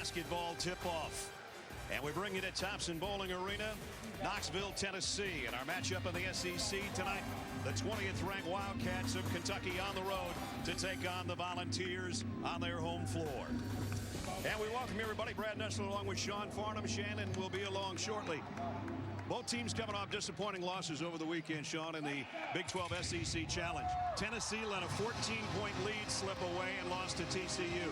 basketball tip-off. And we bring you to Thompson Bowling Arena, Knoxville, Tennessee. And our matchup in the SEC tonight, the 20th ranked Wildcats of Kentucky on the road to take on the Volunteers on their home floor. And we welcome everybody. Brad Nessler along with Sean Farnham. Shannon will be along shortly. Both teams coming off disappointing losses over the weekend, Sean, in the Big 12 SEC Challenge. Tennessee let a 14-point lead slip away and lost to TCU.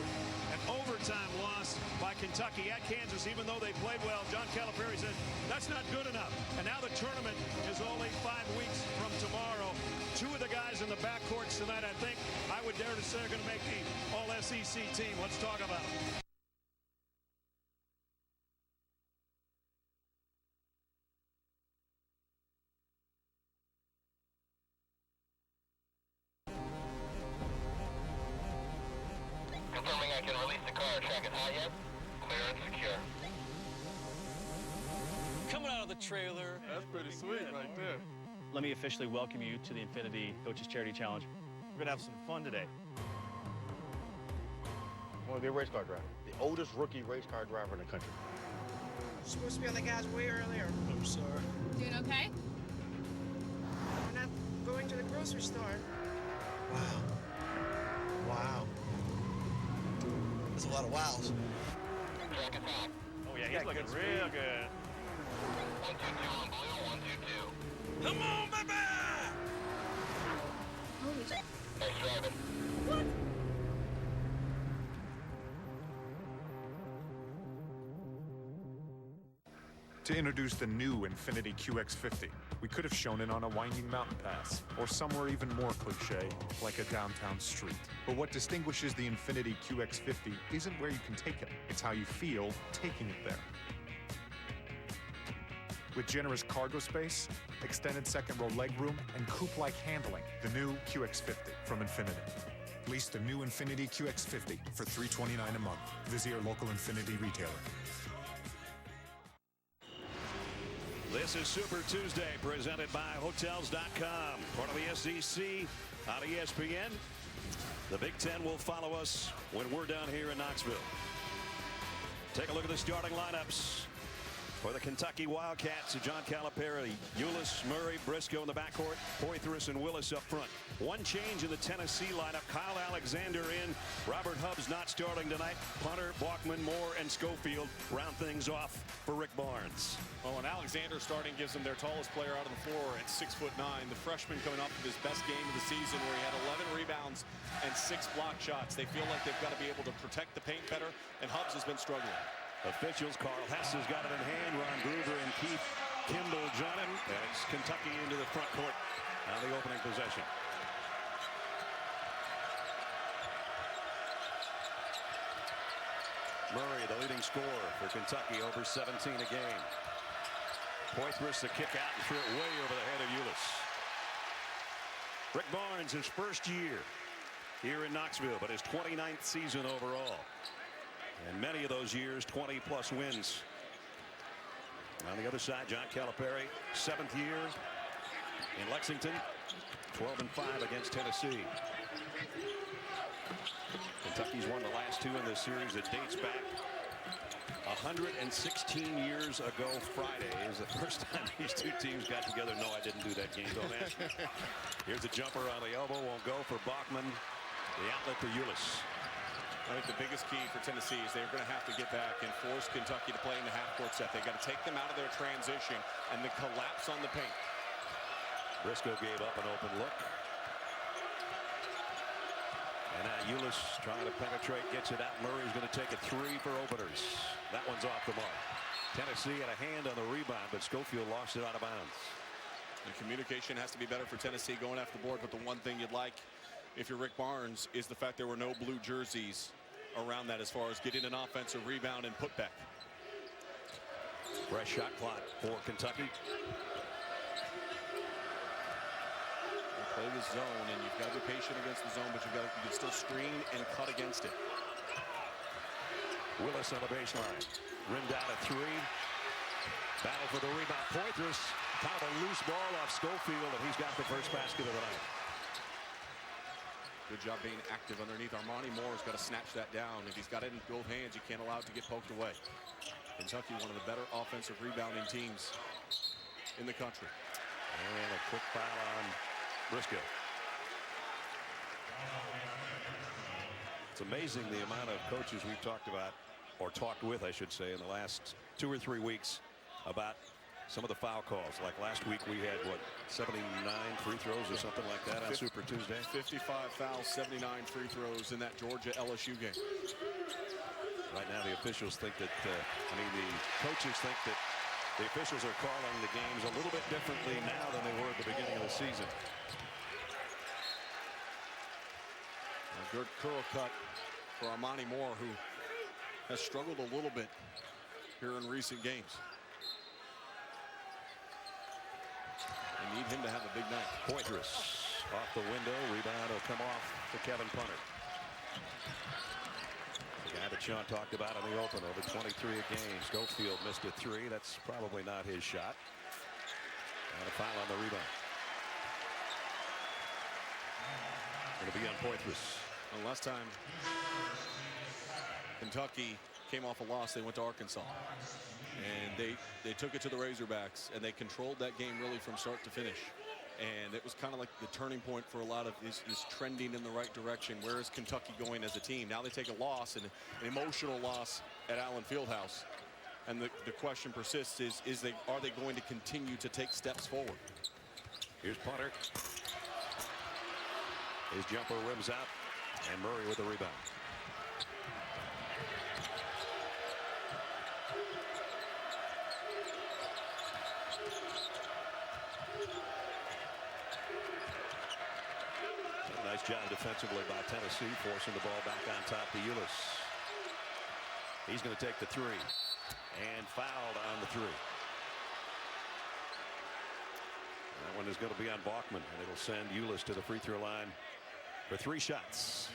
An overtime loss by Kentucky at Kansas, even though they played well. John Calipari said, that's not good enough. And now the tournament is only 5 weeks from tomorrow. Two of the guys in the backcourts tonight, I think, I would dare to say, are going to make the All-SEC team. Let's talk about it. Confirming I can release the car. Track it high yet? Clear and secure. Coming out of the trailer. That's pretty sweet right there. Let me officially welcome you to the Infinity Coaches Charity Challenge. We're gonna have some fun today. I want to be a race car driver. The oldest rookie race car driver in the country. Supposed to be on the gas way earlier. I'm sorry. Doing okay? We're not going to the grocery store. Wow. Wow. That's a lot of wows. Track it high. Oh yeah, he's looking real good. 122 on blue, 122. Come on, baby! Holy shit. Nice driving. To introduce the new Infiniti QX50, we could have shown it on a winding mountain pass, or somewhere even more cliche, like a downtown street. But what distinguishes the Infiniti QX50 isn't where you can take it, it's how you feel taking it there. With generous cargo space, extended second row legroom, and coupe-like handling, the new QX50 from Infiniti. Lease the new Infiniti QX50 for $329 a month. Visit your local Infiniti retailer. This is Super Tuesday, presented by Hotels.com. Part of the SEC on ESPN. The Big Ten will follow us when we're down here in Knoxville. Take a look at the starting lineups for the Kentucky Wildcats. John Calipari, Ulis, Murray, Briscoe in the backcourt, Poythress and Willis up front. One change in the Tennessee lineup. Kyle Alexander in. Robert Hubbs not starting tonight. Punter, Bachman, Moore, and Schofield round things off for Rick Barnes. Well, and Alexander starting gives them their tallest player out on the floor at 6'9". The freshman coming off of his best game of the season, where he had 11 rebounds and 6 block shots. They feel like they've got to be able to protect the paint better, and Hubbs has been struggling. Officials, Carl Hess has got it in hand. Ron Groover and Keith Kimball join him. And it's Kentucky into the front court on the opening possession. Murray, the leading scorer for Kentucky, over 17 a game. Poythress the kick out and threw it way over the head of Ulis. Rick Barnes, his first year here in Knoxville, but his 29th season overall. And many of those years, 20-plus wins. On the other side, John Calipari, 7th year in Lexington, 12-5 against Tennessee. Kentucky's won the last 2 in this series. It dates back 116 years ago Friday is the first time these two teams got together. No, I didn't do that game. Don't ask me. Here's a jumper on the elbow. Won't go for Bachman. The outlet to Ulis. I think the biggest key for Tennessee is they're going to have to get back and force Kentucky to play in the half-court set. They've got to take them out of their transition and the collapse on the paint. Briscoe gave up an open look. And now Ulis trying to penetrate, gets it out. Murray's going to take a 3 for openers. That one's off the mark. Tennessee had a hand on the rebound, but Schofield lost it out of bounds. The communication has to be better for Tennessee going after the board, but the one thing you'd like, if you're Rick Barnes, is the fact there were no blue jerseys around that as far as getting an offensive rebound and putback. Fresh shot clock for Kentucky. You play the zone, and you've got to be patient against the zone, but you can still screen and cut against it. Willis on the baseline. Rimmed out a 3. Battle for the rebound. Poythress, kind of a loose ball off Schofield, and he's got the first basket of the night. Good job being active underneath. Armani Moore's got to snatch that down. If he's got it in both hands, you can't allow it to get poked away. Kentucky, one of the better offensive rebounding teams in the country. And a quick foul on Briscoe. It's amazing the amount of coaches we've talked about, or talked with, I should say, in the last 2 or 3 weeks about some of the foul calls. Like last week we had, what, 79 free throws or something like that on Super Tuesday? 55 fouls, 79 free throws in that Georgia-LSU game. Right now the officials think that, the coaches think that the officials are calling the games a little bit differently now than they were at the beginning of the season. A good curl cut for Armani Moore, who has struggled a little bit here in recent games. They need him to have a big night. Poitras off the window. Rebound will come off to Kevin Punter. The guy that Sean talked about in the open, over 23 a game. Schofield missed a 3. That's probably not his shot. And a foul on the rebound. It'll be on Poitras. Well, last time Kentucky came off a loss, they went to Arkansas. And they took it to the Razorbacks, and they controlled that game really from start to finish. And it was kind of like the turning point for a lot of this trending in the right direction. Where is Kentucky going as a team? Now they take a loss, and an emotional loss at Allen Fieldhouse. And the question persists are they going to continue to take steps forward? Here's Punter. His jumper rims out, and Murray with the rebound. Nice job defensively by Tennessee, forcing the ball back on top to Ulis. He's going to take the 3 and fouled on the 3. That one is going to be on Bachman, and it'll send Ulis to the free throw line for 3 shots.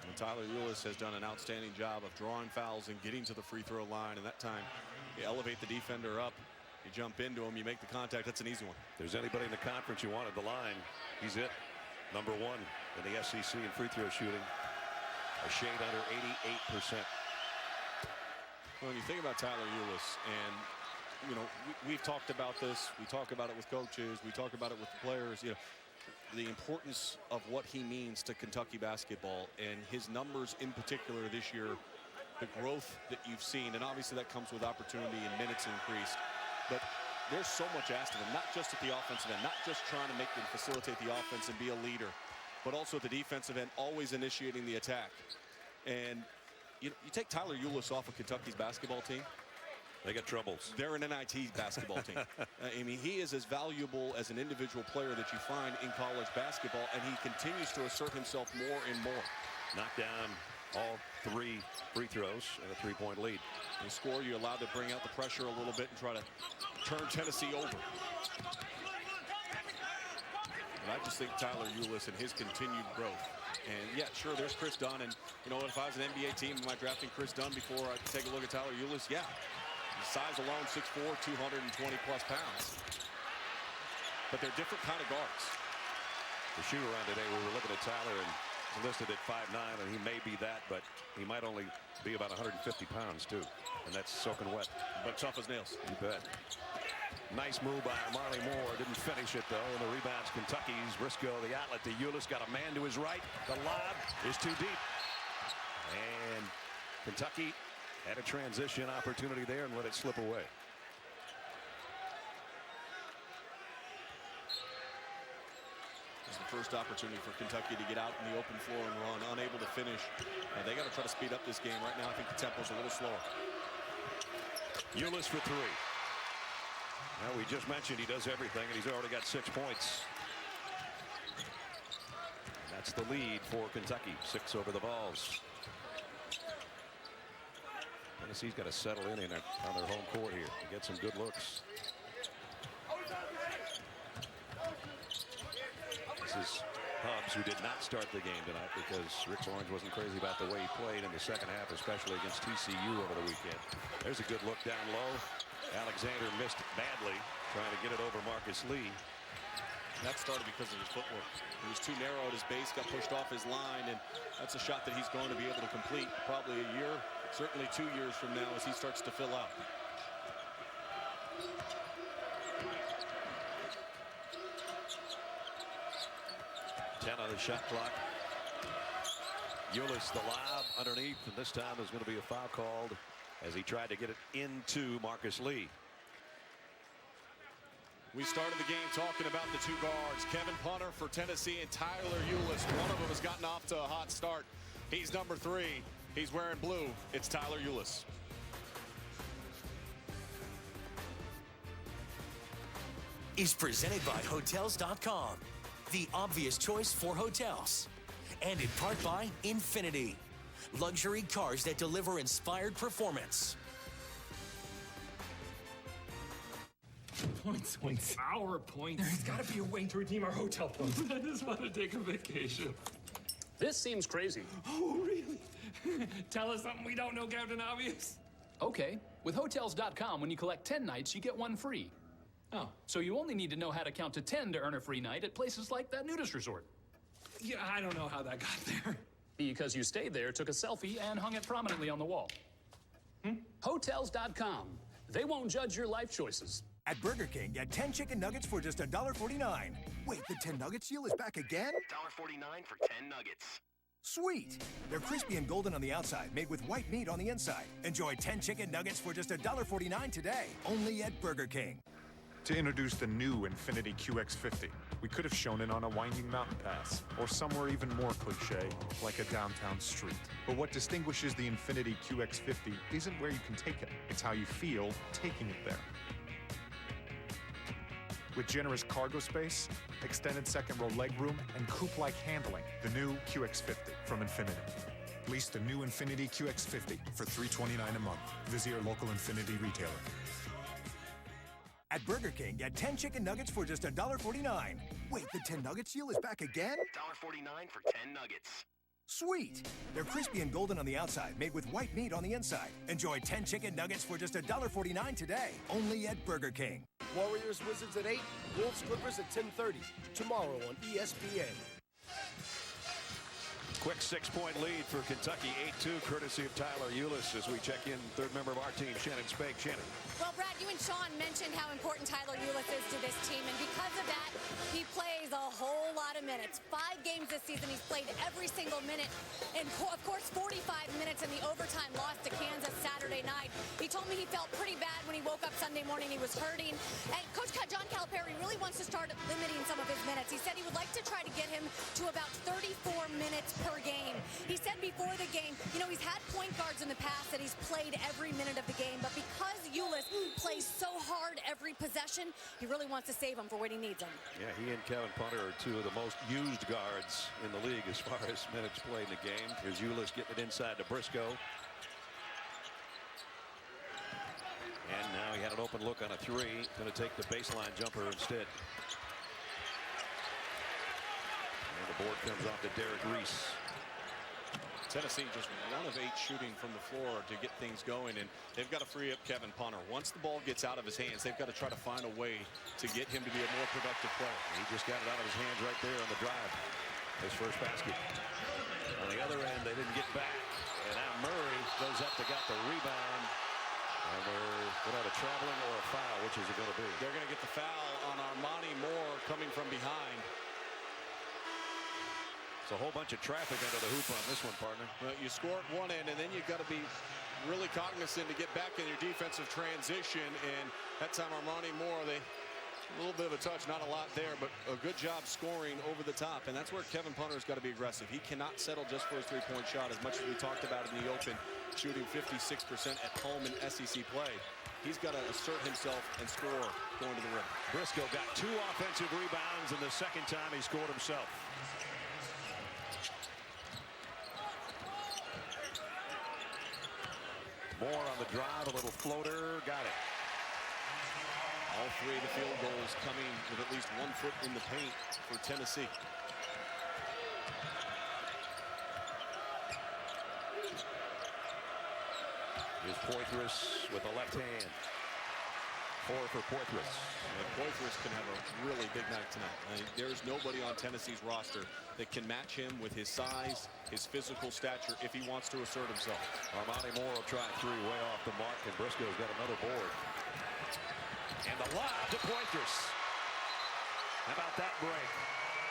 And Tyler Ulis has done an outstanding job of drawing fouls and getting to the free throw line. And that time, you elevate the defender up, you jump into him, you make the contact. That's an easy one. If there's anybody in the conference you wanted the line, he's it. Number 1 in the SEC in free throw shooting. A shade under 88%. Well, when you think about Tyler Ulis, and we've talked about this. We talk about it with coaches. We talk about it with the players. The importance of what he means to Kentucky basketball, and his numbers in particular this year, the growth that you've seen, and obviously that comes with opportunity and minutes increased. But there's so much asked of him, not just at the offensive end, not just trying to make and facilitate the offense and be a leader, but also at the defensive end, always initiating the attack. And you take Tyler Ulis off of Kentucky's basketball team, they got troubles. They're an NIT basketball team. I mean, he is as valuable as an individual player that you find in college basketball, and he continues to assert himself more and more. Knocked down all 3 free throws and a 3-point lead. You score, you're allowed to bring out the pressure a little bit and try to turn Tennessee over. But I just think Tyler Ulis and his continued growth. And yeah, sure, there's Chris Dunn. And if I was an NBA team, am I drafting Chris Dunn before I take a look at Tyler Ulis? Yeah. His size alone, 6'4", 220 plus pounds. But they're different kind of guards. The shoot around today, we were looking at Tyler, and he's listed at 5'9", and he may be that, but he might only be about 150 pounds too. And that's soaking wet. But tough as nails. You bet. Nice move by Armani Moore. Didn't finish it, though. And the rebound's Kentucky's. Briscoe, the outlet to Ulis. Got a man to his right. The lob is too deep. And Kentucky had a transition opportunity there and let it slip away. It's the first opportunity for Kentucky to get out in the open floor and run. Unable to finish. They got to try to speed up this game. Right now, I think the tempo's a little slower. Ulis for 3. Now, we just mentioned he does everything, and he's already got 6 points. And that's the lead for Kentucky. 6 over the Vols. Tennessee's got to settle in on their home court here and get some good looks. This is Hubbs, who did not start the game tonight because Rick Orange wasn't crazy about the way he played in the second half, especially against TCU over the weekend. There's a good look down low. Alexander missed badly, trying to get it over Marcus Lee. That started because of his footwork. He was too narrow at his base, got pushed off his line, and that's a shot that he's going to be able to complete probably a year, certainly 2 years from now as he starts to fill out. On the shot clock. Ulis the lob underneath, and this time there's going to be a foul called as he tried to get it into Marcus Lee. We started the game talking about the two guards, Kevin Punter for Tennessee and Tyler Ulis. One of them has gotten off to a hot start. He's number 3. He's wearing blue. It's Tyler Ulis. Is presented by Hotels.com. The obvious choice for hotels. And in part by Infinity. Luxury cars that deliver inspired performance. Points. Our points. There's got to be a way to redeem our hotel points. I just want to take a vacation. This seems crazy. Oh, really? Tell us something we don't know, Captain Obvious. Okay. With Hotels.com, when you collect 10 nights, you get 1 free. Oh. So you only need to know how to count to 10 to earn a free night at places like that nudist resort. Yeah, I don't know how that got there. Because you stayed there, took a selfie, and hung it prominently on the wall. Hotels.com. They won't judge your life choices. At Burger King, get 10 chicken nuggets for just $1.49. Wait, the 10 nugget deal is back again? $1.49 for 10 nuggets. Sweet! They're crispy and golden on the outside, made with white meat on the inside. Enjoy 10 chicken nuggets for just $1.49 today, only at Burger King. To introduce the new Infiniti QX50, we could have shown it on a winding mountain pass, or somewhere even more cliche, like a downtown street. But what distinguishes the Infiniti QX50 isn't where you can take it, it's how you feel taking it there. With generous cargo space, extended second row legroom, and coupe-like handling, the new QX50 from Infiniti. Lease the new Infiniti QX50 for $329 a month. Visit your local Infiniti retailer. At Burger King, get 10 chicken nuggets for just $1.49. Wait, the 10 nuggets deal is back again? $1.49 for 10 nuggets. Sweet! They're crispy and golden on the outside, made with white meat on the inside. Enjoy 10 chicken nuggets for just $1.49 today, only at Burger King. Warriors Wizards at 8, Wolves Clippers at 10:30. Tomorrow on ESPN. Quick 6-point lead for Kentucky, 8-2, courtesy of Tyler Ulis as we check in third member of our team, Shannon Spake. Shannon. Well, Brad, you and Sean mentioned how important Tyler Ulis is to this team, and because of that, he plays a whole lot of minutes. 5 games this season, he's played every single minute, and of course, 45 minutes in the overtime loss to Kansas Saturday night. He told me he felt pretty bad when he woke up Sunday morning. He was hurting, and Coach John Calipari really wants to start limiting some of his minutes. He said he would like to try to get him to about 34 minutes per game. He said before the game, you know, he's had point guards in the past that he's played every minute of the game, but because Ulis plays so hard every possession, he really wants to save him for when he needs him. Yeah, he and Kevin Punter are 2 of the most used guards in the league as far as minutes played in the game. Here's Ulis getting it inside to Briscoe. And now he had an open look on a 3. Going to take the baseline jumper instead. And the board comes off to Derek Reese. Tennessee just 1 of 8 shooting from the floor to get things going, and they've got to free up Kevin Punter. Once the ball gets out of his hands, they've got to try to find a way to get him to be a more productive player. He just got it out of his hands right there on the drive. His first basket. On the other end, they didn't get back. And now Murray goes up, they got the rebound. And they're going to have a traveling or a foul. Which is it going to be? They're going to get the foul on Armani Moore coming from behind. It's a whole bunch of traffic under the hoop on this one, partner. Well, you score at one end, and then you've got to be really cognizant to get back in your defensive transition. And that time, Armani Moore, a little bit of a touch, not a lot there, but a good job scoring over the top. And that's where Kevin Punter's got to be aggressive. He cannot settle just for his 3-point shot, as much as we talked about in the open, shooting 56% at home in SEC play. He's got to assert himself and score going to the rim. Briscoe got 2 offensive rebounds, and the second time he scored himself. Moore on the drive, a little floater, got it. All 3 of the field goals coming with at least 1 foot in the paint for Tennessee. Here's Poitras with the left hand. 4 for Poitras. And Poitras can have a really big night tonight. There's nobody on Tennessee's roster that can match him with his size, his physical stature, if he wants to assert himself. Armani Moore will try 3 way off the mark, and Briscoe's got another board. And the lob to Poitras. How about that break?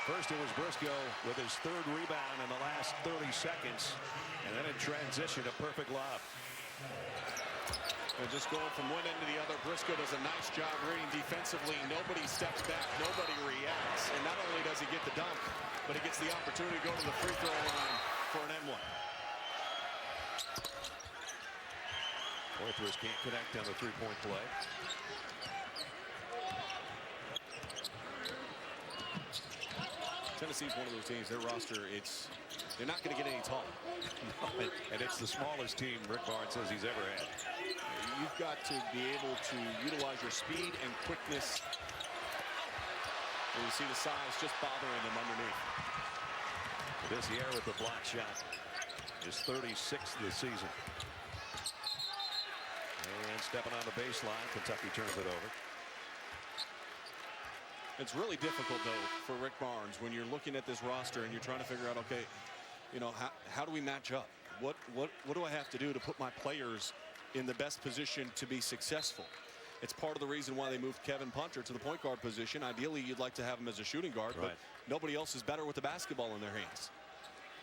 First it was Briscoe with his 3rd rebound in the last 30 seconds. And then in transition, a perfect lob. And just going from one end to the other, Briscoe does a nice job reading defensively. Nobody steps back, nobody reacts. And not only does he get the dunk, but he gets the opportunity to go to the free throw line for an N1. Poitras can't connect on the 3-point play. Tennessee's one of those teams, their roster, they're not going to get any taller. And it's the smallest team Rick Barnes says he's ever had. You've got to be able to utilize your speed and quickness. And you see the size just bothering them underneath. Vizier with the block shot. His 36th this season. And stepping on the baseline, Kentucky turns it over. It's really difficult, though, for Rick Barnes when you're looking at this roster and you're trying to figure out, okay, you know, how do we match up? What do I have to do to put my players in the best position to be successful? It's part of the reason why they moved Kevin Punter to the point guard position. Ideally, you'd like to have him as a shooting guard, but nobody else is better with the basketball in their hands.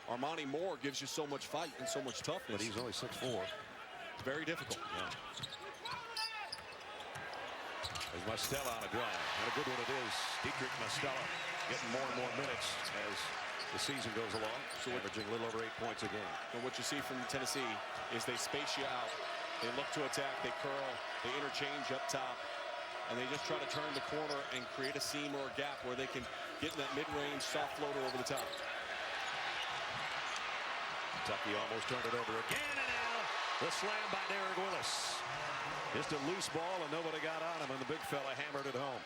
Armani Moore gives you so much fight and so much toughness. But he's only 6'4". It's very difficult. Yeah. There's Mostella on a drive. What a good one it is. Dietrich Mostella getting more and more minutes as the season goes along. So averaging a little over 8 points a game. And what you see from Tennessee is they space you out. They look to attack. They curl. They interchange up top. And they just try to turn the corner and create a seam or a gap where they can get in that mid-range soft floater over the top. Kentucky almost turned it over again. And now the slam by Derek Willis. Just a loose ball and nobody got on him, and the big fella hammered it home.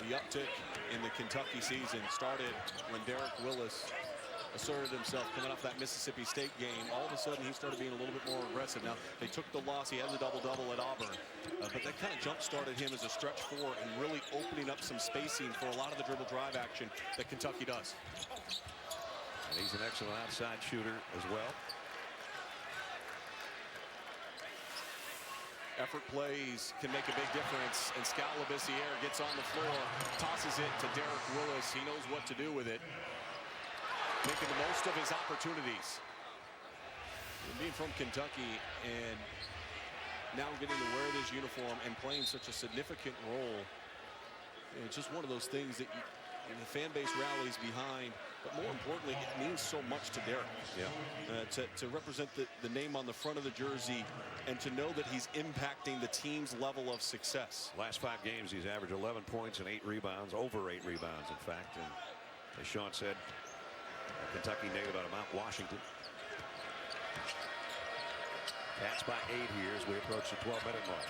The uptick in the Kentucky season started when Derek Willis asserted himself coming off that Mississippi State game. All of a sudden, he started being a little bit more aggressive. Now, they took the loss. He had the double-double at Auburn. But that kind of jump-started him as a stretch four and really opening up some spacing for a lot of the dribble drive action that Kentucky does. And he's an excellent outside shooter as well. Effort plays can make a big difference, and Skal Labissiere gets on the floor, tosses it to Derek Willis. He knows what to do with it, making the most of his opportunities. And being from Kentucky and now getting to wear this uniform and playing such a significant role, it's just one of those things that the fan base rallies behind. But more importantly, it means so much to Derek. Yeah. To represent the name on the front of the jersey and to know that he's impacting the team's level of success. Last 5 games, he's averaged 11 points and 8 rebounds, over 8 rebounds, in fact. And as Sean said, a Kentucky native out of Mount Washington. Cats by 8 here as we approach the 12-minute mark.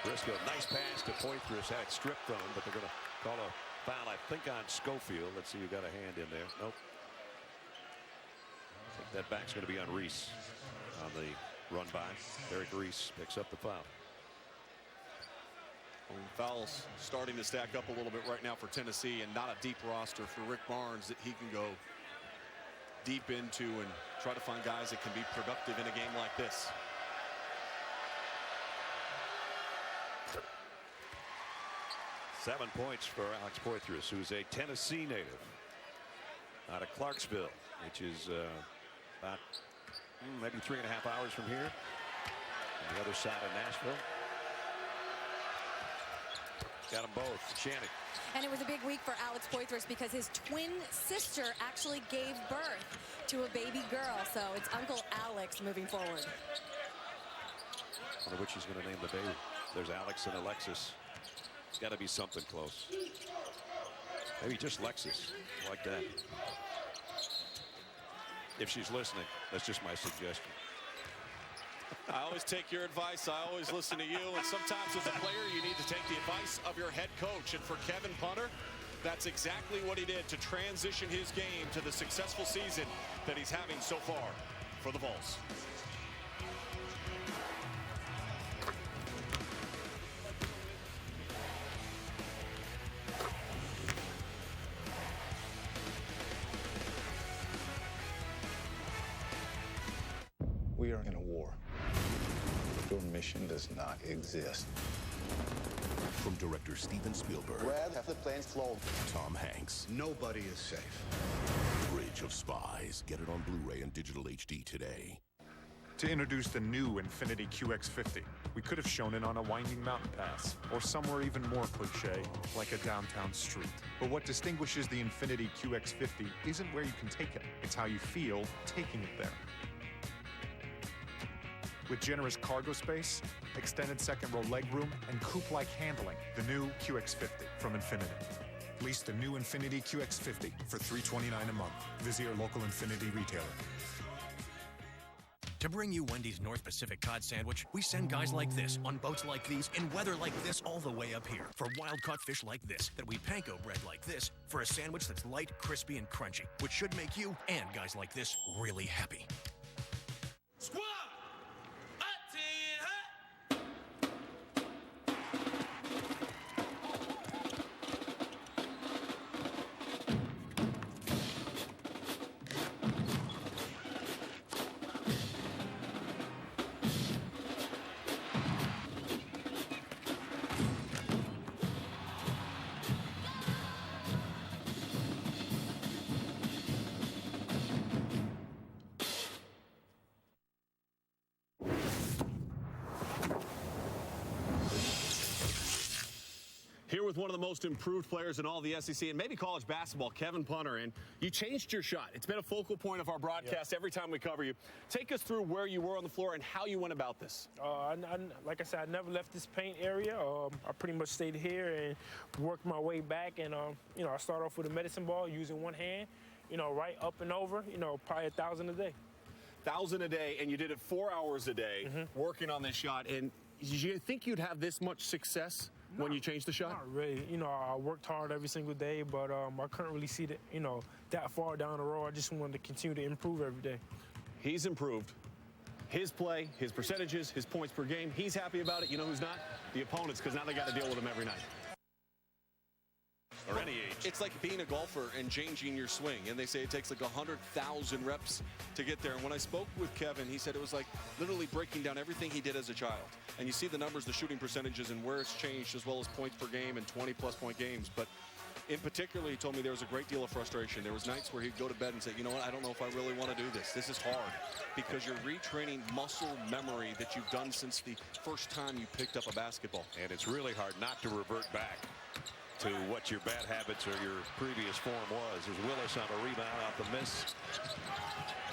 Briscoe, nice pass to Poitras, had it stripped from him, but they're going to call a foul, I think, on Schofield. Let's see who got a hand in there. Nope. I think that back's going to be on Reese on the run by. Eric Reese picks up the foul. Fouls starting to stack up a little bit right now for Tennessee, and not a deep roster for Rick Barnes that he can go deep into and try to find guys that can be productive in a game like this. Seven points for Alex Poitras, who's a Tennessee native out of Clarksville, which is about maybe 3.5 hours from here, on the other side of Nashville. Got them both. Shannon. And it was a big week for Alex Poitras because his twin sister actually gave birth to a baby girl. So it's Uncle Alex moving forward. I wonder which he's going to name the baby. There's Alex and Alexis. It's got to be something close. Maybe just Lexus, like that. If she's listening, that's just my suggestion. I always take your advice. I always listen to you. And sometimes as a player, you need to take the advice of your head coach. And for Kevin Punter, that's exactly what he did to transition his game to the successful season that he's having so far for the Vols. We are in a war. Your mission does not exist. From director Steven Spielberg. Red, have the planes flown. Tom Hanks. Nobody is safe. Bridge of Spies. Get it on Blu-ray and digital HD today. To introduce the new Infiniti QX50, we could have shown it on a winding mountain pass, or somewhere even more cliche, like a downtown street. But what distinguishes the Infiniti QX50 isn't where you can take it, it's how you feel taking it there. With generous cargo space, extended second row legroom, and coupe-like handling, the new QX50 from Infiniti. Lease the new Infiniti QX50 for $329 a month. Visit your local Infiniti retailer. To bring you Wendy's North Pacific Cod Sandwich, we send guys like this, on boats like these, in weather like this, all the way up here. For wild-caught fish like this, that we panko bread like this, for a sandwich that's light, crispy, and crunchy, which should make you, and guys like this, really happy. Squad! Here with one of the most improved players in all the SEC and maybe college basketball, Kevin Punter. And you changed your shot. It's been a focal point of our broadcast every time we cover you. Take us through where you were on the floor and how you went about this. Like I said, I never left this paint area. I pretty much stayed here and worked my way back. And, you know, I started off with a medicine ball using one hand, you know, right up and over, you know, probably 1,000 a day. 1,000 a day, and you did it 4 hours a day working on this shot. And did you think you'd have this much success when you changed the shot? Not really. You know, I worked hard every single day, but I couldn't really see that far down the road. I just wanted to continue to improve every day. He's improved. His play, his percentages, his points per game, he's happy about it. You know who's not? The opponents, because now they got to deal with him every night. Or any age. It's like being a golfer and changing your swing. And they say it takes like 100,000 reps to get there. And when I spoke with Kevin, he said it was like literally breaking down everything he did as a child. And you see the numbers, the shooting percentages, and where it's changed, as well as points per game and 20-plus point games. But in particular, he told me there was a great deal of frustration. There was nights where he'd go to bed and say, you know what, I don't know if I really want to do this. This is hard, because you're retraining muscle memory that you've done since the first time you picked up a basketball. And it's really hard not to revert back to what your bad habits or your previous form was. There's Willis on a rebound off the miss.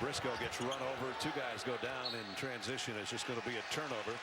Briscoe gets run over. Two guys go down in transition. It's just going to be a turnover.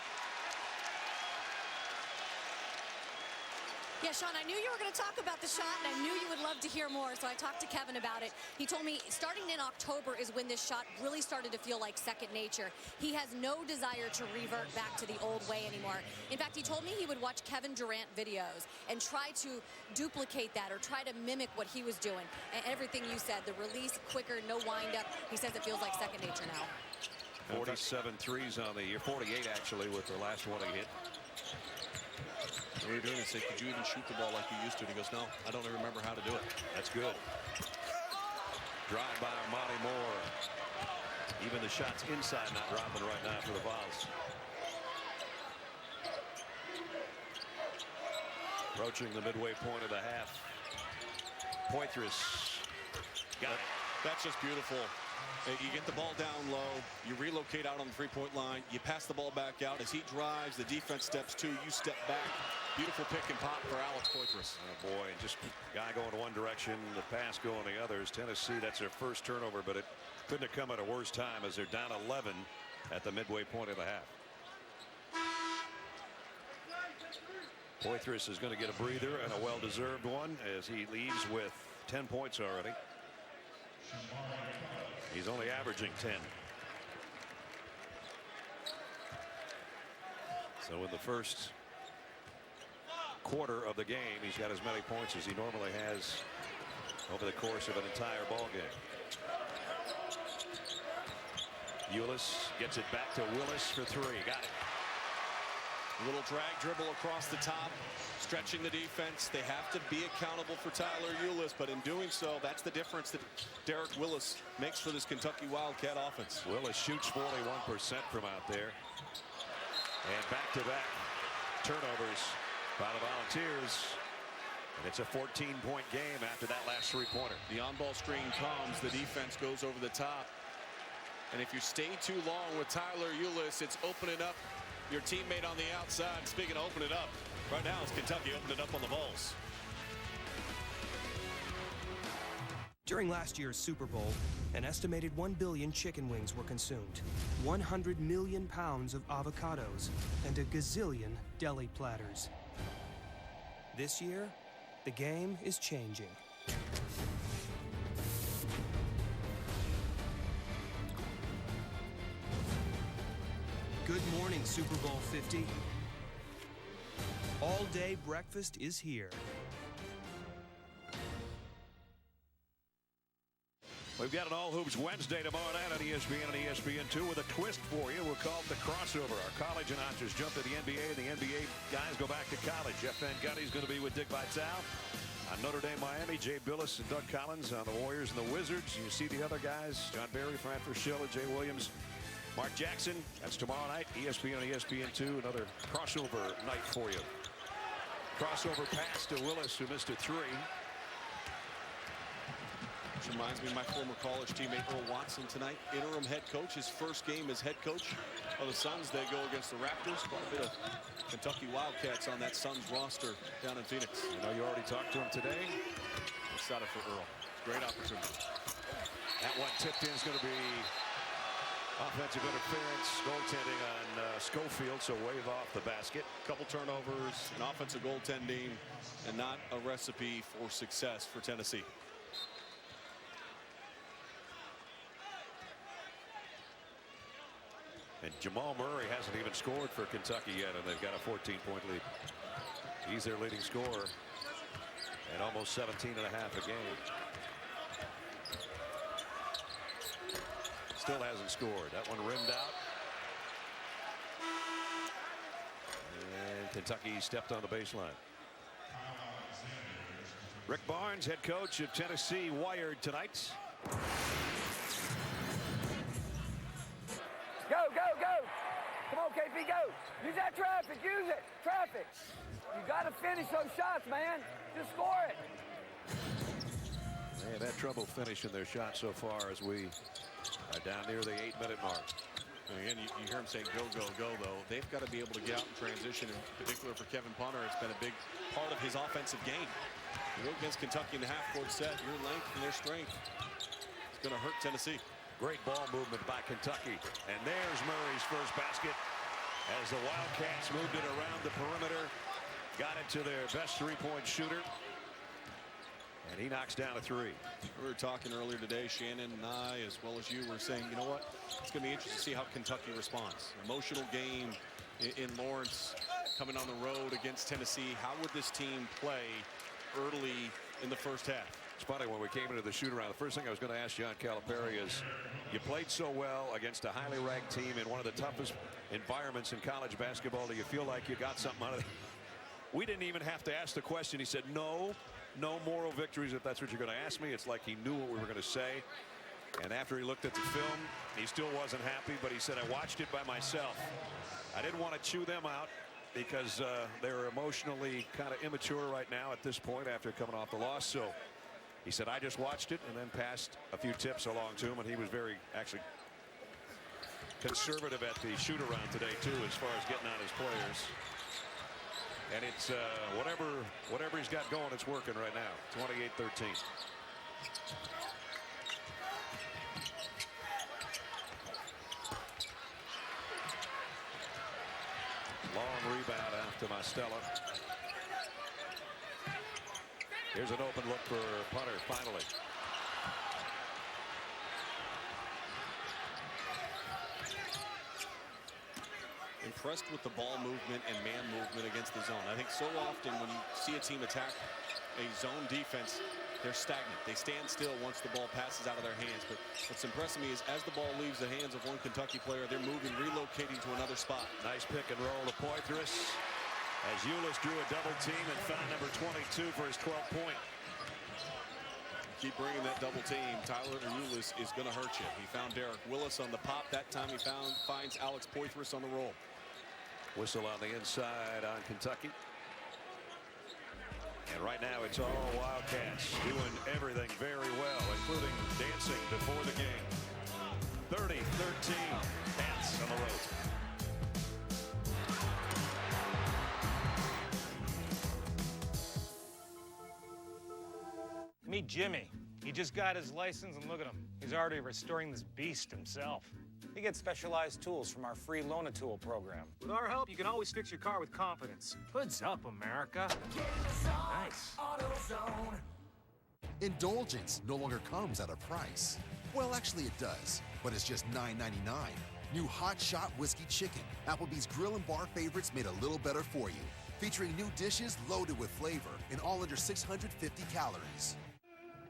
Yeah, Sean, I knew you were going to talk about the shot, and I knew you would love to hear more, so I talked to Kevin about it. He told me starting in October is when this shot really started to feel like second nature. He has no desire to revert back to the old way anymore. In fact, he told me he would watch Kevin Durant videos and try to duplicate that or try to mimic what he was doing. And everything you said, the release quicker, no wind-up, he says it feels like second nature now. 47 threes on the year, 48 actually with the last one he hit. We were doing it, say, could you even shoot the ball like you used to? And he goes, no, I don't even remember how to do it. That's good. Drive by Armani Moore. Even the shots inside not dropping right now for the Vols. Approaching the midway point of the half. Poitras got it. That's just beautiful. You get the ball down low, you relocate out on the three-point line, you pass the ball back out. As he drives, the defense steps too, you step back. Beautiful pick and pop for Alex Poitras. Oh boy, just guy going one direction, the pass going the others. Tennessee, that's their first turnover, but it couldn't have come at a worse time as they're down 11 at the midway point of the half. Poitras is going to get a breather, and a well-deserved one, as he leaves with 10 points already. He's only averaging 10. So in the first quarter of the game, he's got as many points as he normally has over the course of an entire ball game. Ulis gets it back to Willis for three. Got it. A little drag dribble across the top, stretching the defense. They have to be accountable for Tyler Ulis, but in doing so, that's the difference that Derek Willis makes for this Kentucky Wildcat offense. Willis shoots 41% from out there. And back-to-back turnovers by the Volunteers. And it's a 14-point game after that last three-pointer. The on-ball screen comes, the defense goes over the top. And if you stay too long with Tyler Ulis, it's opening up your teammate on the outside. Speaking of opening it up, right now it's Kentucky opening it up on the Vols. During last year's Super Bowl, an estimated 1 billion chicken wings were consumed, 100 million pounds of avocados, and a gazillion deli platters. This year, the game is changing. Good morning, Super Bowl 50. All-day breakfast is here. We've got an All Hoops Wednesday tomorrow night on ESPN and ESPN2 with a twist for you. We'll call it the crossover. Our college announcers jump to the NBA, and the NBA guys go back to college. Jeff Van Gundy's going to be with Dick Vitale on Notre Dame, Miami. Jay Billis and Doug Collins on the Warriors and the Wizards. You see the other guys, John Barry, Fran Fraschilla, Jay Williams, Mark Jackson. That's tomorrow night, ESPN and ESPN2. Another crossover night for you. Crossover pass to Willis, who missed a three. Which reminds me of my former college teammate Earl Watson tonight, interim head coach. His first game as head coach of the Suns. They go against the Raptors. Quite a bit of Kentucky Wildcats on that Suns roster down in Phoenix. You know, you already talked to him today. Excited for Earl. Great opportunity. That one tipped in is going to be offensive interference, goaltending on Schofield, so wave off the basket. Couple turnovers, an offensive goaltending, and not a recipe for success for Tennessee. And Jamal Murray hasn't even scored for Kentucky yet, and they've got a 14-point lead. He's their leading scorer and almost 17 and a half a game. Still hasn't scored. That one rimmed out. And Kentucky stepped on the baseline. Rick Barnes, head coach of Tennessee, wired tonight. Go, go, go. Come on, KP, go. Use that traffic. Use it. Traffic. You got to finish those shots, man. Just score it. They have had trouble finishing their shots so far as we are down near the 8-minute mark. And again, you hear him saying go, go, go, though. They've got to be able to get out in transition, in particular for Kevin Punter. It's been a big part of his offensive game. You go against Kentucky in the half-court set, your length and their strength. It's going to hurt Tennessee. Great ball movement by Kentucky. And there's Murray's first basket as the Wildcats moved it around the perimeter. Got it to their best three-point shooter. And he knocks down a three. We were talking earlier today, Shannon and I, as well as you, were saying, you know what? It's going to be interesting to see how Kentucky responds. Emotional game in Lawrence, coming on the road against Tennessee. How would this team play early in the first half? It's funny, when we came into the shoot-around, the first thing I was going to ask John Calipari is, you played so well against a highly ranked team in one of the toughest environments in college basketball. Do you feel like you got something out of it? We didn't even have to ask the question. He said, no moral victories if that's what you're going to ask me. It's like he knew what we were going to say. And after he looked at the film, he still wasn't happy, but he said, I watched it by myself. I didn't want to chew them out because they're emotionally kind of immature right now at this point after coming off the loss. So he said, I just watched it and then passed a few tips along to him, and he was very actually conservative at the shoot-around today, too, as far as getting on his players. And it's whatever he's got going, it's working right now. 28-13. Long rebound after Mostella. Here's an open look for Punter finally. Impressed with the ball movement and man movement against the zone. I think so often when you see a team attack a zone defense, they're stagnant. They stand still once the ball passes out of their hands. But what's impressing me is as the ball leaves the hands of one Kentucky player, they're moving, relocating to another spot. Nice pick and roll to Poitras as Ulis drew a double team and found number 22 for his 12th point. Keep bringing that double team. Tyler Ulis is going to hurt you. He found Derek Willis on the pop. That time he finds Alex Poitras on the roll. Whistle on the inside on Kentucky. And right now it's all Wildcats doing everything very well, including dancing before the game. 30-13, Cats on the road. Meet Jimmy. He just got his license, and look at him. He's already restoring this beast himself. He gets specialized tools from our free Loan-A-Tool program. With our help, you can always fix your car with confidence. Hoods up, America. Nice. Indulgence no longer comes at a price. Well, actually it does, but it's just $9.99. New Hot Shot Whiskey Chicken. Applebee's Grill and Bar favorites made a little better for you. Featuring new dishes loaded with flavor and all under 650 calories.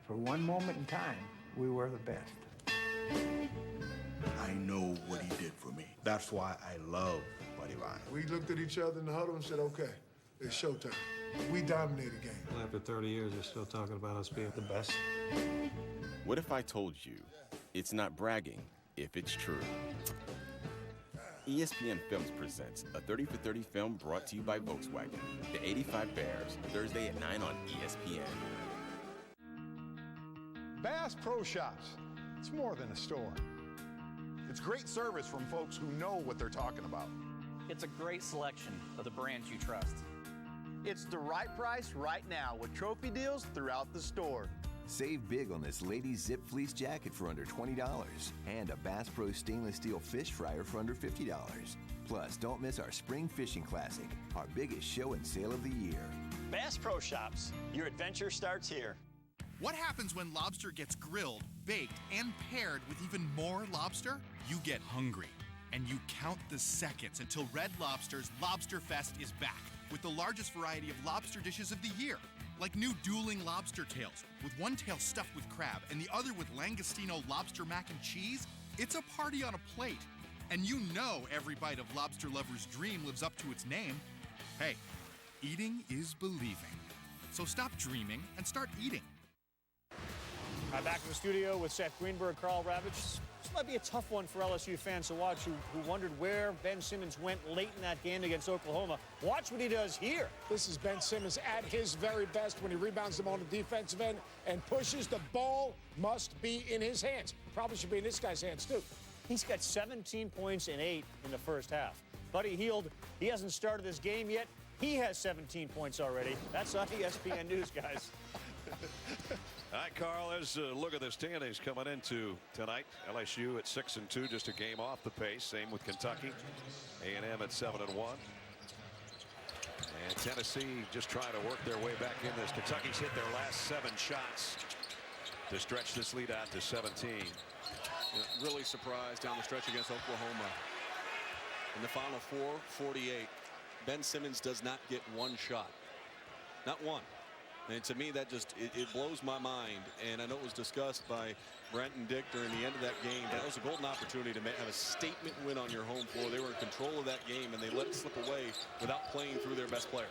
For one moment in time, we were the best. I know what he did for me. That's why I love Buddy Ryan. We looked at each other in the huddle and said, okay, it's showtime. We dominate the game. Well, after 30 years, they're still talking about us being the best. What if I told you it's not bragging if it's true? ESPN Films presents a 30 for 30 film brought to you by Volkswagen. The 85 Bears, Thursday at 9 on ESPN. Bass Pro Shops. It's more than a store. It's great service from folks who know what they're talking about. It's a great selection of the brands you trust. It's the right price right now with trophy deals throughout the store. Save big on this ladies zip fleece jacket for under $20 and a Bass Pro stainless steel fish fryer for under $50. Plus, don't miss our Spring Fishing Classic, our biggest show and sale of the year. Bass Pro Shops, your adventure starts here. What happens when lobster gets grilled, baked, and paired with even more lobster? You get hungry, and you count the seconds until Red Lobster's Lobster Fest is back with the largest variety of lobster dishes of the year. Like new dueling lobster tails, with one tail stuffed with crab and the other with Langostino lobster mac and cheese. It's a party on a plate. And you know every bite of lobster lover's dream lives up to its name. Hey, eating is believing. So stop dreaming and start eating. Back in the studio with Seth Greenberg, Carl Ravitch. This might be a tough one for LSU fans to watch who wondered where Ben Simmons went late in that game against Oklahoma. Watch what he does here. This is Ben Simmons at his very best when he rebounds them on the defensive end and pushes. The ball must be in his hands. Probably should be in this guy's hands, too. He's got 17 points and 8 in the first half. Buddy Hield, he hasn't started this game yet. He has 17 points already. That's on ESPN News, guys. All right, Carl, there's a look at the standings coming into tonight. LSU at 6-2, just a game off the pace. Same with Kentucky. A&M at 7-1. And Tennessee just trying to work their way back in this. Kentucky's hit their last 7 shots to stretch this lead out to 17. Really surprised down the stretch against Oklahoma. In the final 4:48, Ben Simmons does not get one shot. Not one. And to me, that just, it blows my mind. And I know it was discussed by Brent and Dick during the end of that game. That was a golden opportunity to have a statement win on your home floor. They were in control of that game, and they let it slip away without playing through their best player.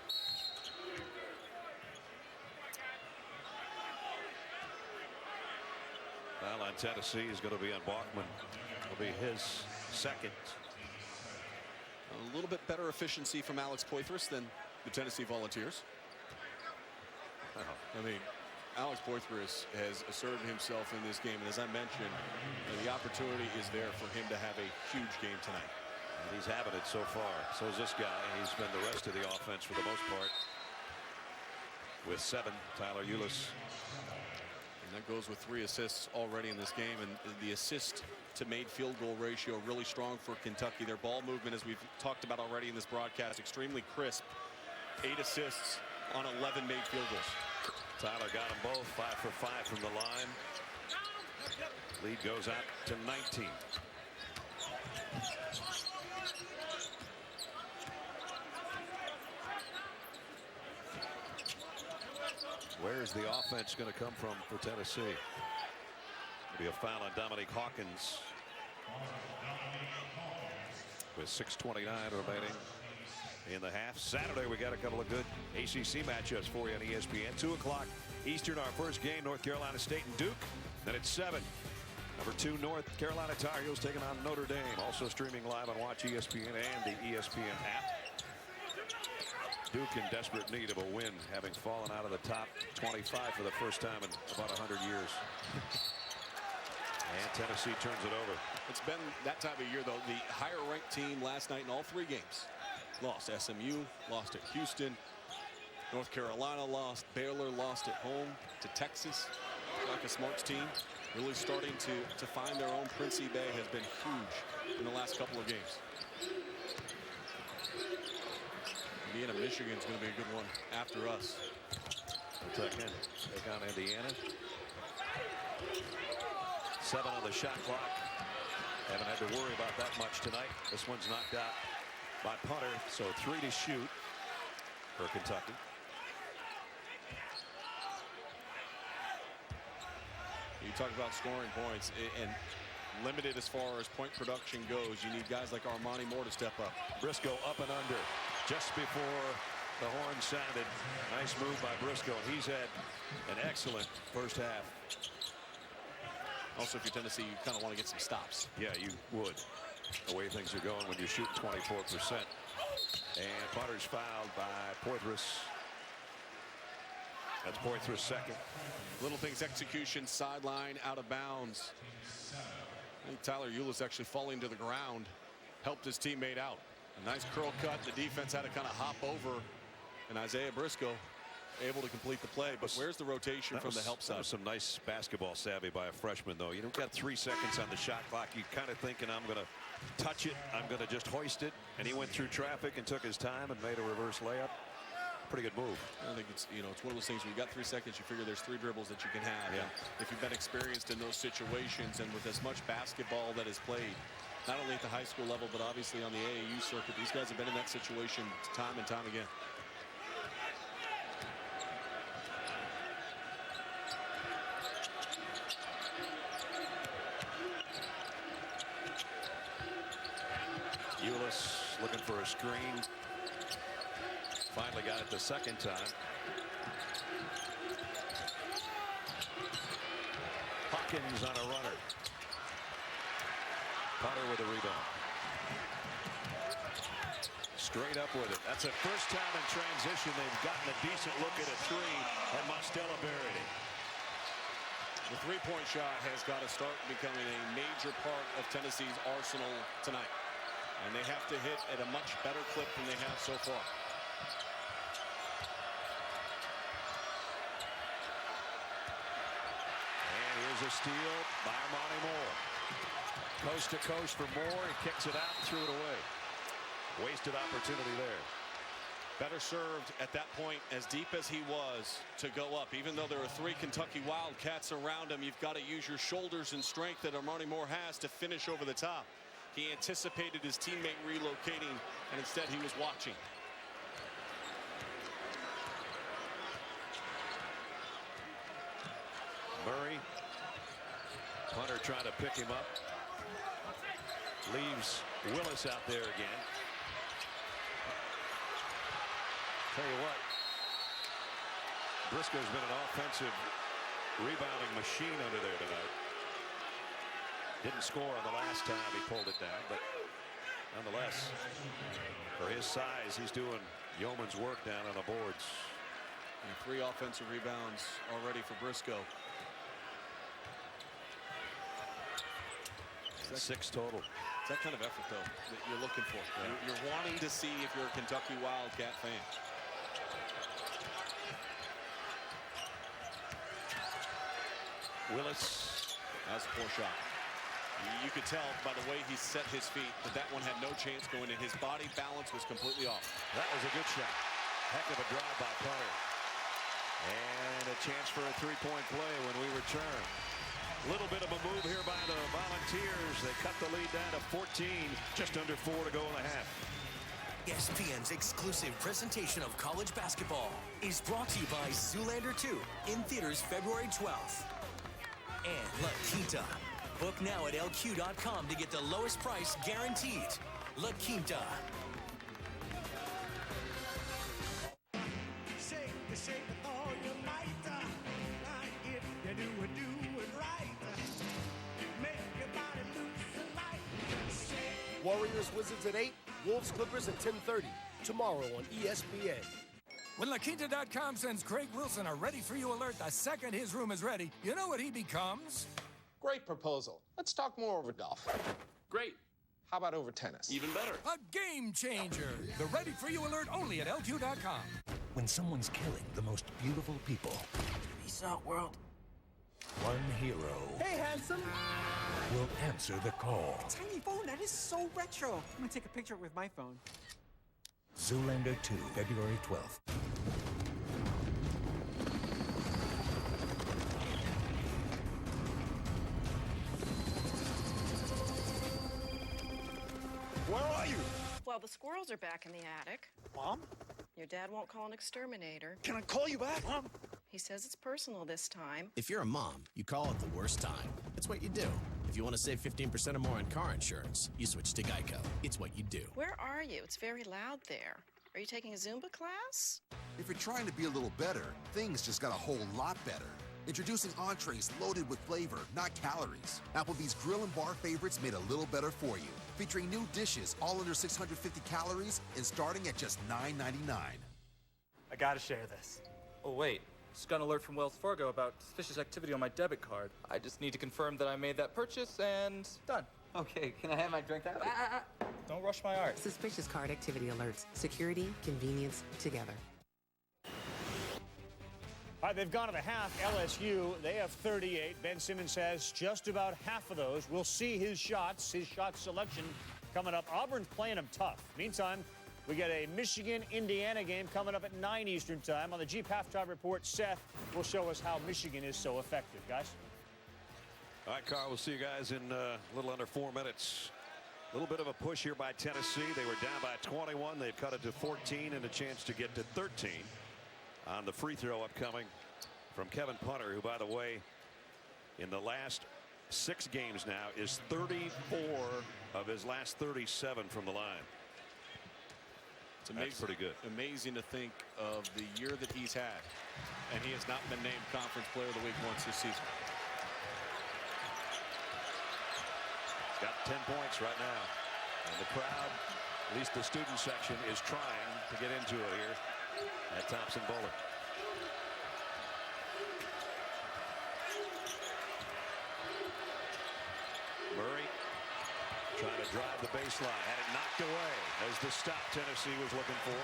Well, on Tennessee is going to be on Bachman. It'll be his second. A little bit better efficiency from Alex Poitras than the Tennessee Volunteers. I mean, Alex Poitras has asserted himself in this game, and as I mentioned, the opportunity is there for him to have a huge game tonight. And he's having it so far. So is this guy. He's been the rest of the offense for the most part. With 7, Tyler Ulis. And that goes with 3 assists already in this game, and the assist to made field goal ratio really strong for Kentucky. Their ball movement, as we've talked about already in this broadcast, extremely crisp. 8 assists on 11 made field goals. Tyler got them both, 5 for 5 from the line. Lead goes out to 19. Where is the offense going to come from for Tennessee? It'll be a foul on Dominique Hawkins with 6:29 remaining in the half. Saturday, we got a couple of good ACC matchups for you on ESPN. 2 o'clock Eastern, our first game, North Carolina State and Duke. Then at 7, number 2 North Carolina Tar Heels taking on Notre Dame. Also streaming live on Watch ESPN and the ESPN app. Duke in desperate need of a win, having fallen out of the top 25 for the first time in about 100 years. And Tennessee turns it over. It's been that time of year, though. The higher-ranked team last night in all 3 games lost. SMU lost at Houston. North Carolina lost. Baylor lost at home to Texas. Shaka Smart's team really starting to find their own. Princey Bay has been huge in the last couple of games. Indiana, Michigan's going to be a good one after us. Kentucky take on Indiana. 7 on the shot clock. Haven't had to worry about that much tonight. This one's knocked out by punter, so 3 to shoot for Kentucky. You talk about scoring points and limited as far as point production goes. You need guys like Armani Moore to step up. Briscoe up and under just before the horn sounded. Nice move by Briscoe. He's had an excellent first half. Also, if you're Tennessee, you kind of want to get some stops. Yeah, you would. The way things are going when you shoot 24%. And Butter's fouled by Poitras. That's Poitras' second. Little things execution, sideline, out of bounds. I think Tyler Ulis actually falling to the ground helped his teammate out. A nice curl cut. The defense had to kind of hop over. And Isaiah Briscoe able to complete the play. But where's the rotation from the help side? That was some nice basketball savvy by a freshman, though. You don't got 3 seconds on the shot clock. You're kind of thinking, I'm going to touch it. I'm going to just hoist it. And he went through traffic and took his time and made a reverse layup. Pretty good move. I think it's, it's one of those things where you got 3 seconds, you figure there's 3 dribbles that you can have. Yeah. If you've been experienced in those situations and with as much basketball that is played, not only at the high school level, but obviously on the AAU circuit, these guys have been in that situation time and time again. Ulis looking for a screen. Finally got it the second time. Hawkins on a runner. Potter with a rebound. Straight up with it. That's the first time in transition they've gotten a decent look at a 3, and Mostella buried it. The three-point shot has got to start becoming a major part of Tennessee's arsenal tonight. And they have to hit at a much better clip than they have so far. And here's a steal by Armani Moore. Coast to coast for Moore. He kicks it out and threw it away. Wasted opportunity there. Better served at that point, as deep as he was, to go up. Even though there are 3 Kentucky Wildcats around him, you've got to use your shoulders and strength that Armani Moore has to finish over the top. He anticipated his teammate relocating, and instead he was watching. Murray. Hunter trying to pick him up. Leaves Willis out there again. Tell you what, Briscoe's been an offensive rebounding machine under there tonight. Didn't score on the last time he pulled it down, but nonetheless, for his size, he's doing yeoman's work down on the boards. And 3 offensive rebounds already for Briscoe. 6 total. It's that kind of effort, though, that you're looking for. Yeah. You're wanting to see if you're a Kentucky Wildcat fan. Willis has a poor shot. You could tell by the way he set his feet that one had no chance going in. His body balance was completely off. That was a good shot. Heck of a drive by Potter. And a chance for a 3-point play when we return. A little bit of a move here by the Volunteers. They cut the lead down to 14. Just under 4 to go in the half. ESPN's exclusive presentation of college basketball is brought to you by Zoolander 2 in theaters February 12th. And La Quinta. Book now at LQ.com to get the lowest price guaranteed. La Quinta. Warriors Wizards at 8, Wolves Clippers at 10:30. Tomorrow on ESPN. When LaQuinta.com sends Craig Wilson a ready-for-you alert the second his room is ready, you know what he becomes? Great proposal. Let's talk more over golf. Great. How about over tennis? Even better. A game changer. The ready-for-you alert only at LQ.com. When someone's killing the most beautiful people, Peace out, world. one hero Hey, handsome. will answer the call. Tiny phone, that is so retro. I'm gonna take a picture with my phone. Zoolander 2, February 12th. Where are you? Well, the squirrels are back in the attic. Mom? Your dad won't call an exterminator. Can I call you back, Mom? He says it's personal this time. If you're a mom, you call at the worst time. It's what you do. If you want to save 15% or more on car insurance, you switch to Geico. It's what you do. Where are you? It's very loud there. Are you taking a Zumba class? If you're trying to be a little better, things just got a whole lot better. Introducing entrees loaded with flavor, not calories. Applebee's Grill and Bar favorites made a little better for you. Featuring new dishes all under 650 calories and starting at just $9.99. I gotta share this. Oh, wait. Just got an alert from Wells Fargo about suspicious activity on my debit card. I just need to confirm that I made that purchase and done. Okay, can I have my drink now? Don't rush my art. Suspicious card activity alerts. Security, convenience, together. All right, they've gone to the half. LSU, they have 38. Ben Simmons has just about half of those. We'll see his shot selection coming up. Auburn's playing them tough. Meantime, we get a Michigan-Indiana game coming up at 9 Eastern time. On the Jeep Halftime Report, Seth will show us how Michigan is so effective. Guys? All right, Carl, we'll see you guys in a little under 4 minutes. A little bit of a push here by Tennessee. They were down by 21. They've cut it to 14 and a chance to get to 13 on the free throw upcoming from Kevin Punter, who, by the way, in the last 6 games now is 34 of his last 37 from the line. It's amazing. That's pretty good. Amazing to think of the year that he's had, and he has not been named Conference Player of the Week once this season. He's got 10 points right now, and the crowd, at least the student section, is trying to get into it here at Thompson-Boling. Murray trying to drive the baseline, had it knocked away as the stop Tennessee was looking for.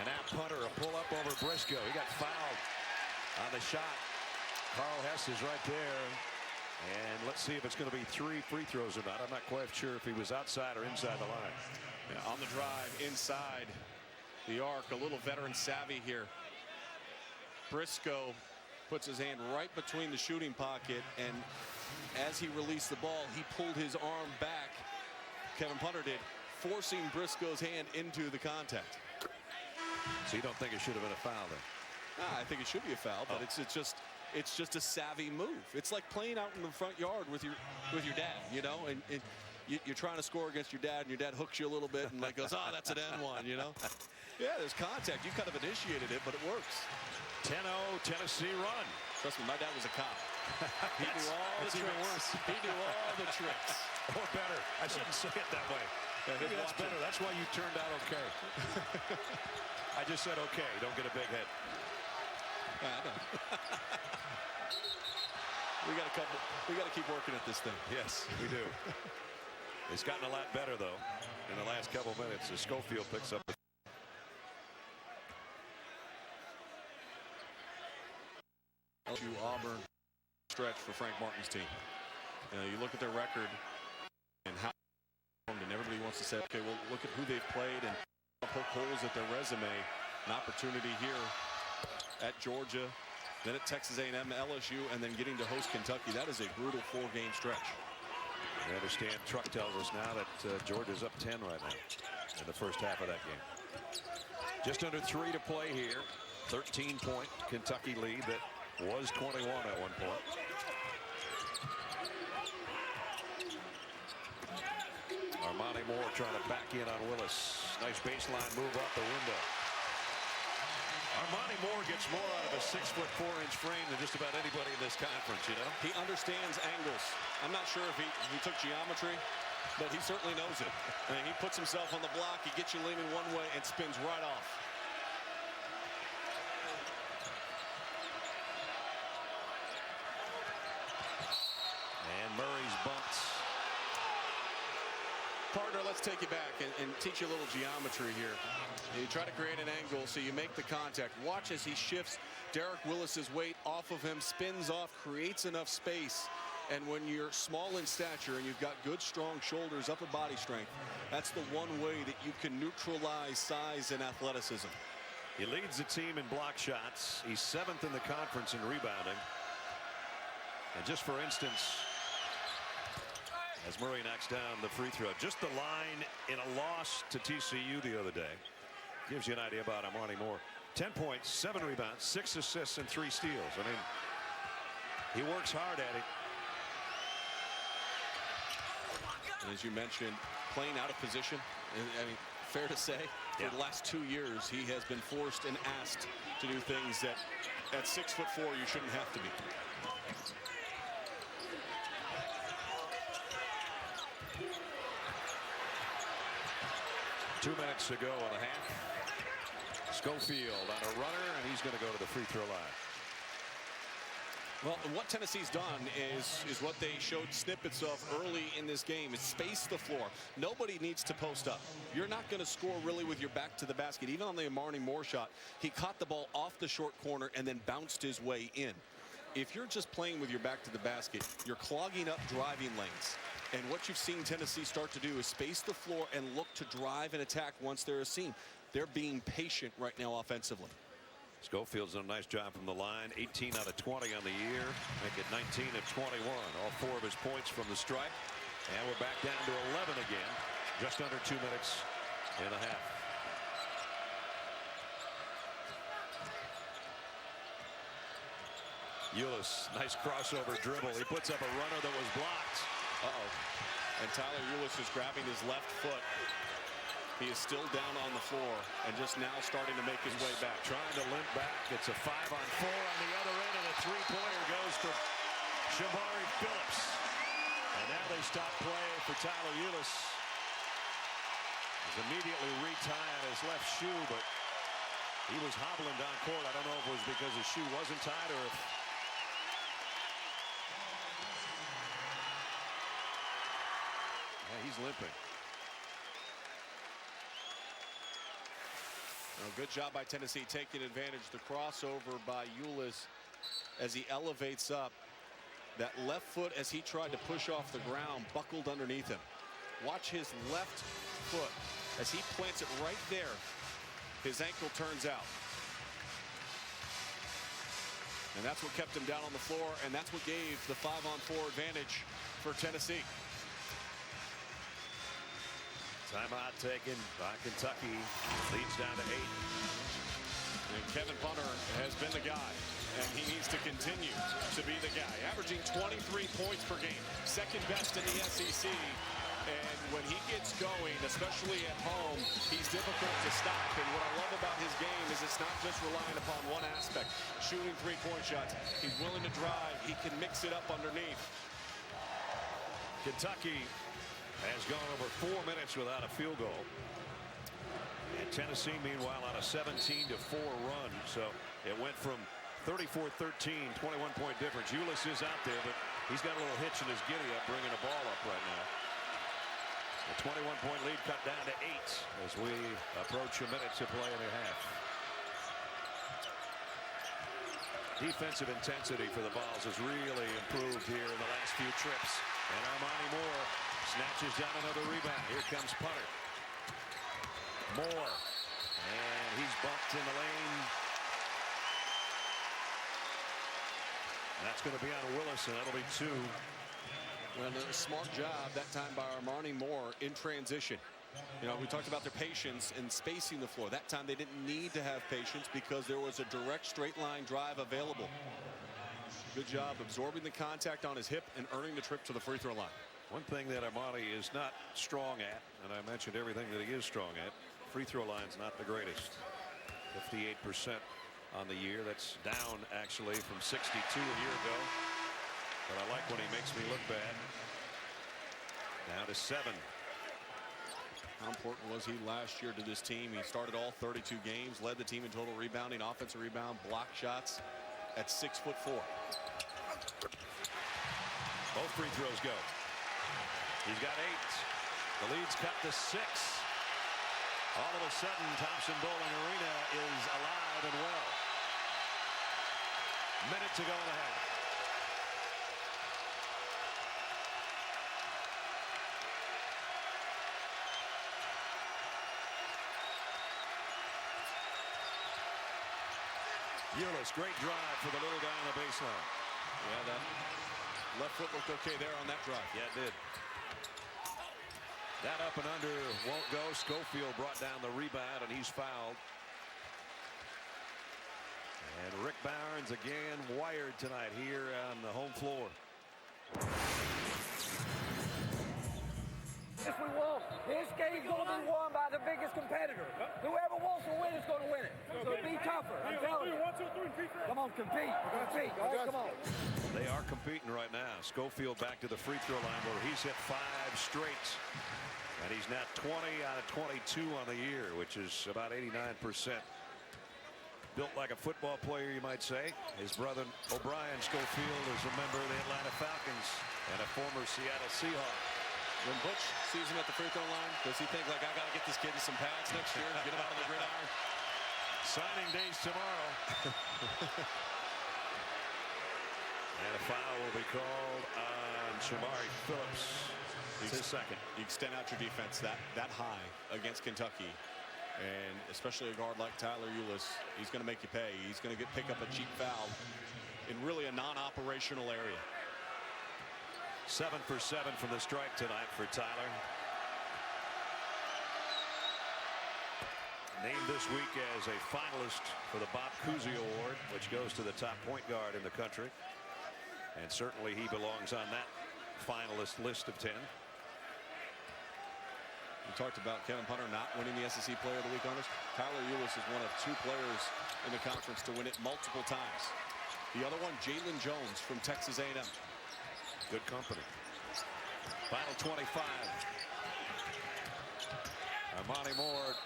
And now Punter, a pull up over Briscoe. He got fouled on the shot. Carl Hess is right there. And let's see if it's going to be 3 free throws or not. I'm not quite sure if he was outside or inside the line. Yeah, on the drive inside the arc, a little veteran savvy here. Briscoe puts his hand right between the shooting pocket, and as he released the ball, he pulled his arm back. Kevin Punter did, forcing Briscoe's hand into the contact. So you don't think it should have been a foul then? I think it should be a foul, but it's just a savvy move. It's like playing out in the front yard with your dad, you know, and you're trying to score against your dad, and your dad hooks you a little bit and like goes, oh, that's an N1, you know. Yeah, there's contact. You kind of initiated it, but it works. 10-0 Tennessee run. Trust me, my dad was a cop. He knew all the tricks. He knew all the tricks. Or better. I shouldn't say it that way. Yeah, maybe that's better. That's why you turned out okay. I just said okay. Don't get a big head. We got to keep working at this thing. Yes, we do. It's gotten a lot better though in the last couple minutes as Schofield picks up. LSU Auburn stretch for Frank Martin's team. You look at their record and how, and everybody wants to say, okay, well, look at who they've played and poke holes at their resume. An opportunity here at Georgia, then at Texas A&M, LSU, and then getting to host Kentucky. That is a brutal 4-game stretch. I understand Truck tells us now that Georgia's up 10 right now in the first half of that game. Just under 3 to play here. 13-point Kentucky lead that was 21 at one point. Armani Moore trying to back in on Willis. Nice baseline move out the window. Armani Moore gets more out of a 6'4" frame than just about anybody in this conference, you know? He understands angles. I'm not sure if he took geometry, but he certainly knows it. And he puts himself on the block, he gets you leaning one way and spins right off. And Murray's bumped. Partner, let's take you back and teach you a little geometry here. You try to create an angle so you make the contact. Watch as he shifts Derek Willis's weight off of him, spins off, creates enough space. And when you're small in stature and you've got good, strong shoulders, upper body strength, that's the one way that you can neutralize size and athleticism. He leads the team in block shots. He's 7th in the conference in rebounding. And just for instance, as Murray knocks down the free throw, just the line in a loss to TCU the other day gives you an idea about Armani Moore. 10 points, 7 rebounds, 6 assists, and 3 steals. I mean, he works hard at it. And as you mentioned, playing out of position, I mean, fair to say, for the last 2 years, he has been forced and asked to do things that at 6'4" you shouldn't have to be. Two minutes to go in the half. Schofield on a runner, and he's going to go to the free throw line. Well, what Tennessee's done is what they showed snippets of early in this game, is space the floor. Nobody needs to post up. You're not going to score really with your back to the basket. Even on the Armani Moore shot, he caught the ball off the short corner and then bounced his way in. If you're just playing with your back to the basket, you're clogging up driving lanes. And what you've seen Tennessee start to do is space the floor and look to drive and attack once they're a seam. They're being patient right now offensively. Schofield's done a nice job from the line. 18 out of 20 on the year. Make it 19 of 21. All 4 of his points from the stripe. And we're back down to 11 again. Just under 2 minutes and a half. Ulis, nice crossover dribble. He puts up a runner that was blocked. And Tyler Ulis is grabbing his left foot. He is still down on the floor and just now starting to make his way back. Trying to limp back. It's a 5-on-4 on the other end, and a 3-pointer goes to Jabari Phillips. And now they stop play for Tyler Ulis. He's immediately re-tying his left shoe, but he was hobbling down court. I don't know if it was because his shoe wasn't tied or if he's limping. Well, good job by Tennessee taking advantage. The crossover by Ulis as he elevates up. That left foot as he tried to push off the ground buckled underneath him. Watch his left foot as he plants it right there. His ankle turns out. And that's what kept him down on the floor, and that's what gave the 5-on-4 advantage for Tennessee. Timeout taken by Kentucky. Leads down to 8. And Kevin Bunner has been the guy, and he needs to continue to be the guy. Averaging 23 points per game, second best in the SEC. And when he gets going, especially at home, he's difficult to stop. And what I love about his game is it's not just relying upon one aspect, shooting 3-point shots. He's willing to drive. He can mix it up underneath. Kentucky has gone over 4 minutes without a field goal. And Tennessee, meanwhile, on a 17-4 run. So it went from 34-13, 21-point difference. Ulis is out there, but he's got a little hitch in his giddy-up, bringing the ball up right now. A 21-point lead cut down to 8 as we approach a minute to play in a half. Defensive intensity for the Vols has really improved here in the last few trips. And Armani Moore snatches down another rebound. Here comes Punter. Moore. And he's bumped in the lane. That's going to be on Willis, and that'll be 2. Well, a smart job that time by Armani Moore in transition. You know, we talked about their patience in spacing the floor. That time they didn't need to have patience because there was a direct straight line drive available. Good job absorbing the contact on his hip and earning the trip to the free throw line. One thing that Armani is not strong at, and I mentioned everything that he is strong at, free throw line's not the greatest. 58% on the year. That's down actually from 62 a year ago. But I like when he makes me look bad. Down to 7. How important was he last year to this team? He started all 32 games, led the team in total rebounding, offensive rebound, block shots at 6'4". Both free throws go. He's got 8. The lead's cut to 6. All of a sudden, Thompson Bowling Arena is alive and well. Minute to go in the half. Ulis, great drive for the little guy on the baseline. Yeah, that left foot looked okay there on that drive. Yeah, it did. That up and under won't go. Schofield brought down the rebound, and he's fouled. And Rick Barnes again wired tonight here on the home floor. Yes, we will. This game's going to be won by the biggest competitor. Whoever wants to win is going to win it. So be tougher. I'm telling you. Come on, compete. Compete. All right, come on. They are competing right now. Schofield back to the free throw line where he's hit 5 straight. And he's now 20 out of 22 on the year, which is about 89%. Built like a football player, you might say. His brother O'Brien Schofield is a member of the Atlanta Falcons and a former Seattle Seahawk. When Butch sees him at the free throw line, does he think, like, I got to get this kid some pads next year and get him out of the gridiron? Signing day's tomorrow. And a foul will be called on Shamari Phillips. It's his second. You extend out your defense that high against Kentucky, and especially a guard like Tyler Ulis, he's going to make you pay. He's going to pick up a cheap foul in really a non-operational area. 7 for 7 from the stripe tonight for Tyler. Named this week as a finalist for the Bob Cousy Award, which goes to the top point guard in the country. And certainly he belongs on that finalist list of 10. We talked about Kevin Hunter not winning the SEC Player of the Week honors. Tyler Ulis is one of 2 players in the conference to win it multiple times. The other one, Jalen Jones from Texas A&M. Good company. Final 25. Armani Moore,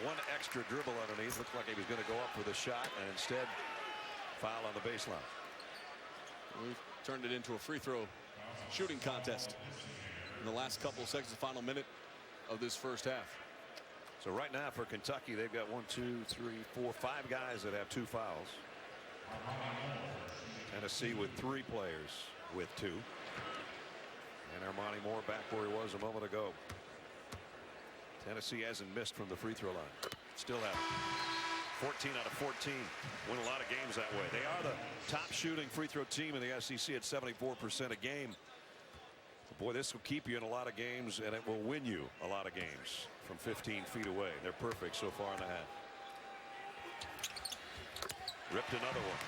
1 extra dribble underneath. Looked like he was going to go up with a shot, and instead foul on the baseline. We've turned it into a free throw shooting contest in the last couple of seconds, the final minute of this first half. So right now for Kentucky, they've got 1, 2, 3, 4, 5 guys that have 2 fouls. Tennessee with 3 players with 2. And Armani Moore back where he was a moment ago. Tennessee hasn't missed from the free throw line. Still haven't. 14 out of 14. Win a lot of games that way. They are the top shooting free throw team in the SEC at 74% a game. Boy, this will keep you in a lot of games, and it will win you a lot of games from 15 feet away. They're perfect so far in the half. Ripped another one.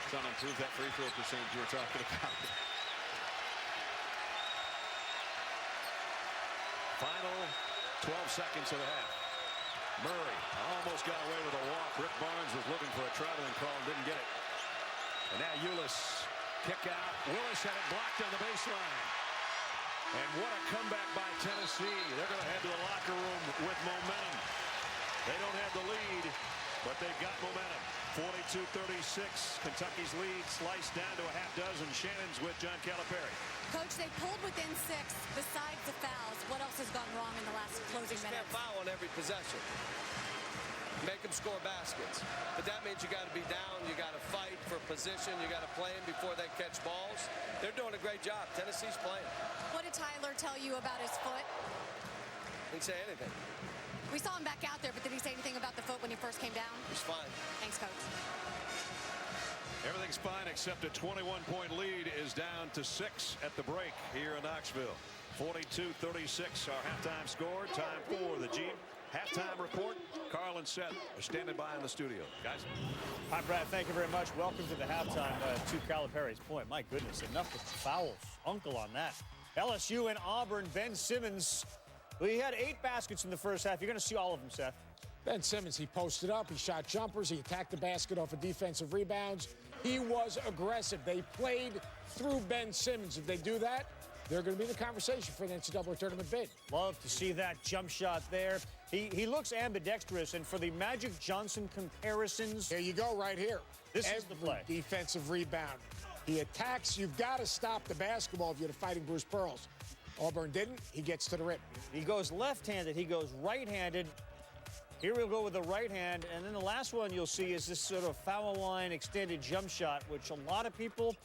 Trying to improve that free throw percentage you were talking about. Final 12 seconds of the half. Murray almost got away with a walk. Rick Barnes was looking for a traveling call and didn't get it. And now Ulis, kick out. Willis had it blocked on the baseline. And what a comeback by Tennessee. They're going to head to the locker room with momentum. They don't have the lead, but they've got momentum. 42-36. Kentucky's lead sliced down to a half dozen. Shannon's with John Calipari. Coach, they pulled within 6 besides the fouls. What else has gone wrong in the last closing minutes? You can't foul on every possession. Make them score baskets. But that means you got to be down. You got to fight for position. You got to play them before they catch balls. They're doing a great job. Tennessee's playing. What did Tyler tell you about his foot? Didn't say anything. We saw him back out there, but did he say anything about the foot when he first came down? He's fine. Thanks, Coach. Everything's fine except a 21-point lead is down to 6 at the break here in Knoxville. 42-36 our halftime score. Time for the Jeep halftime report. Carl and Seth are standing by in the studio. Guys. Hi, Brad. Thank you very much. Welcome to the halftime. To Calipari's point, my goodness, enough with the fouls. Uncle on that. LSU and Auburn. Ben Simmons. Well, he had 8 baskets in the first half. You're going to see all of them, Seth. Ben Simmons, he posted up, he shot jumpers, he attacked the basket off of defensive rebounds. He was aggressive. They played through Ben Simmons. If they do that, they're going to be in the conversation for the NCAA tournament bid. Love to see that jump shot there. He looks ambidextrous, and for the Magic Johnson comparisons... There you go, right here. This is the play. Defensive rebound. He attacks. You've got to stop the basketball if you're fighting Bruce Pearls. Auburn didn't. He gets to the rim. He goes left-handed. He goes right-handed. Here we'll go with the right hand, and then the last one you'll see is this sort of foul line extended jump shot, which a lot of people,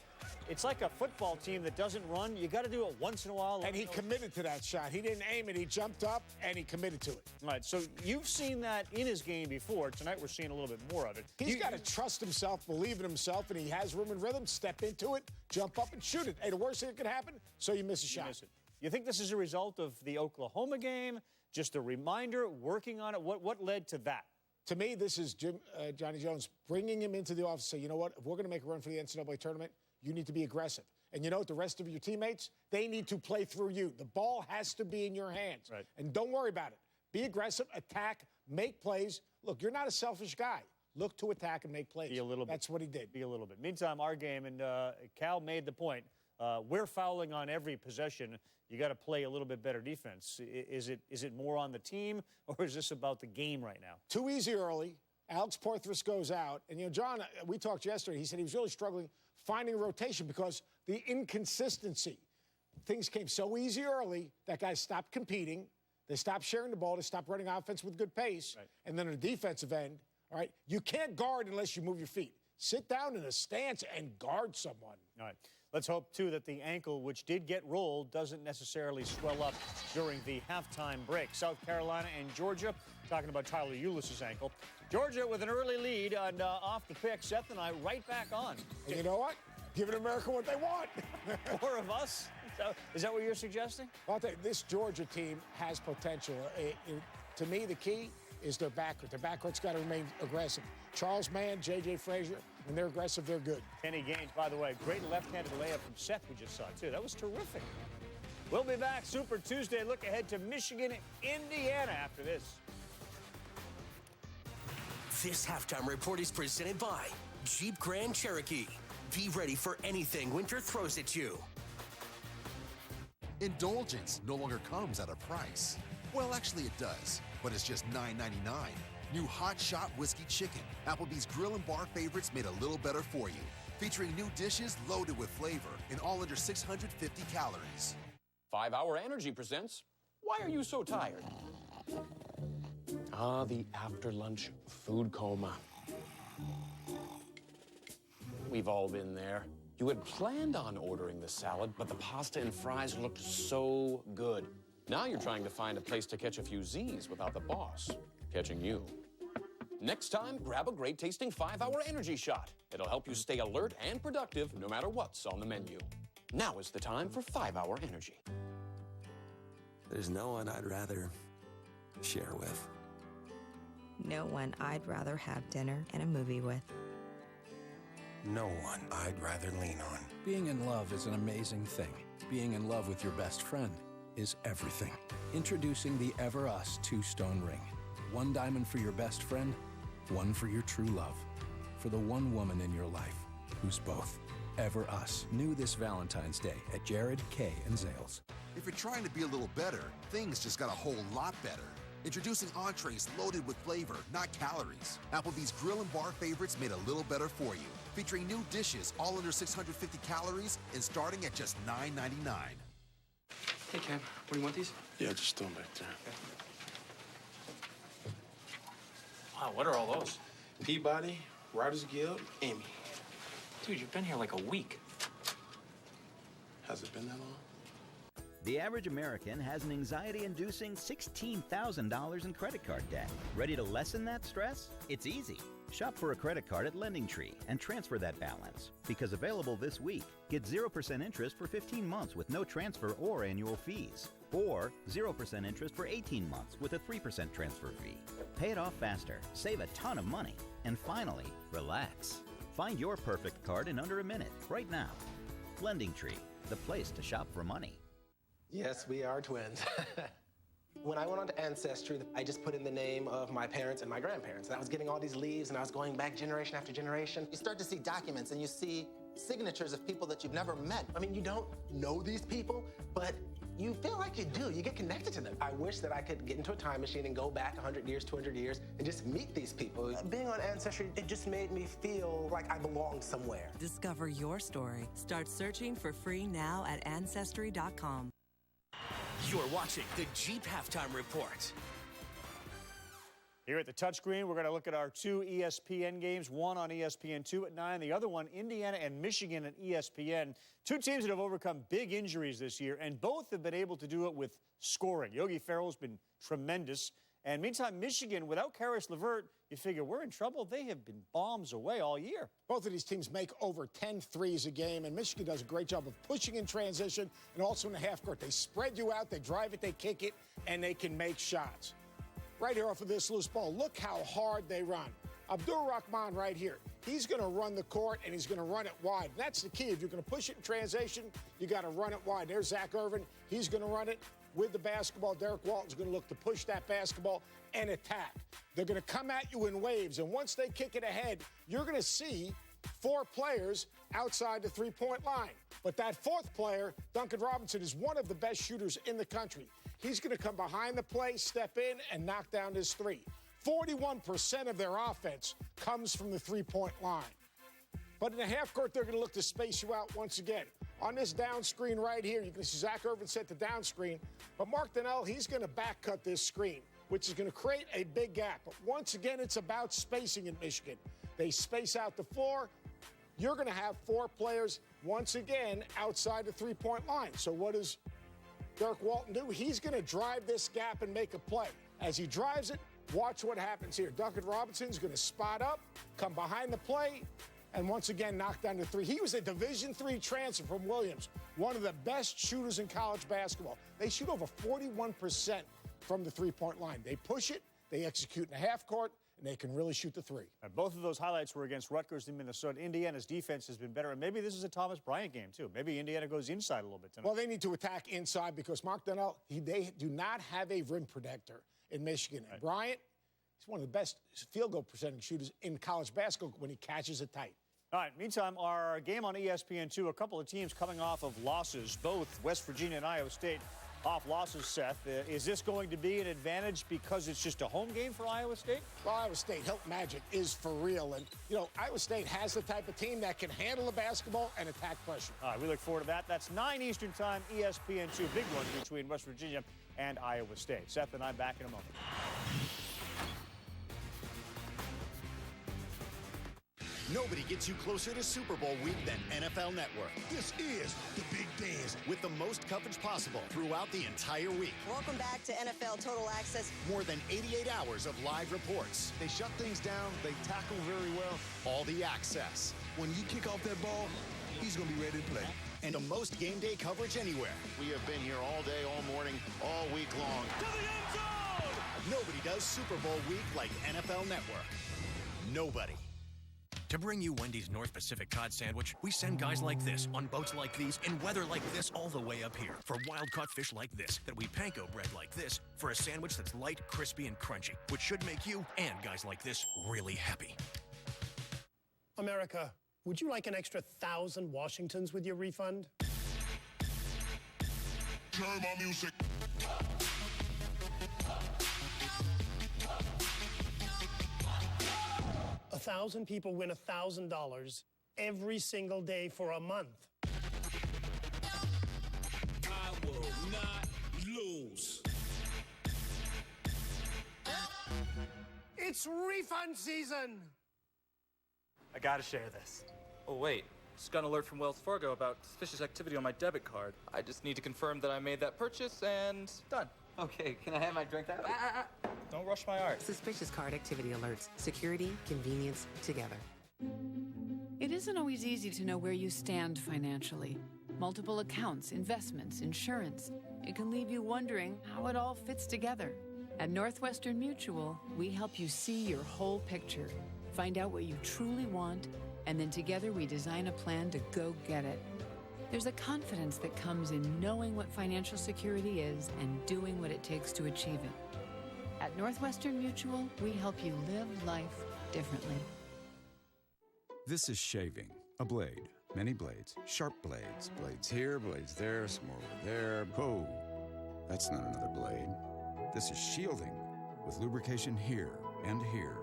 it's like a football team that doesn't run. You got to do it once in a while. And he committed to that shot. He didn't aim it. He jumped up, and he committed to it. All right, so you've seen that in his game before. Tonight we're seeing a little bit more of it. He's got to trust himself, believe in himself, and he has room and rhythm. Step into it, jump up, and shoot it. Hey, the worst thing that could happen, so you miss a shot. Miss it. You think this is a result of the Oklahoma game? Just a reminder, working on it? What led to that? To me, this is Johnny Jones bringing him into the office and say, you know what, if we're going to make a run for the NCAA tournament, you need to be aggressive. And you know what, the rest of your teammates, they need to play through you. The ball has to be in your hands. Right. And don't worry about it. Be aggressive, attack, make plays. Look, you're not a selfish guy. Look to attack and make plays. Be a little bit. That's what he did. Be a little bit. Meantime, our game, and Cal made the point, we're fouling on every possession. You got to play a little bit better defense. Is it more on the team, or is this about the game right now? Too easy early. Alex Porthras goes out. And, you know, John, we talked yesterday. He said he was really struggling finding a rotation because the inconsistency. Things came so easy early that guys stopped competing. They stopped sharing the ball. They stopped running offense with good pace. Right. And then on the defensive end, all right, you can't guard unless you move your feet. Sit down in a stance and guard someone. All right. Let's hope, too, that the ankle, which did get rolled, doesn't necessarily swell up during the halftime break. South Carolina and Georgia, talking about Tyler Ulis' ankle. Georgia with an early lead and off the pick. Seth and I right back on. And you know what? Giving America what they want. More of us? Is that what you're suggesting? Well, I'll tell you, this Georgia team has potential. To me, the key is their backcourt. Their backcourt's got to remain aggressive. Charles Mann, J.J. Frazier, when they're aggressive, they're good. Kenny Gaines, by the way, great left-handed layup from Seth we just saw, too. That was terrific. We'll be back Super Tuesday. Look ahead to Michigan, Indiana after this. This halftime report is presented by Jeep Grand Cherokee. Be ready for anything winter throws at you. Indulgence no longer comes at a price. Well, actually it does, but it's just $9.99. New Hot Shot Whiskey Chicken. Applebee's Grill and Bar favorites made a little better for you. Featuring new dishes loaded with flavor and all under 650 calories. 5 Hour Energy presents Why Are You So Tired? Ah, the after-lunch food coma. We've all been there. You had planned on ordering the salad, but the pasta and fries looked so good. Now you're trying to find a place to catch a few Z's without the boss catching you. Next time, grab a great-tasting 5 Hour Energy shot. It'll help you stay alert and productive no matter what's on the menu. Now is the time for 5 Hour Energy. There's no one I'd rather share with. No one I'd rather have dinner and a movie with. No one I'd rather lean on. Being in love is an amazing thing. Being in love with your best friend is everything. Introducing the Ever Us two-stone ring. 1 diamond for your best friend, 1 for your true love. For the one woman in your life who's both. Ever Us. New this Valentine's Day at Jared, Kay, and Zales. If you're trying to be a little better, things just got a whole lot better. Introducing entrees loaded with flavor, not calories. Applebee's Grill and Bar favorites made a little better for you. Featuring new dishes, all under 650 calories and starting at just $9.99. Hey, Cam, what do you want these? Yeah, just throw them back there. Wow, what are all those? Peabody, Writers Guild, Emmy. Dude, you've been here like a week. Has it been that long? The average American has an anxiety-inducing $16,000 in credit card debt. Ready to lessen that stress? It's easy. Shop for a credit card at LendingTree and transfer that balance. Because available this week, get 0% interest for 15 months with no transfer or annual fees. Or 0% interest for 18 months with a 3% transfer fee. Pay it off faster, save a ton of money, and finally, relax. Find your perfect card in under a minute, right now. LendingTree, the place to shop for money. Yes, we are twins. When I went on to Ancestry, I just put in the name of my parents and my grandparents. And I was getting all these leaves, and I was going back generation after generation. You start to see documents, and you see signatures of people that you've never met. I mean, you don't know these people, but you feel like you do. You get connected to them. I wish that I could get into a time machine and go back 100 years, 200 years, and just meet these people. Being on Ancestry, it just made me feel like I belonged somewhere. Discover your story. Start searching for free now at Ancestry.com. You're watching the Jeep Halftime Report. Here at the touchscreen, we're going to look at our two ESPN games, one on ESPN2 at 9, the other one, Indiana and Michigan at ESPN. Two teams that have overcome big injuries this year, and both have been able to do it with scoring. Yogi Ferrell's been tremendous. And meantime, Michigan, without Karis LeVert, you figure we're in trouble. They have been bombs away all year. Both of these teams make over 10 threes a game, and Michigan does a great job of pushing in transition and also in the half court. They spread you out, they drive it, they kick it, and they can make shots. Right here off of this loose ball, look how hard they run. Abdur Rahman right here. He's going to run the court, and he's going to run it wide. That's the key. If you're going to push it in transition, you got to run it wide. There's Zach Irvin. He's going to run it with the basketball. Derek Walton's going to look to push that basketball and attack. They're going to come at you in waves, and once they kick it ahead, you're going to see 4 players outside the three-point line. But that fourth player, Duncan Robinson, is one of the best shooters in the country. He's going to come behind the play, step in, and knock down his three. 41% of their offense comes from the three-point line. But in the half court, they're going to look to space you out once again. On this down screen right here, you can see Zach Irvin set the down screen. But Mark Donnell, he's going to back cut this screen, which is going to create a big gap. But once again, it's about spacing in Michigan. They space out the floor. You're going to have 4 players, once again, outside the three-point line. So what does Derek Walton do? He's going to drive this gap and make a play. As he drives it, watch what happens here. Duncan Robinson's going to spot up, come behind the play, and once again knock down the three. He was a Division III transfer from Williams, one of the best shooters in college basketball. They shoot over 41% from the three-point line. They push it, they execute in the half court, and they can really shoot the three. Both of those highlights were against Rutgers and Minnesota. Indiana's defense has been better, and maybe this is a Thomas Bryant game, too. Maybe Indiana goes inside a little bit tonight. Well, they need to attack inside because Mark Donnell, they do not have a rim protector in Michigan. And Bryant, he's one of the best field goal percentage shooters in college basketball when he catches it tight. All right, meantime, our game on ESPN2, a couple of teams coming off of losses, both West Virginia and Iowa State off losses, Seth. Is this going to be an advantage because it's just a home game for Iowa State? Well, Iowa State, Hilton Magic is for real. And, you know, Iowa State has the type of team that can handle the basketball and attack pressure. All right, we look forward to that. That's 9 Eastern time, ESPN2, big one between West Virginia and Iowa State. Seth and I back in a moment. Nobody gets you closer to Super Bowl week than NFL Network. This is the big dance with the most coverage possible throughout the entire week. Welcome back to NFL Total Access. More than 88 hours of live reports. They shut things down. They tackle very well. All the access. When you kick off that ball, he's going to be ready to play. And the most game day coverage anywhere. We have been here all day, all morning, all week long. To the end zone! Nobody does Super Bowl week like NFL Network. Nobody. To bring you Wendy's North Pacific Cod Sandwich, we send guys like this, on boats like these, in weather like this, all the way up here. For wild-caught fish like this, that we panko bread like this, for a sandwich that's light, crispy, and crunchy, which should make you, and guys like this, really happy. America, would you like an extra 1,000 Washingtons with your refund? Turn my music. A 1,000 people win $1,000 every single day for a month. I will not lose. It's refund season! I gotta share this. Oh, wait. Just got an alert from Wells Fargo about suspicious activity on my debit card. I just need to confirm that I made that purchase and done. Okay, can I have my drink now? Don't rush my art. Suspicious card activity alerts. Security, convenience, together. It isn't always easy to know where you stand financially. Multiple accounts, investments, insurance. It can leave you wondering how it all fits together. At Northwestern Mutual, we help you see your whole picture, find out what you truly want, and then together we design a plan to go get it. There's a confidence that comes in knowing what financial security is and doing what it takes to achieve it. At Northwestern Mutual, we help you live life differently. This is shaving. A blade. Many blades. Sharp blades. Blades here, blades there, some more over there. Whoa, that's not another blade. This is shielding with lubrication here and here.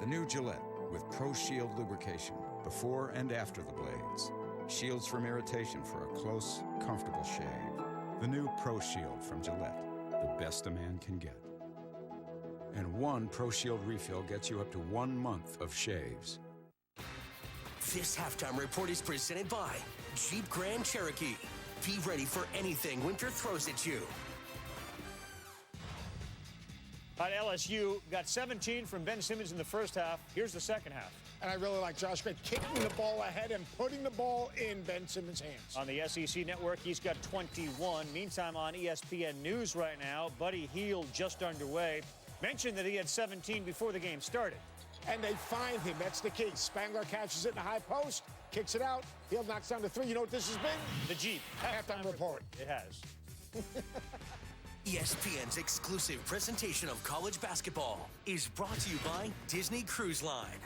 The new Gillette with Pro Shield lubrication before and after the blades. Shields from irritation for a close, comfortable shave. The new Pro Shield from Gillette, the best a man can get. And one Pro Shield refill gets you up to 1 month of shaves. This halftime report is presented by Jeep Grand Cherokee. Be ready for anything winter throws at you. At LSU, got 17 from Ben Simmons in the first half. Here's the second half. And I really like Josh Gray kicking the ball ahead and putting the ball in Ben Simmons' hands. On the SEC Network, he's got 21. Meantime, on ESPN News right now, Buddy Hield just underway. Mentioned that he had 17 before the game started. And they find him. That's the key. Spangler catches it in the high post, kicks it out. Hield knocks down to 3. You know what this has been? The Jeep halftime report. It has. ESPN's exclusive presentation of college basketball is brought to you by Disney Cruise Line.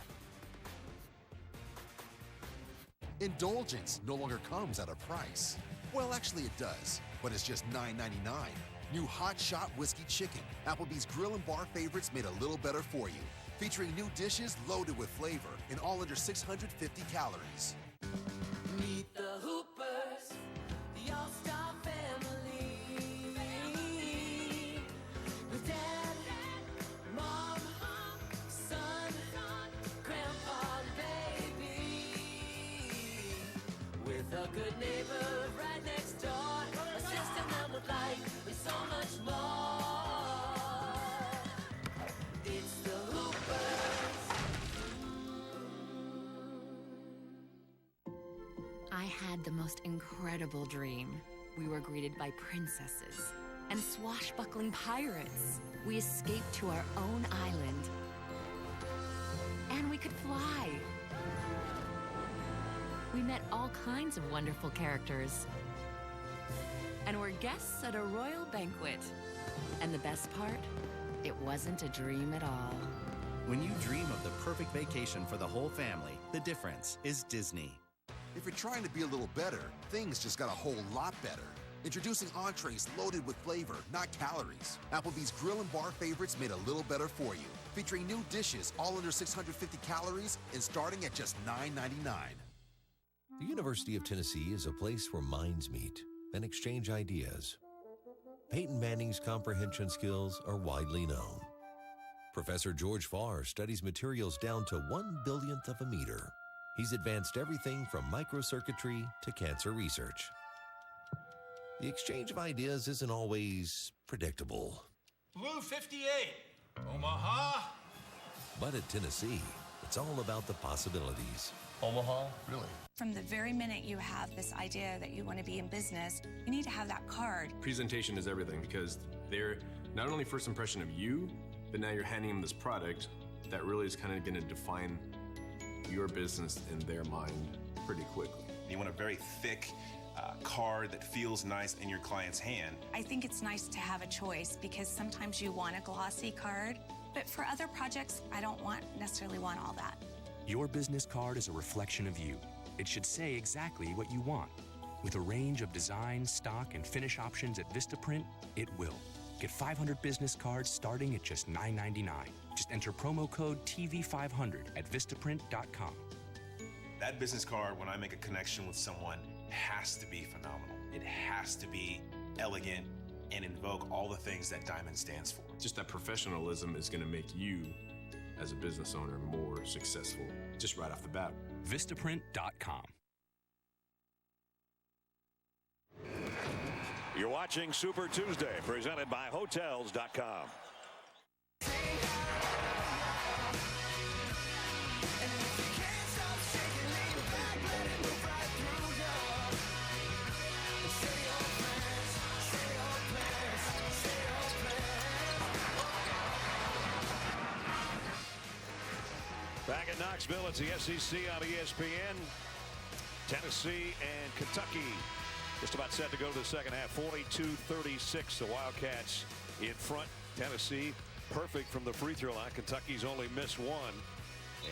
Indulgence no longer comes at a price. Well, actually it does, but it's just $9.99. New Hot Shot Whiskey Chicken. Applebee's Grill and Bar favorites made a little better for you. Featuring new dishes loaded with flavor and all under 650 calories. Meet the Hoopers, the all-star family. With Dad, Mom, Son, Grandpa, baby. With a good neighbor right next door, assisting them with life and so much more. It's the I had the most incredible dream. We were greeted by princesses and swashbuckling pirates. We escaped to our own island. And we could fly. We met all kinds of wonderful characters. And were guests at a royal banquet. And the best part? It wasn't a dream at all. When you dream of the perfect vacation for the whole family, the difference is Disney. If you're trying to be a little better, things just got a whole lot better. Introducing entrees loaded with flavor, not calories. Applebee's Grill and Bar favorites made a little better for you. Featuring new dishes all under 650 calories and starting at just $9.99. The University of Tennessee is a place where minds meet and exchange ideas. Peyton Manning's comprehension skills are widely known. Professor George Farr studies materials down to 1/billionth of a meter. He's advanced everything from microcircuitry to cancer research. The exchange of ideas isn't always predictable. Blue 58, Omaha. But at Tennessee, it's all about the possibilities. Omaha? Really? From the very minute you have this idea that you want to be in business, you need to have that card. Presentation is everything because they're not only first impression of you, but now you're handing them this product that really is kind of going to define your business in their mind pretty quickly. You want a very thick card that feels nice in your client's hand. I think it's nice to have a choice because sometimes you want a glossy card, but for other projects, I don't necessarily want all that. Your business card is a reflection of you. It should say exactly what you want. With a range of design, stock, and finish options at Vistaprint, it will. Get 500 business cards starting at just $9.99. Just enter promo code TV500 at Vistaprint.com. That business card, when I make a connection with someone, has to be phenomenal. It has to be elegant and invoke all the things that Diamond stands for. Just that professionalism is going to make you, as a business owner, more successful just right off the bat. Vistaprint.com. You're watching Super Tuesday, presented by Hotels.com. Back in Knoxville, it's the SEC on ESPN. Tennessee and Kentucky just about set to go to the second half. 42-36, the Wildcats in front. Tennessee perfect from the free throw line. Kentucky's only missed one.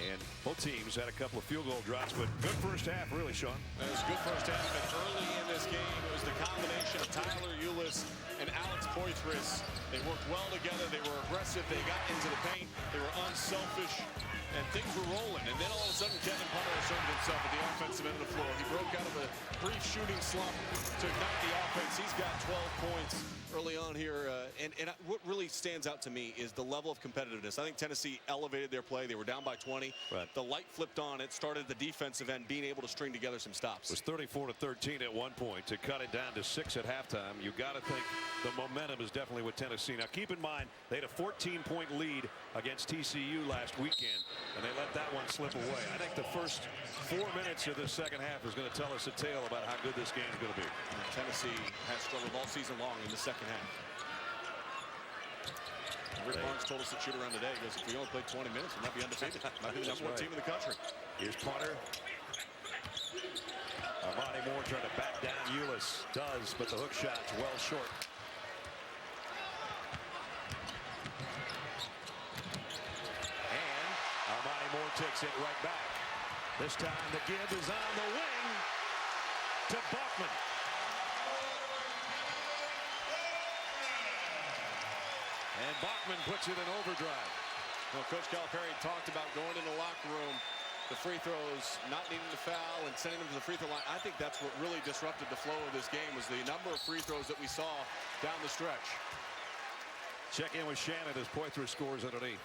And both teams had a couple of field goal drops, but good first half, really, Sean. It was a good first half, and early in this game, it was the combination of Tyler Ulis and Alex Poitras. They worked well together. They were aggressive. They got into the paint. They were unselfish, and things were rolling. And then all of a sudden, Kevin Punter asserted himself at the offensive end of the floor. He broke out of a brief shooting slump to ignite the offense. He's got 12 points early on here, and what really stands out to me is the level of competitiveness. I think Tennessee elevated their play. They were down by 20. Right. The light flipped on. It started at the defensive end, being able to string together some stops. It was 34-13 at one point. To cut it down to 6 at halftime, you got to think the momentum is definitely with Tennessee. Now, keep in mind, they had a 14-point lead against TCU last weekend, and they let that one slip away. I think the first 4 minutes of the second half is going to tell us a tale about how good this game is going to be. Tennessee has struggled all season long in the second half. Rick Barnes told us to shoot around today. He goes, if we only play 20 minutes, we might be undefeated. Might be the number one team in the country. Here's Punter. Armani Moore trying to back down Ulis. Does, but the hook shot's well short. And Armani Moore takes it right back. This time the give is on the wing to Bachman. And Bachman puts it in overdrive. Well, Coach Calipari talked about going in the locker room, the free throws, not needing to foul, and sending them to the free throw line. I think that's what really disrupted the flow of this game, was the number of free throws that we saw down the stretch. Check in with Shannon as Poitras scores underneath.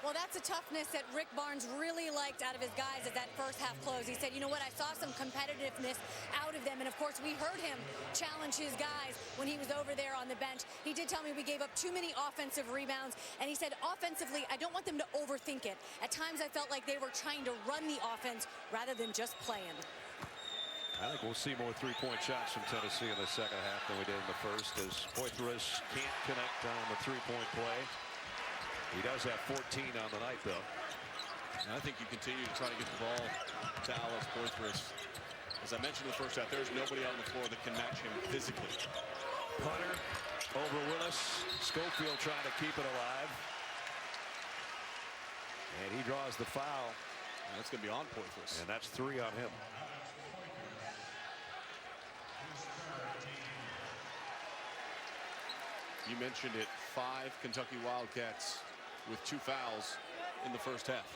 Well, that's a toughness that Rick Barnes really liked out of his guys at that first half close. He said, you know what, I saw some competitiveness out of them. And, of course, we heard him challenge his guys when he was over there on the bench. He did tell me we gave up too many offensive rebounds. And he said, offensively, I don't want them to overthink it. At times I felt like they were trying to run the offense rather than just playing. I think we'll see more three-point shots from Tennessee in the second half than we did in the first, as Poitras can't connect on the three-point play. He does have 14 on the night, though. And I think you continue to try to get the ball to Alex Poitras. As I mentioned in the first half, there's nobody on the floor that can match him physically. Punter over Willis. Schofield trying to keep it alive. And he draws the foul. And that's going to be on Poitras. And that's 3 on him. You mentioned it, 5 Kentucky Wildcats with 2 fouls in the first half.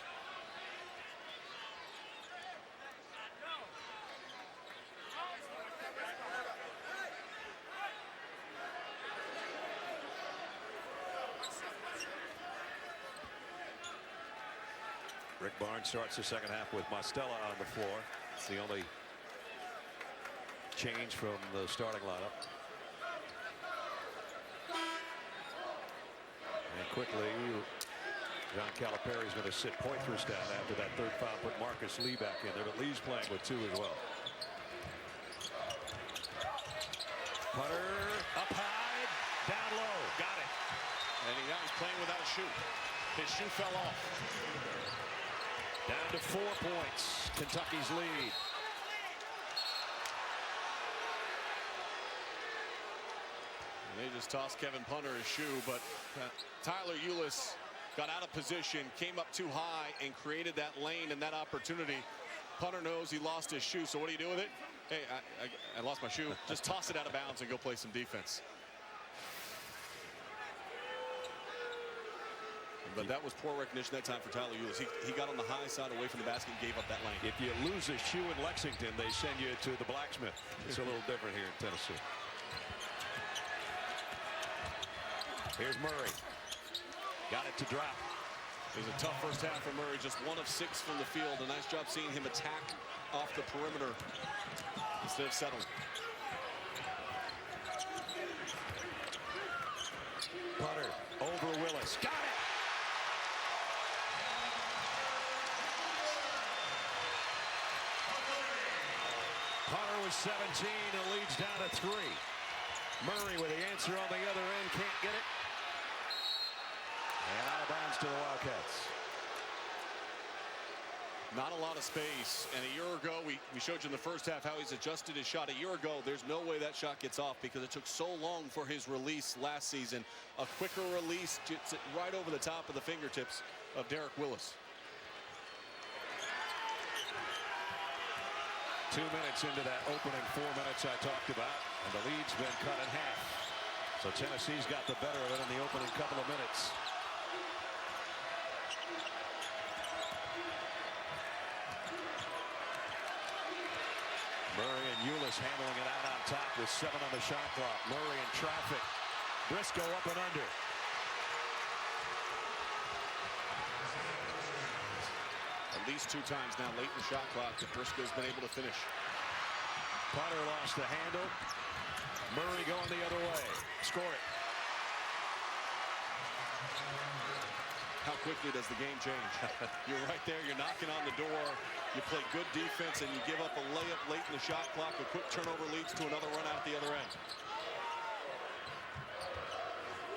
Rick Barnes starts the second half with Mostella on the floor. It's the only change from the starting lineup. And quickly, John Calipari is going to sit Poitras down after that third foul, put Marcus Lee back in there, but Lee's playing with 2 as well. Punter up high, down low, got it. And now he's playing without a shoe. His shoe fell off. Down to 4 points, Kentucky's lead. They just tossed Kevin Punter his shoe, but Tyler Ulis got out of position, came up too high, and created that lane and that opportunity. Punter knows he lost his shoe, so what do you do with it? Hey, I lost my shoe. Just toss it out of bounds and go play some defense. But that was poor recognition that time for Tyler Ulis. He got on the high side away from the basket and gave up that lane. If you lose a shoe in Lexington, they send you to the blacksmith. It's a little different here in Tennessee. Here's Murray. Got it to drop. It was a tough first half for Murray. Just 1 of 6 from the field. A nice job seeing him attack off the perimeter instead of settling. with 17. The lead's down to 3. Murray with the answer on the other end. Can't get it. And out of bounds to the Wildcats. Not a lot of space. And a year ago, we showed you in the first half how he's adjusted his shot. A year ago, there's no way that shot gets off because it took so long for his release last season. A quicker release gets it right over the top of the fingertips of Derek Willis. 2 minutes into that opening 4 minutes I talked about, and the lead's been cut in half. So Tennessee's got the better of it in the opening couple of minutes. Murray and Ulis handling it out on top with 7 on the shot clock. Murray in traffic. Briscoe up and under. At least 2 times now late in the shot clock that Briscoe's been able to finish. Potter lost the handle. Murray going the other way. Score it. How quickly does the game change? You're right there. You're knocking on the door. You play good defense and you give up a layup late in the shot clock. A quick turnover leads to another run out the other end.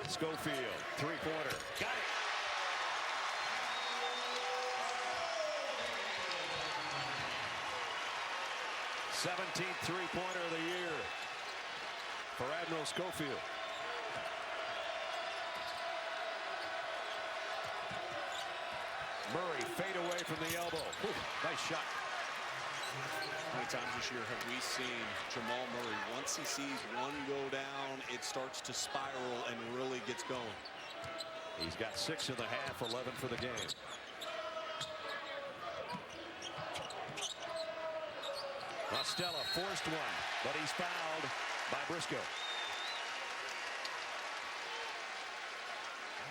Schofield, three-pointer. Got it. '17th three-pointer of the year for Admiral Schofield. Murray fade away from the elbow. Whew, nice shot. How many times this year have we seen Jamal Murray, once he sees one go down, it starts to spiral and really gets going. He's got 6 in the half, 11 for the game. Mostella forced one, but he's fouled by Briscoe.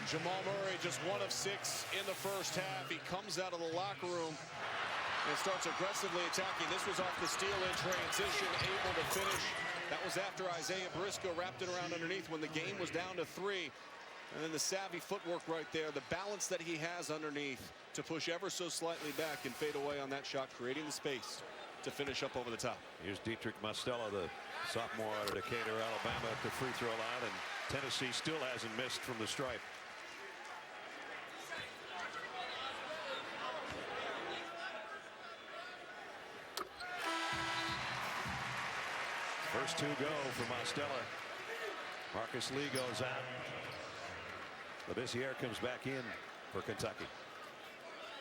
Jamal Murray just 1 of 6 in the first half. He comes out of the locker room and starts aggressively attacking. This was off the steal in transition, able to finish. That was after Isaiah Briscoe wrapped it around underneath when the game was down to 3. And then the savvy footwork right there, the balance that he has underneath to push ever so slightly back and fade away on that shot, creating the space to finish up over the top. Here's Dietrich Mostella, the sophomore out of Decatur, Alabama, at the free throw line, and Tennessee still hasn't missed from the stripe. First 2 go for Mostella. Marcus Lee goes out. Labissiere comes back in for Kentucky.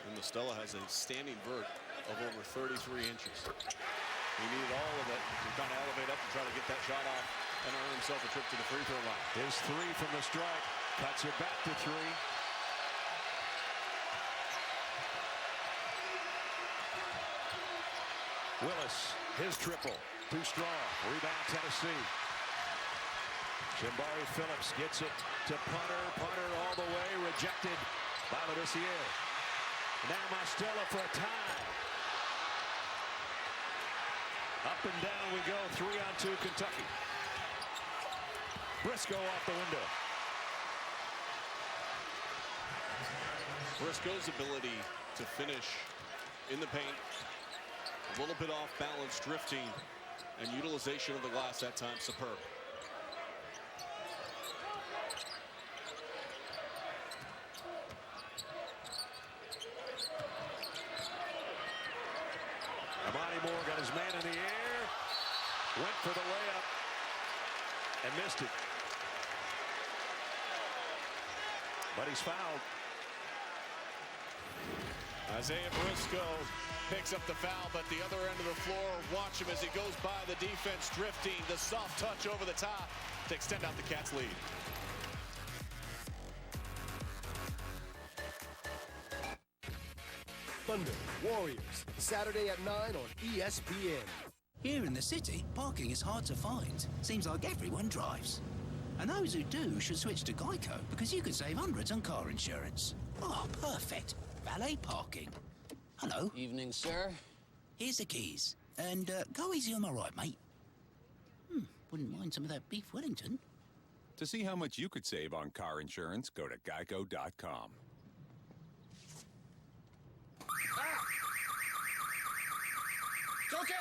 And Mostella has a standing vert of over 33 inches. He needed all of it to kind of elevate up and try to get that shot off and earn himself a trip to the free throw line. His 3 from the stripe cuts it back to 3. Willis, his triple, too strong. Rebound Tennessee. Jabari Phillips gets it to Punter. Punter all the way, rejected by Labissiere. Now Mostella for a tie. Up and down we go, 3-on-2 Kentucky. Briscoe off the window. Briscoe's ability to finish in the paint, a little bit off balance, drifting, and utilization of the glass that time, superb. Amani Moore got his man in the air, went for the layup, and missed it. But he's fouled. Isaiah Briscoe picks up the foul, but the other end of the floor, watch him as he goes by the defense, drifting, the soft touch over the top to extend out the Cats' lead. Thunder, Warriors, Saturday at 9 on ESPN. Here in the city, parking is hard to find. Seems like everyone drives. And those who do should switch to Geico, because you could save hundreds on car insurance. Oh, perfect. Valet parking. Hello. Evening, sir. Here's the keys. And go easy on my right, mate. Wouldn't mind some of that beef Wellington. To see how much you could save on car insurance, go to geico.com. It's okay.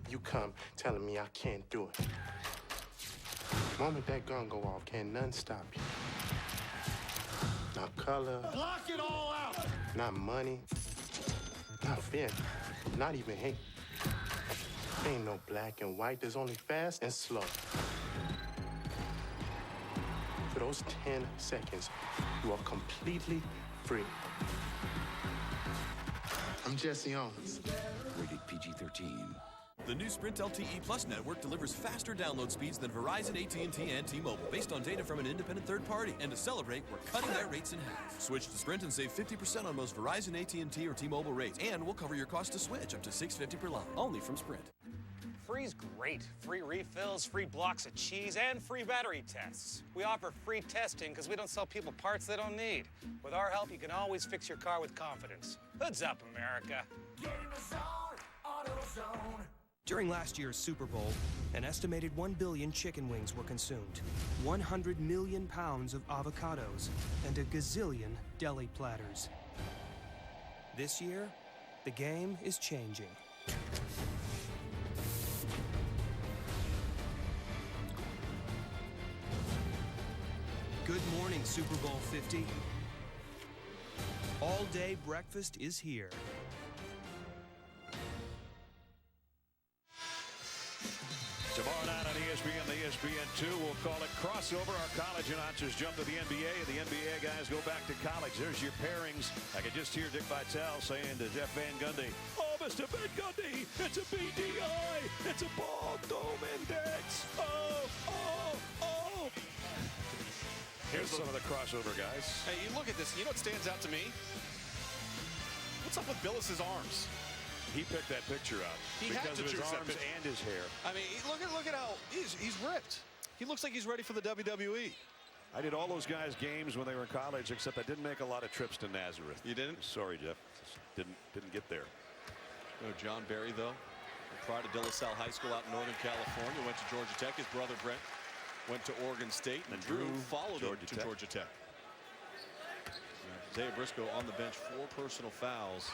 You come telling me I can't do it. Moment that gun go off, can't none stop you. Not color. Block it all out! Not money. Not fear. Not even hate. Ain't no black and white, there's only fast and slow. For those 10 seconds, you are completely free. I'm Jesse Owens. Rated PG-13. The new Sprint LTE Plus network delivers faster download speeds than Verizon, AT&T, and T-Mobile based on data from an independent third party. And to celebrate, we're cutting their rates in half. Switch to Sprint and save 50% on most Verizon, AT&T, or T-Mobile rates. And we'll cover your cost to switch up to $650 per line. Only from Sprint. Free's great. Free refills, free blocks of cheese, and free battery tests. We offer free testing because we don't sell people parts they don't need. With our help, you can always fix your car with confidence. Hoods up, America. During last year's Super Bowl, an estimated 1 billion chicken wings were consumed, 100 million pounds of avocados, and a gazillion deli platters. This year, the game is changing. Good morning, Super Bowl 50. All-day breakfast is here. Tomorrow night on ESPN, the ESPN2, we'll call it crossover. Our college announcers jump to the NBA, and the NBA guys go back to college. There's your pairings. I could just hear Dick Vitale saying to Jeff Van Gundy, "Oh, Mr. Van Gundy, it's a BDI. It's a ball dome index. Oh. Here's some of the crossover guys. Hey, you look at this. You know what stands out to me? What's up with Billis's arms? He picked that picture out because of his arms and his hair. I mean, look at how he's ripped. He looks like he's ready for the WWE. I did all those guys' games when they were in college, except I didn't make a lot of trips to Nazareth. You didn't? Sorry, Jeff. Didn't get there. You know, John Barry, though, prior to De La Salle High School out in Northern California, went to Georgia Tech. His brother Brent went to Oregon State, and Drew followed him to Georgia Tech. Isaiah Briscoe on the bench, 4 personal fouls.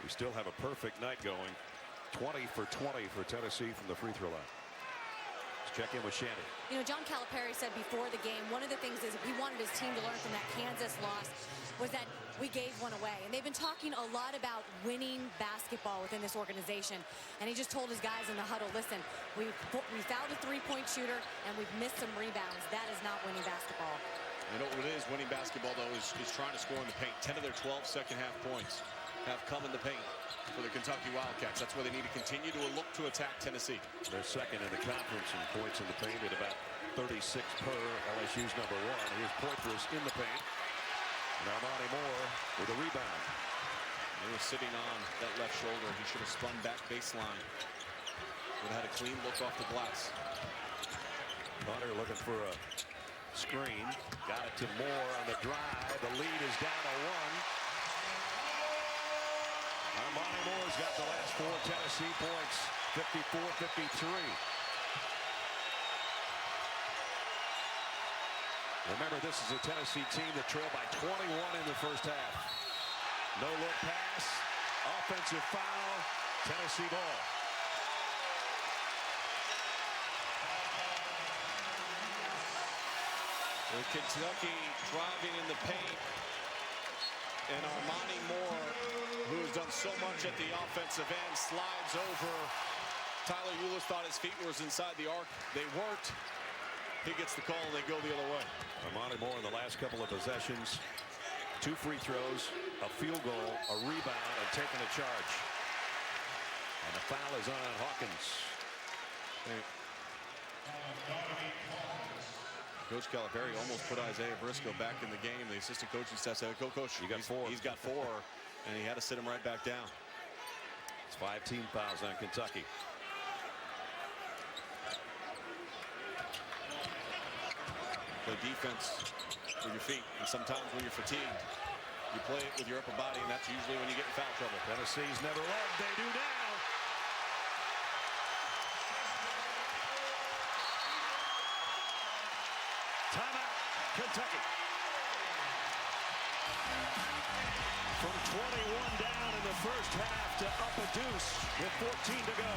We still have a perfect night going. 20 for 20 for Tennessee from the free throw line. Let's check in with Shannon. You know, John Calipari said before the game, one of the things is he wanted his team to learn from that Kansas loss was that we gave one away. And they've been talking a lot about winning basketball within this organization. And he just told his guys in the huddle, listen, we fouled a three-point shooter and we've missed some rebounds. That is not winning basketball. You know what it is winning basketball, though, is trying to score in the paint. 10 of their 12 second-half points have come in the paint for the Kentucky Wildcats. That's where they need to continue to look to attack Tennessee. They're second in the conference in points in the paint at about 36 per. LSU's number 1. Here's Poitras in the paint. And Armani Moore with a rebound. He was sitting on that left shoulder. He should have spun back baseline. Would have had a clean look off the glass. Hunter looking for a screen. Got it to Moore on the drive. The lead is down to 1. Armani Moore's got the last 4 Tennessee points, 54-53. Remember, this is a Tennessee team that trailed by 21 in the first half. No look pass, offensive foul, Tennessee ball. With Kentucky driving in the paint, and Armani Moore, who has done so much at the offensive end, slides over. Tyler Ulis thought his feet were inside the arc. They weren't. He gets the call, and they go the other way. Armani Moore in the last couple of possessions. 2 free throws, a field goal, a rebound, and taking a charge. And the foul is on Hawkins. Coach Calipari almost put Isaiah Briscoe back in the game. The assistant coaching staff said, "Go, coach. You got 4. He's got 4, and he had to sit him right back down." It's 5 team fouls on Kentucky. Play defense with your feet, and sometimes when you're fatigued, you play it with your upper body, and that's usually when you get in foul trouble. Tennessee's never led. They do now. Timeout, Kentucky. from 21 down in the first half to up a deuce with 14 to go.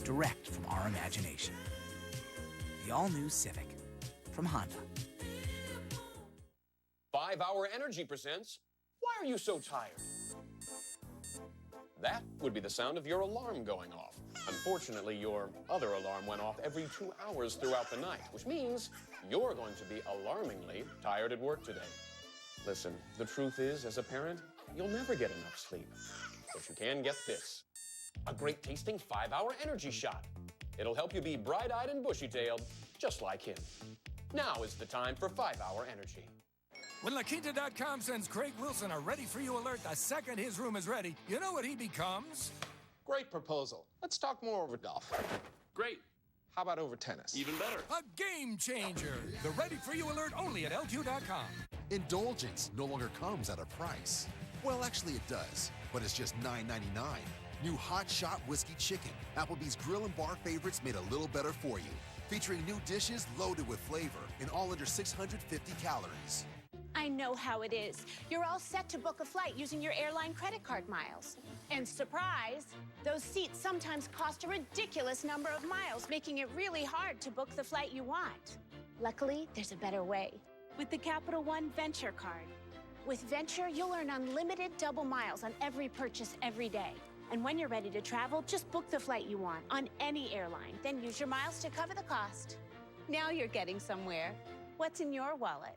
Direct from our imagination. The all-new Civic from Honda. 5 Hour Energy presents Why Are You So Tired? That would be the sound of your alarm going off. Unfortunately, your other alarm went off every 2 hours throughout the night, which means you're going to be alarmingly tired at work today. Listen, the truth is, as a parent, you'll never get enough sleep. But you can get this. A great tasting 5 Hour Energy shot. It'll help you be bright-eyed and bushy-tailed, just like him. Now is the time for 5 Hour Energy. When LaQuinta.com sends Craig Wilson a ready-for-you alert the second his room is ready, you know what he becomes? Great proposal. Let's talk more over golf. Great. How about over tennis? Even better. A game changer. The ready-for-you alert only at LQ.com. Indulgence no longer comes at a price. Well, actually it does, but it's just $9.99. New Hot Shot Whiskey Chicken. Applebee's Grill and Bar favorites made a little better for you. Featuring new dishes loaded with flavor and all under 650 calories. I know how it is. You're all set to book a flight using your airline credit card miles. And surprise, those seats sometimes cost a ridiculous number of miles, making it really hard to book the flight you want. Luckily, there's a better way. With the Capital One Venture Card. With Venture, you'll earn unlimited double miles on every purchase every day. And when you're ready to travel, just book the flight you want on any airline, then use your miles to cover the cost. Now you're getting somewhere. What's in your wallet?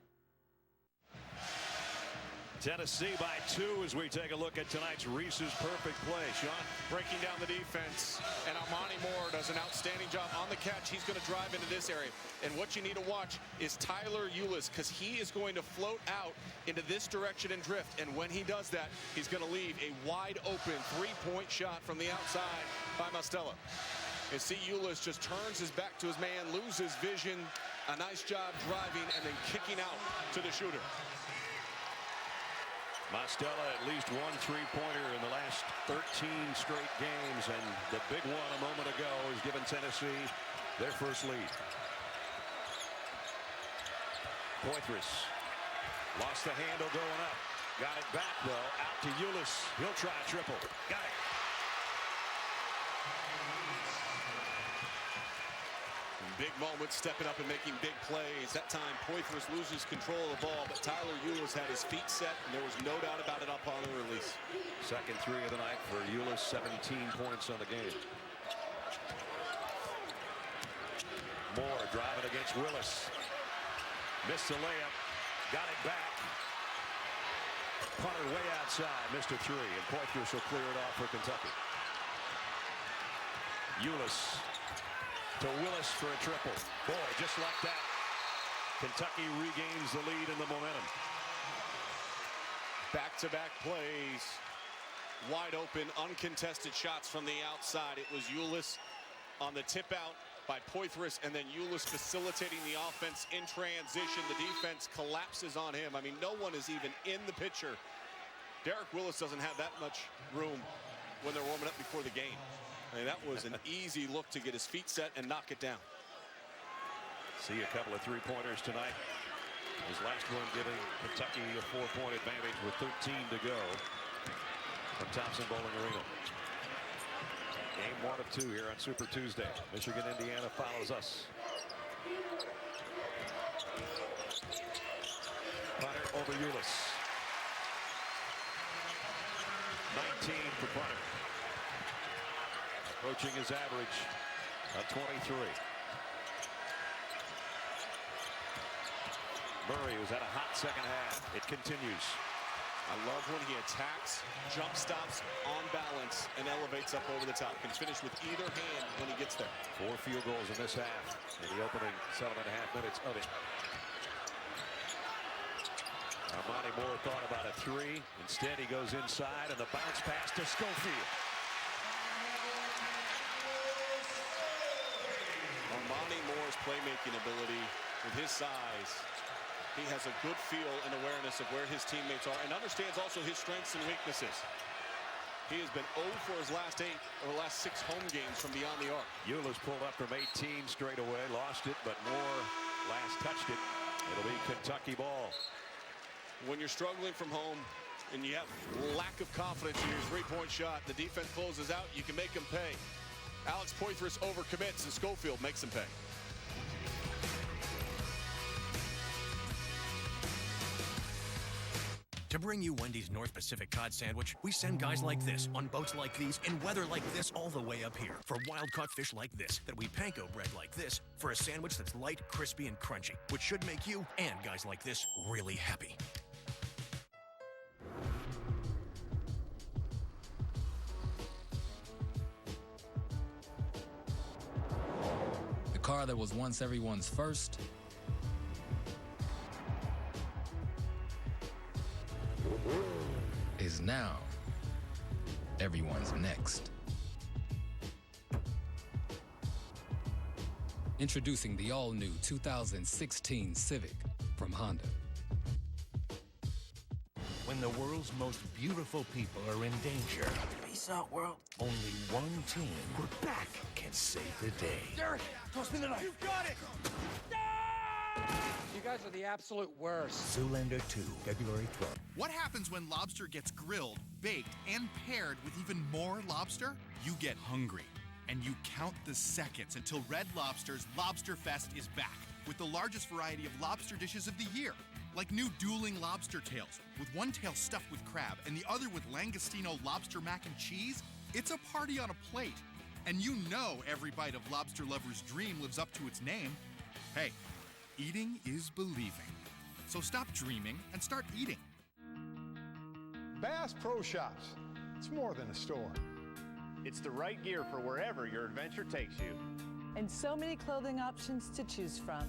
Tennessee by 2 as we take a look at tonight's Reese's Perfect Play. Sean? Breaking down the defense, and Armani Moore does an outstanding job on the catch. He's going to drive into this area. And what you need to watch is Tyler Ulis, because he is going to float out into this direction and drift. And when he does that, he's going to leave a wide open three-point shot from the outside by Mastella. And see, Ulis just turns his back to his man, loses vision. A nice job driving and then kicking out to the shooter. Mastella at least one three-pointer in the last 13 straight games, and the big one a moment ago has given Tennessee their first lead. Poitras lost the handle going up. Got it back, though. Out to Ulis. He'll try a triple. Got it. Big moments, stepping up and making big plays. That time, Poitras loses control of the ball, but Tyler Ulis had his feet set, and there was no doubt about it up on the release. Second three of the night for Ulis, 17 points on the game. Moore driving against Willis. Missed the layup, got it back. Punter way outside, missed a three, and Poitras will clear it off for Kentucky. Ulis to Willis for a triple. Boy, just like that, Kentucky regains the lead and the momentum. Back-to-back plays. Wide open, uncontested shots from the outside. It was Ulis on the tip out by Poitras, and then Ulis facilitating the offense in transition. The defense collapses on him. I mean, no one is even in the picture. Derek Willis doesn't have that much room when they're warming up before the game. I mean, that was an easy look to get his feet set and knock it down. See a couple of three-pointers tonight. His last one giving Kentucky a 4-point advantage with 13 to go from Thompson Bowling Arena. Game 1 of 2 here on Super Tuesday. Michigan, Indiana follows us. Punter over Ulis. 19 for Punter. Approaching his average of 23. Murray was at a hot second half. It continues. I love when he attacks, jump stops on balance, and elevates up over the top. Can finish with either hand when he gets there. 4 field goals in this half in the opening 7.5 minutes of it. Armani Moore thought about a three. Instead, he goes inside, and the bounce pass to Schofield. with his size, he has a good feel and awareness of where his teammates are and understands also his strengths and weaknesses. He has been 0 for his last 8 or last 6 home games from beyond the arc. Euless pulled up from 18 straight away, lost it, but Moore last touched it. It'll be Kentucky ball. When you're struggling from home and you have lack of confidence in your three-point shot, the defense closes out, you can make them pay. Alex Poythress overcommits and Schofield makes them pay. To bring you Wendy's North Pacific Cod Sandwich, we send guys like this on boats like these in weather like this all the way up here for wild-caught fish like this that we panko bread like this for a sandwich that's light, crispy, and crunchy, which should make you and guys like this really happy. The car that was once everyone's first is now everyone's next. Introducing the all-new 2016 Civic from Honda. When the world's most beautiful people are in danger, peace out, world. Only one team, we're back, can save the day. Derek, toss me the knife. You've got it! You guys are the absolute worst. Zoolander 2, February 12th. What happens when lobster gets grilled, baked, and paired with even more lobster? You get hungry, and you count the seconds until Red Lobster's Lobster Fest is back with the largest variety of lobster dishes of the year. Like new dueling lobster tails, with one tail stuffed with crab and the other with Langostino lobster mac and cheese. It's a party on a plate. And you know every bite of lobster lover's dream lives up to its name. Hey, eating is believing. So stop dreaming and start eating. Bass Pro Shops. It's more than a store. It's the right gear for wherever your adventure takes you. And so many clothing options to choose from.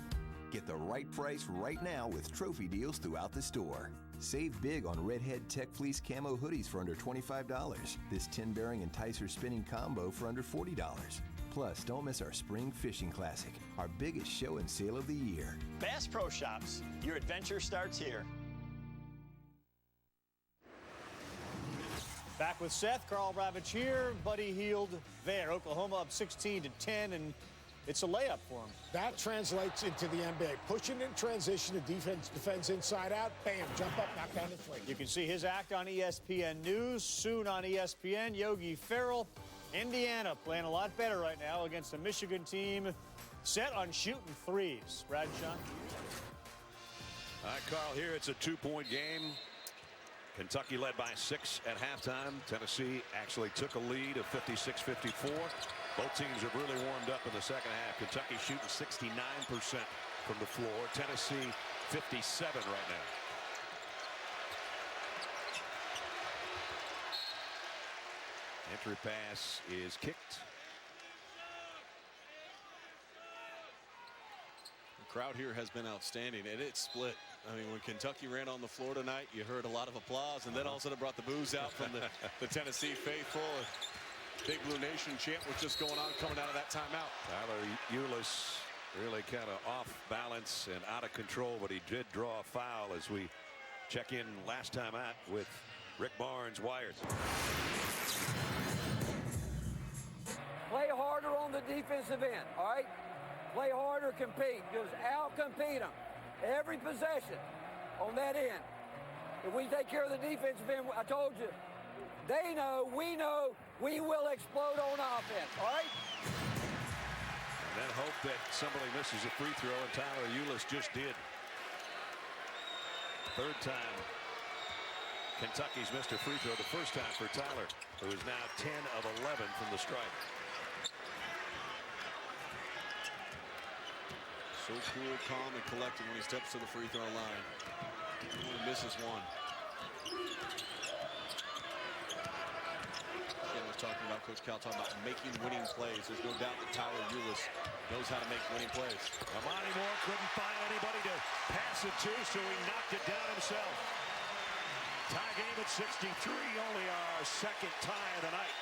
Get the right price right now with trophy deals throughout the store. Save big on Redhead Tech Fleece Camo hoodies for under $25. This 10-bearing Enticer spinning combo for under $40. Plus, don't miss our Spring Fishing Classic, our biggest show and sale of the year. Bass Pro Shops. Your adventure starts here. Back with Seth, Carl Ravitch here, Buddy Hield there. Oklahoma up 16-10, and it's a layup for him. That translates into the NBA. Pushing in transition, the defense defends inside out, bam, jump up, knock down the three. You can see his act on ESPN News, soon on ESPN. Yogi Ferrell, Indiana playing a lot better right now against a Michigan team set on shooting threes. Brad and Sean. All right, Carl, here it's a 2-point game. Kentucky led by 6 at halftime. Tennessee actually took a lead of 56-54. Both teams have really warmed up in the second half. Kentucky shooting 69% from the floor. Tennessee 57 right now. Entry pass is kicked. The crowd here has been outstanding, and it's split. I mean, when Kentucky ran on the floor tonight, you heard a lot of applause, and then all of a sudden brought the booze out from the Tennessee faithful. Big Blue Nation chant was just going on coming out of that timeout. Tyler Ulis really kind of off balance and out of control, but he did draw a foul as we check in last time out with Rick Barnes wired. Play harder on the defensive end, all right? Play harder, compete. Just out-compete them. Every possession on that end. If we take care of the defensive end, I told you, they know, we will explode on offense, all right? And then hope that somebody misses a free throw, and Tyler Ulis just did. Third time Kentucky's missed a free throw. The first time for Tyler, who is now 10 of 11 from the stripe. So cool, calm, and collected when he steps to the free throw line. He only misses one. Again, was talking about Coach Cal talking about making winning plays. There's no doubt that Tyler Ulis knows how to make winning plays. Amani Moore couldn't find anybody to pass it to, so he knocked it down himself. Tie game at 63, only our second tie of the night.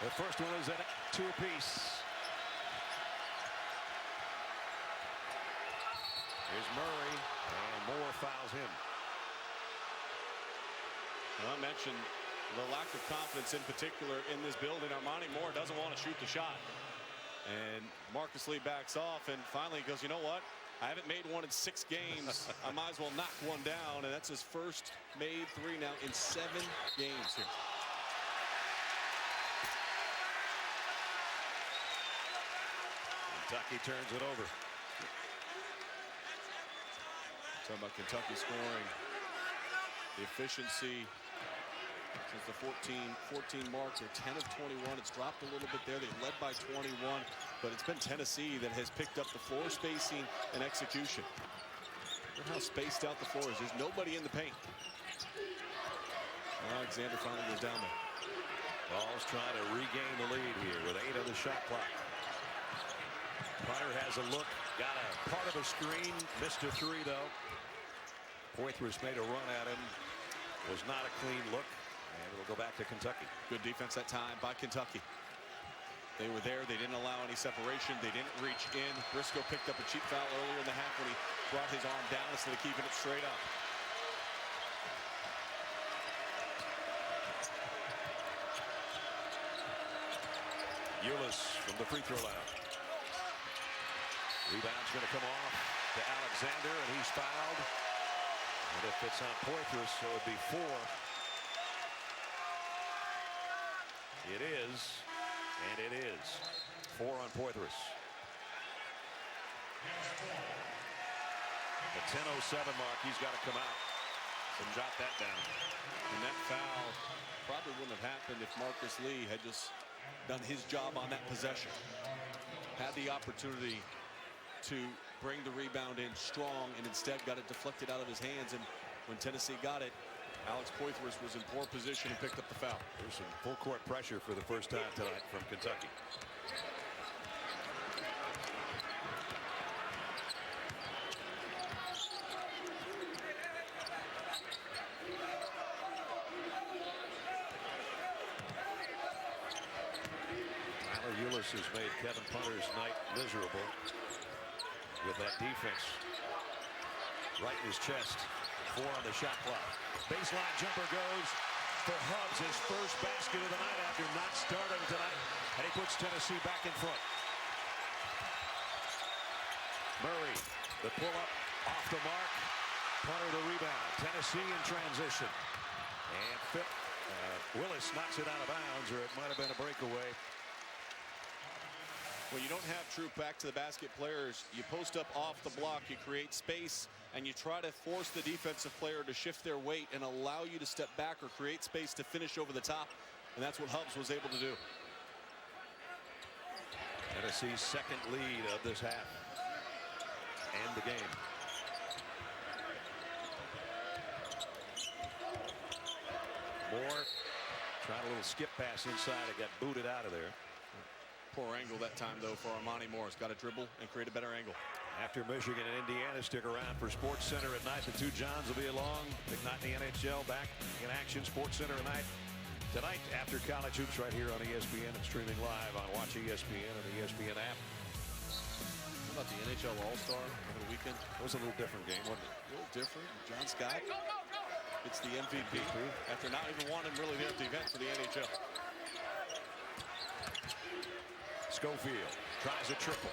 The first one is at 2 apiece. Here's Murray, and Moore fouls him. Well, I mentioned the lack of confidence in particular in this building. Armani Moore doesn't want to shoot the shot. And Marcus Lee backs off and finally goes, you know what? I haven't made one in 6 games. I might as well knock one down. And that's his first made 3 now in 7 games here. Kentucky turns it over. Talking about Kentucky scoring. The efficiency since the 14 mark. They're 10 of 21. It's dropped a little bit there. They led by 21, but it's been Tennessee that has picked up the floor spacing and execution. Look how spaced out the floor is. There's nobody in the paint. Alexander finally goes down there. Ball's trying to regain the lead here with 8 on the shot clock. Punter has a look, got a part of a screen, missed a 3 though. Poitras made a run at him. Was not a clean look, and it'll go back to Kentucky. Good defense that time by Kentucky. They were there. They didn't allow any separation. They didn't reach in. Briscoe picked up a cheap foul earlier in the half when he brought his arm down instead of keeping it straight up. Ulis from the free throw line. Rebound's going to come off to Alexander, and he's fouled. And if it's on Poitras, so it would be 4. It is, and it is 4 on Poitras. The 10:07 mark, he's got to come out and jot that down. And that foul probably wouldn't have happened if Marcus Lee had just done his job on that possession. Had the opportunity to bring the rebound in strong and instead got it deflected out of his hands. And when Tennessee got it, Alex Poitras was in poor position and picked up the foul. There's some full court pressure for the first time tonight from Kentucky. Tyler Ulis has made Kevin Punter's night miserable with that defense right in his chest. 4 on the shot clock. Baseline jumper goes for Hubbs, his first basket of the night after not starting tonight, and he puts Tennessee back in front. Murray, the pull-up off the mark. Punter the rebound. Tennessee in transition. And Willis knocks it out of bounds, or it might have been a breakaway. When you don't have true back-to-the-basket players, you post up off the block, you create space, and you try to force the defensive player to shift their weight and allow you to step back or create space to finish over the top. And that's what Hubbs was able to do. Tennessee's second lead of this half. And the game. Moore tried a little skip pass inside. It got booted out of there. Poor angle that time, though, for Armani Moore. He's got to dribble and create a better angle. After Michigan and Indiana, stick around for Sports Center at night. The two Johns will be along. Big night in the NHL, back in action. Sports Center tonight. Tonight, after college hoops, right here on ESPN and streaming live on Watch ESPN and the ESPN app. How about the NHL All-Star over the weekend? It was a little different game, wasn't it? A little different. John Scott gets the MVP after not even wanting really there at the event for the NHL. Schofield tries a triple.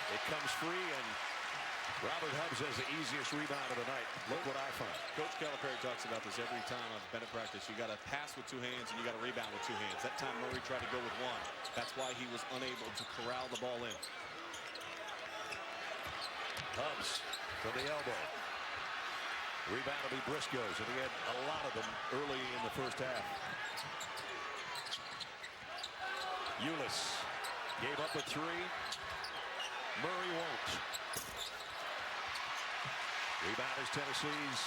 It comes free, and Robert Hubbs has the easiest rebound of the night. Look what I find. Coach Calipari talks about this every time I've been at practice. You got to pass with 2 hands, and you got to rebound with 2 hands. That time Murray tried to go with 1. That's why he was unable to corral the ball in. Hubbs from the elbow. Rebound will be Briscoe's, and he had a lot of them early in the first half. Ulis gave up a 3. Murray won't. Rebound is Tennessee's.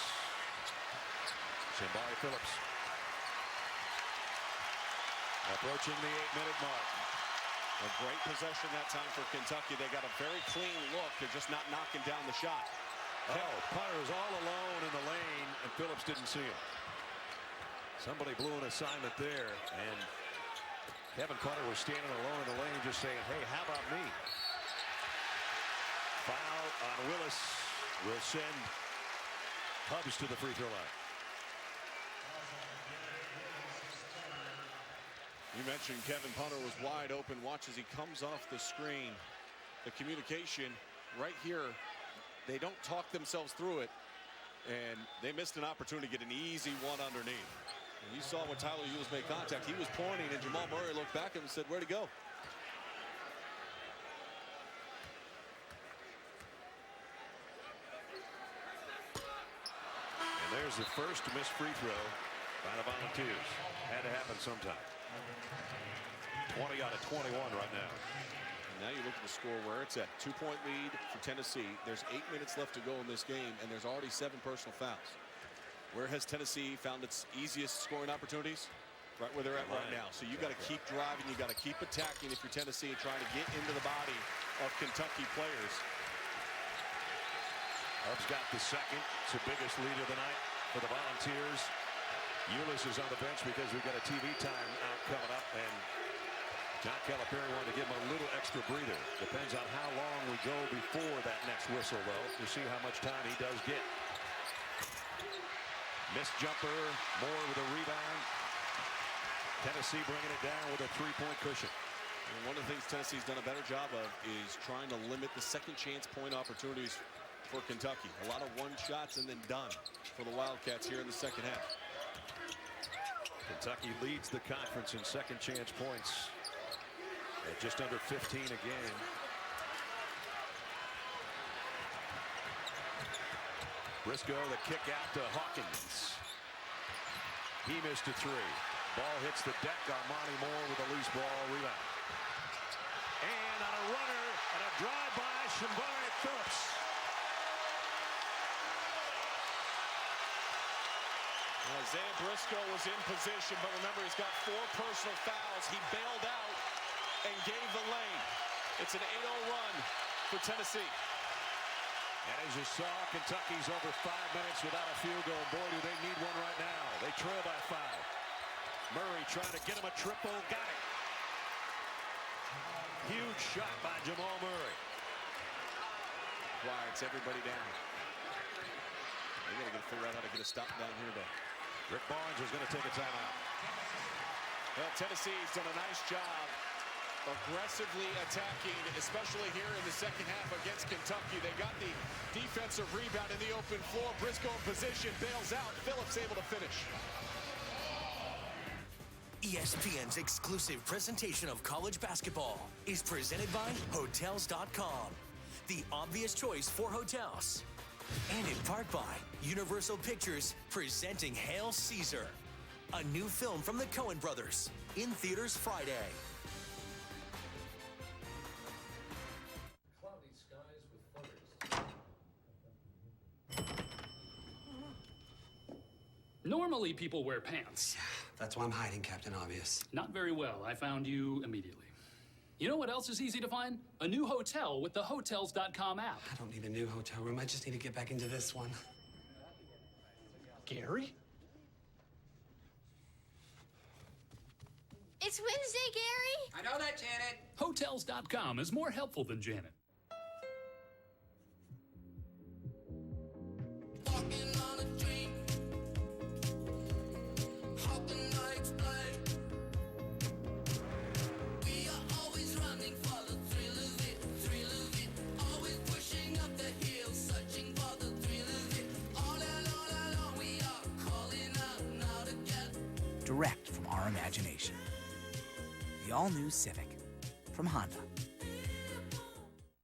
Simbari Phillips. Approaching the 8-minute mark. A great possession that time for Kentucky. They got a very clean look. They're just not knocking down the shot. Oh, Punter is all alone in the lane, and Phillips didn't see him. Somebody blew an assignment there, and Kevin Punter was standing alone in the lane just saying, hey, how about me? Foul on Willis will send Hubs to the free throw line. You mentioned Kevin Punter was wide open. Watch as he comes off the screen. The communication right here, they don't talk themselves through it, and they missed an opportunity to get an easy one underneath. And you saw when Tyler Ulis made contact, he was pointing, and Jamal Murray looked back at him and said, where'd he go? And there's the first missed free throw by the Volunteers. Had to happen sometime. 20 out of 21 right now. And now you look at the score where it's at. 2-point lead for Tennessee. There's 8 minutes left to go in this game, and there's already 7 personal fouls. Where has Tennessee found its easiest scoring opportunities? Right where they're at right now. So you got to keep driving. You got to keep attacking if you're Tennessee and trying to get into the body of Kentucky players. Hubs got the second. It's the biggest lead of the night for the Volunteers. Ulis is on the bench because we've got a TV time out coming up, and John Calipari wanted to give him a little extra breather. Depends on how long we go before that next whistle, though, to see how much time he does get. Missed jumper, Moore with a rebound. Tennessee bringing it down with a 3-point cushion. And one of the things Tennessee's done a better job of is trying to limit the second chance point opportunities for Kentucky. A lot of one shots and then done for the Wildcats here in the second half. Kentucky leads the conference in second chance points at just under 15 again. Briscoe, the kick out to Hawkins. He missed a 3. Ball hits the deck. Armani Moore with a loose ball rebound. And on a runner and a drive by Shambari Phillips. Isaiah Briscoe was in position, but remember, he's got 4 personal fouls. He bailed out and gave the lane. It's an 8-0 run for Tennessee. And as you saw, Kentucky's over 5 minutes without a field goal. Boy, do they need one right now. They trail by 5. Murray trying to get him a triple. Got it. Huge shot by Jamal Murray. Quiets everybody down. They got to figure out how to get a stop down here, though. Rick Barnes is going to take a timeout. Well, Tennessee's done a nice job aggressively attacking, especially here in the second half against Kentucky. They got the defensive rebound in the open floor. Briscoe in position, bails out. Phillips able to finish. ESPN's exclusive presentation of college basketball is presented by Hotels.com, the obvious choice for hotels. And in part by Universal Pictures presenting Hail Caesar, a new film from the Coen brothers, in theaters Friday. Normally, people wear pants. That's why I'm hiding, Captain Obvious. Not very well. I found you immediately. You know what else is easy to find? A new hotel with the Hotels.com app. I don't need a new hotel room. I just need to get back into this one. Gary? It's Wednesday, Gary. I know that, Janet. Hotels.com is more helpful than Janet. Direct from our imagination. The all-new Civic from Honda.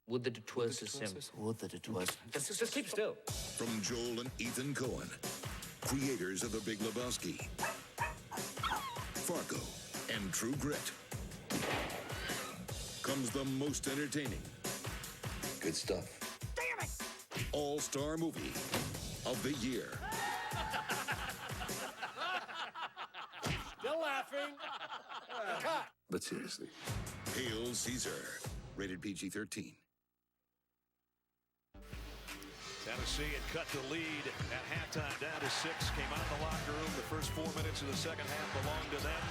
Would that it was so simple. Would that it was. Just keep still. From Joel and Ethan Coen, creators of The Big Lebowski, Fargo, and True Grit, comes the most entertaining, good stuff, damn it, all-star movie of the year. Still laughing. Cut. But seriously, Hail Caesar, rated PG-13. Tennessee had cut the lead at halftime down to 6. Came out of the locker room. The first 4 minutes of the second half belonged to them.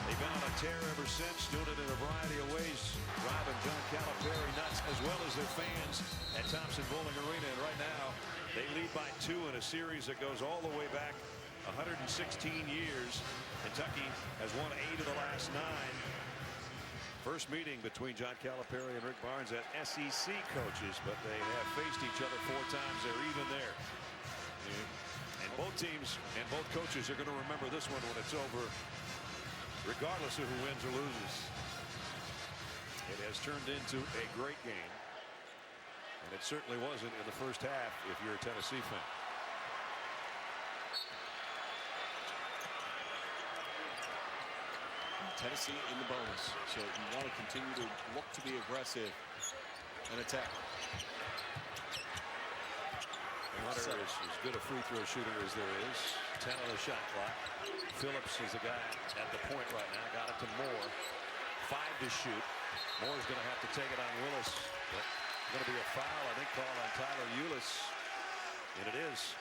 They've been on a tear ever since, doing it in a variety of ways, driving John Calipari nuts, as well as their fans at Thompson Bowling Arena. And right now, they lead by 2 in a series that goes all the way back 116 years. Kentucky has won 8 of the last 9. First meeting between John Calipari and Rick Barnes at SEC coaches, but they have faced each other 4 times. They're even there. And both teams and both coaches are going to remember this one when it's over, regardless of who wins or loses. It has turned into a great game, and it certainly wasn't in the first half if you're a Tennessee fan. Tennessee in the bonus, so you want to continue to look to be aggressive and attack. Hunter is as good a free throw shooter as there is. 10 on the shot clock. Phillips is the guy at the point right now. Got it to Moore. 5 to shoot. Moore's going to have to take it on Willis. But going to be a foul, I think, called on Tyler Ulis. And it is.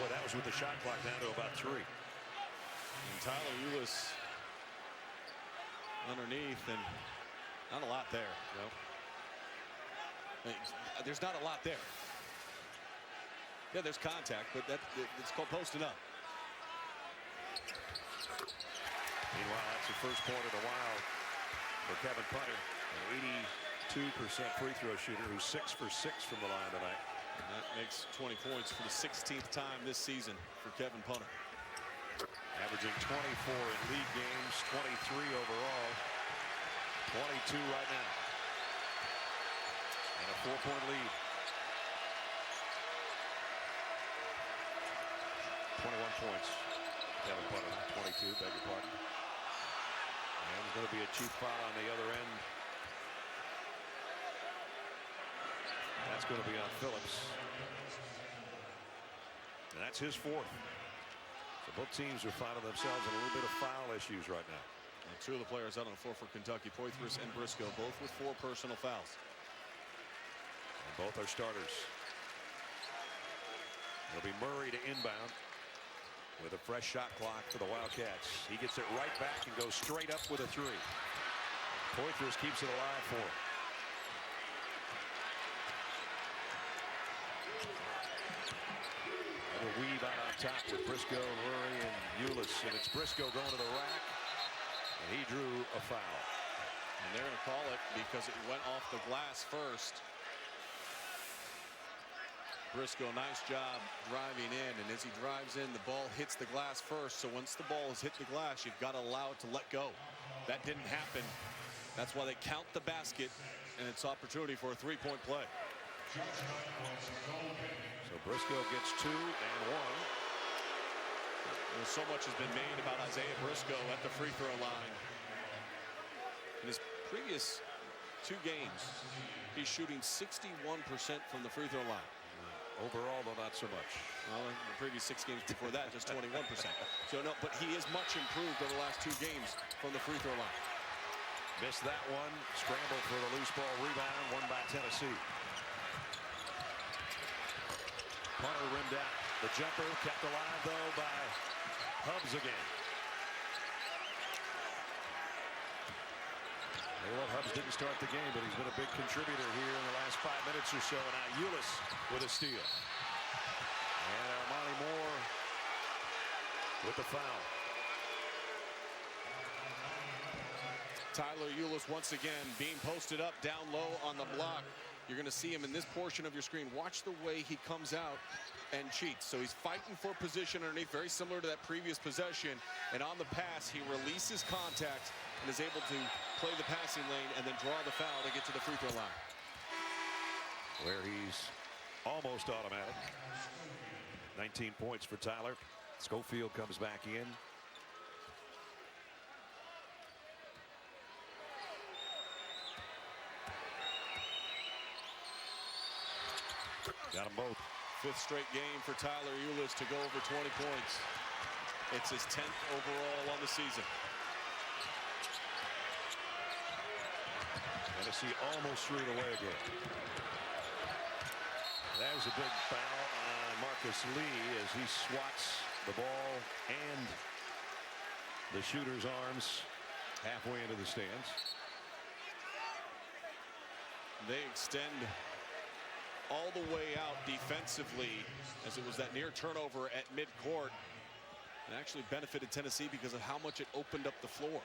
Boy, that was with the shot clock down to about 3. And Tyler Ulis underneath, and not a lot there. No. I mean, there's not a lot there. Yeah, there's contact, but it's called posting up. Meanwhile, that's the first point of the while for Kevin Punter, an 82% free throw shooter who's 6 for 6 from the line tonight. And that makes 20 points for the 16th time this season for Kevin Punter. Averaging 24 in league games, 23 overall, 22 right now. And a 4-point lead. 21 points. Kevin Punter, 22, beg your pardon. And there's going to be a cheap foul on the other end. That's going to be on Phillips. And that's his 4th. So both teams are finding themselves in a little bit of foul issues right now. And 2 of the players out on the floor for Kentucky, Poitras and Briscoe, both with 4 personal fouls. And both are starters. It'll be Murray to inbound with a fresh shot clock for the Wildcats. He gets it right back and goes straight up with a 3. Poitras keeps it alive for him. A weave out on top with Briscoe, Murray, and Ulis. And it's Briscoe going to the rack. And he drew a foul. And they're going to call it because it went off the glass first. Briscoe, nice job driving in. And as he drives in, the ball hits the glass first. So once the ball has hit the glass, you've got to allow it to let go. That didn't happen. That's why they count the basket. And it's opportunity for a 3-point play. So Briscoe gets 2 and 1. So much has been made about Isaiah Briscoe at the free throw line. In his previous 2 games, he's shooting 61% from the free throw line. Overall, though, not so much. Well, in the previous 6 games before that, just 21%. So no, but he is much improved over the last 2 games from the free throw line. Missed that one. Scrambled for the loose ball rebound. Won by Tennessee. Punter rimmed out. The jumper kept alive, though, by Hubbs again. Well, Hubbs didn't start the game, but he's been a big contributor here in the last 5 minutes or so. And now Ulis with a steal. And Armani Moore with the foul. Tyler Ulis once again being posted up down low on the block. You're going to see him in this portion of your screen. Watch the way he comes out and cheats. So he's fighting for position underneath, very similar to that previous possession. And on the pass, he releases contact and is able to play the passing lane and then draw the foul to get to the free throw line. Where he's almost automatic. 19 points for Tyler. Schofield comes back in. Got them both. 5th straight game for Tyler Ulis to go over 20 points. It's his 10th overall on the season. Tennessee almost threw it away again. There's a big foul on Marcus Lee as he swats the ball and the shooter's arms halfway into the stands. They extend all the way out defensively as it was that near turnover at midcourt. It actually benefited Tennessee because of how much it opened up the floor.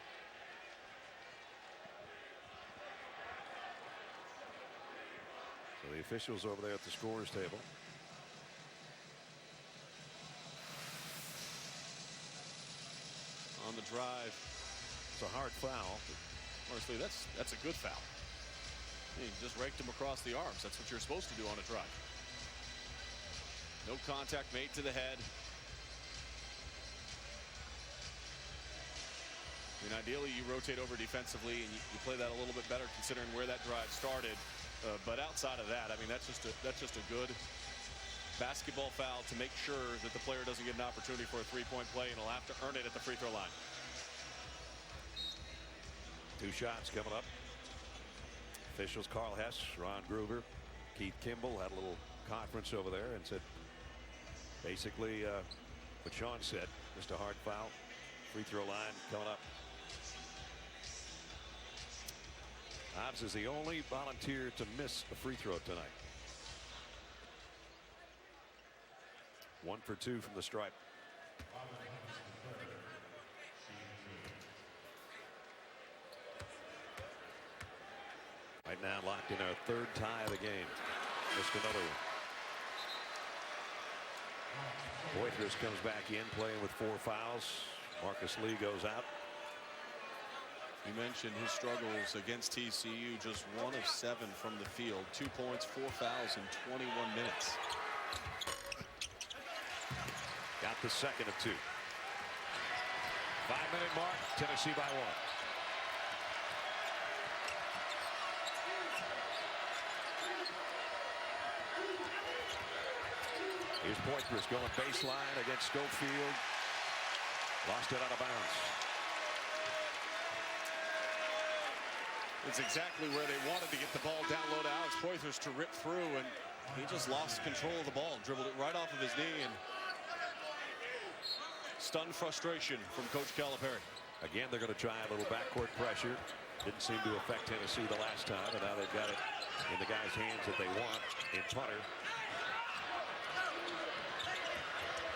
So the officials over there at the scorer's table. On the drive. It's a hard foul. Honestly, that's a good foul. He just raked him across the arms. That's what you're supposed to do on a drive. No contact made to the head. I mean, ideally, you rotate over defensively and you play that a little bit better considering where that drive started. But outside of that, I mean, that's just a good basketball foul to make sure that the player doesn't get an opportunity for a three-point play and he'll have to earn it at the free throw line. 2 shots coming up. Officials Carl Hess, Ron Gruber, Keith Kimball had a little conference over there and said basically what Sean said, just a hard foul. Free throw line coming up. Hobbs is the only volunteer to miss a free throw tonight. 1 for 2 from the stripe. Right now locked in our 3rd tie of the game. Missed another one. Poitras comes back in playing with 4 fouls. Marcus Lee goes out. You mentioned his struggles against TCU, just 1 of 7 from the field. 2 points, 4 fouls in 21 minutes. Got the second of 2. 5-minute mark, Tennessee by 1. Here's Poitras going baseline against Schofield. Lost it out of bounds. It's exactly where they wanted to get the ball down low to Alex Poitras to rip through, and he just lost control of the ball, dribbled it right off of his knee, and stunned frustration from Coach Calipari. Again, they're going to try a little backcourt pressure. Didn't seem to affect Tennessee the last time, and now they've got it in the guy's hands that they want in punter.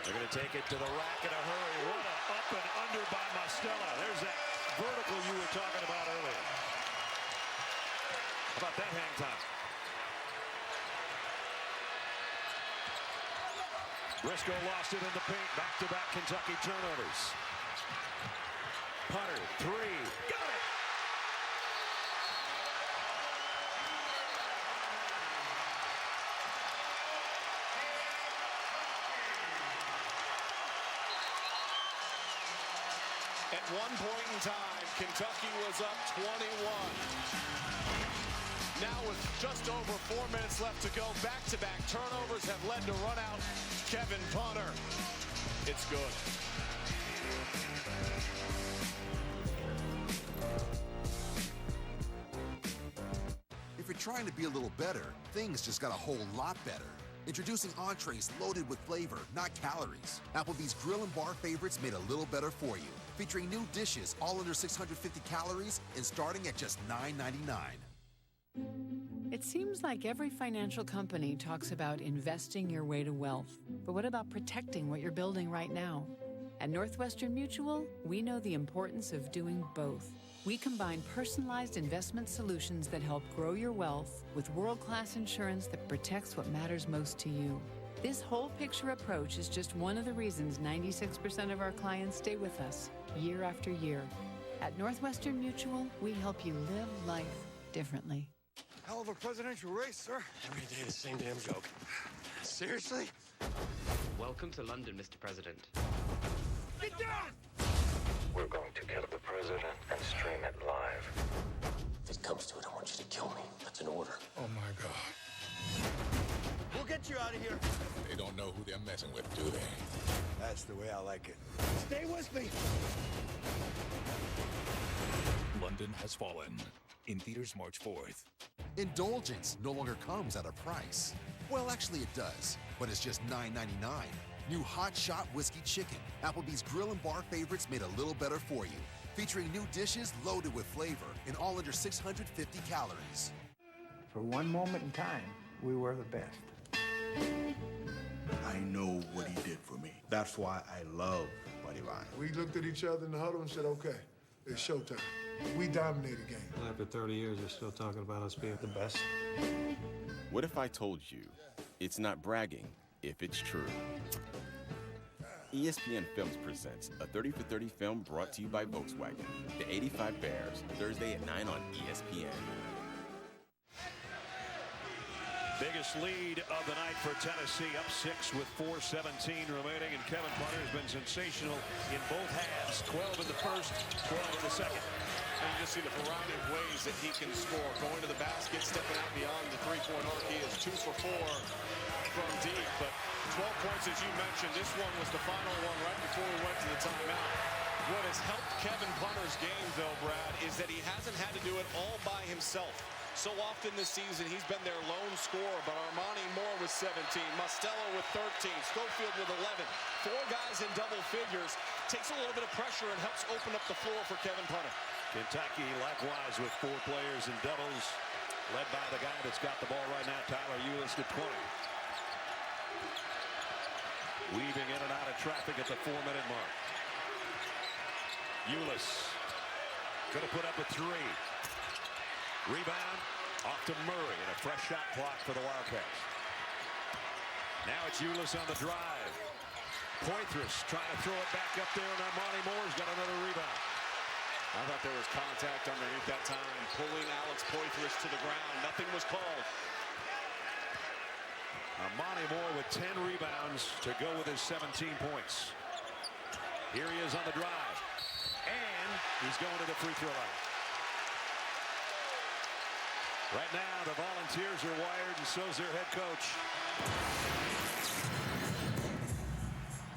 They're going to take it to the rack in a hurry. What a up and under by Mostella. There's that vertical you were talking about earlier. How about that hang time? Briscoe lost it in the paint. Back-to-back Kentucky turnovers. Punter, 3. Got it! At one point in time, Kentucky was up 21. Now with just over 4 minutes left to go, back-to-back turnovers have led to run out Kevin Punter. It's good. If you're trying to be a little better, things just got a whole lot better. Introducing entrees loaded with flavor, not calories. Applebee's Grill and Bar favorites made a little better for you. Featuring new dishes all under 650 calories and starting at just $9.99. It seems like every financial company talks about investing your way to wealth. But what about protecting what you're building right now? At Northwestern Mutual, we know the importance of doing both. We combine personalized investment solutions that help grow your wealth with world-class insurance that protects what matters most to you. This whole picture approach is just one of the reasons 96% of our clients stay with us year after year. At Northwestern Mutual, we help you live life differently. Hell of a presidential race, sir. Every day the same damn joke. Seriously? Welcome to London, Mr. President. Get down! We're going to kill the president and stream it live. If it comes to it, I want you to kill me. That's an order. Oh, my God. We'll get you out of here. They don't know who they're messing with, do they? That's the way I like it. Stay with me. London Has Fallen. In theaters March 4th. Indulgence no longer comes at a price. Well, actually, it does, but it's just $9.99. New Hot Shot Whiskey Chicken. Applebee's Grill and Bar favorites made a little better for you. Featuring new dishes loaded with flavor and all under 650 calories. For one moment in time, we were the best. I know what he did for me. That's why I love Buddy Ryan. We looked at each other in the huddle and said, okay, it's showtime. We dominate the game. Well, after 30 years, they're still talking about us being the best. What if I told you it's not bragging if it's true? ESPN Films presents a 30 for 30 film brought to you by Volkswagen. The 85 Bears, Thursday at 9 on ESPN. Biggest lead of the night for Tennessee, up 6 with 4:17 remaining, and Kevin Punter has been sensational in both halves. 12 in the first, 12 in the second. And you just see the variety of ways that he can score. Going to the basket, stepping out beyond the three-point arc. He is 2 for 4 from deep, but 12 points, as you mentioned. This one was the final one right before we went to the timeout. What has helped Kevin Punter's game, though, Brad, is that he hasn't had to do it all by himself. So often this season, he's been their lone scorer, but Armani Moore with 17, Mostello with 13, Schofield with 11. 4 guys in double figures. Takes a little bit of pressure and helps open up the floor for Kevin Punter. Kentucky likewise with 4 players in doubles, led by the guy that's got the ball right now, Tyler Ulis, to 20. Weaving in and out of traffic at the 4-minute mark. Ulis could have put up a 3. Rebound off to Murray, and a fresh shot clock for the Wildcats. Now it's Ulis on the drive. Poitras trying to throw it back up there, and Armani Moore's got another rebound. I thought there was contact underneath that time, pulling Alex Poitras to the ground. Nothing was called. Armani Moore with 10 rebounds to go with his 17 points. Here he is on the drive, and he's going to the free throw line. Right now, the Volunteers are wired, and so's their head coach.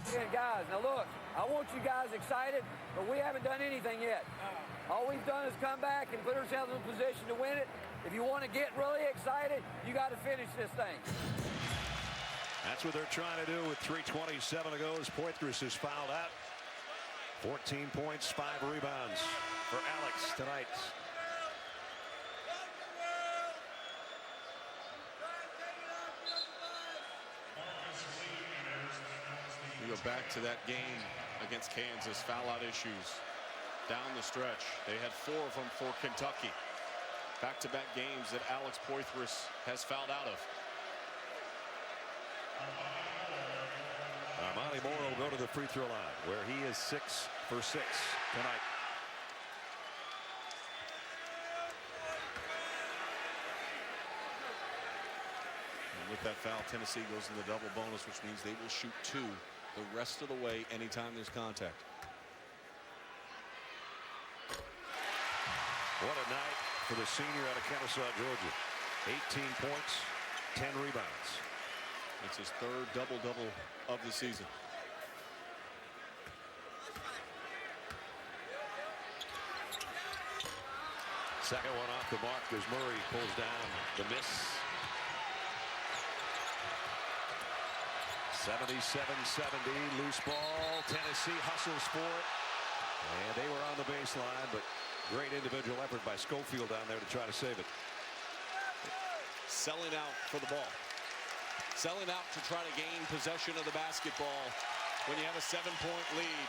Again, guys, now look, I want you guys excited, but we haven't done anything yet. All we've done is come back and put ourselves in a position to win it. If you want to get really excited, you got to finish this thing. That's what they're trying to do with 3:27 to go as Poitras is fouled out. 14 points, 5 rebounds for Alex tonight. We go back to that game against Kansas. Foul out issues down the stretch. They had 4 of them for Kentucky. Back-to-back games that Alex Poitras has fouled out of. Armani Moore will go to the free throw line, where he is 6 for 6 tonight. And with that foul, Tennessee goes in the double bonus, which means they will shoot 2 the rest of the way anytime there's contact. What a night for the senior out of Kennesaw, Georgia. 18 points, 10 rebounds. It's his 3rd double-double of the season. Second one off the mark as Murray pulls down the miss. 77-70, loose ball. Tennessee hustles for it. And they were on the baseline, but great individual effort by Schofield down there to try to save it. Selling out for the ball. Selling out to try to gain possession of the basketball when you have a 7-point lead.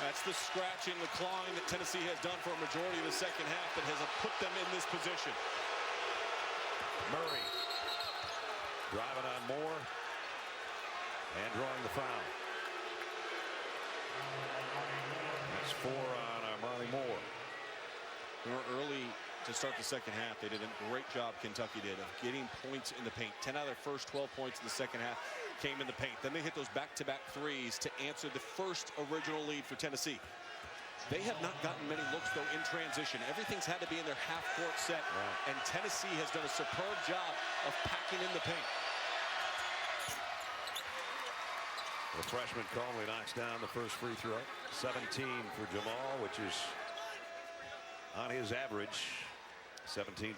That's the scratching, the clawing that Tennessee has done for a majority of the second half that has put them in this position. Murray driving on Moore and drawing the foul. That's 4 on Armani Moore. They were early to start the second half. They did a great job, Kentucky did, of getting points in the paint. 10 out of their first 12 points in the second half came in the paint. Then they hit those back-to-back threes to answer the first original lead for Tennessee. They have not gotten many looks, though, in transition. Everything's had to be in their half-court set, and Tennessee has done a superb job of packing in the paint. The freshman calmly knocks down the first free throw. 17 for Jamal, which is on his average. 17.4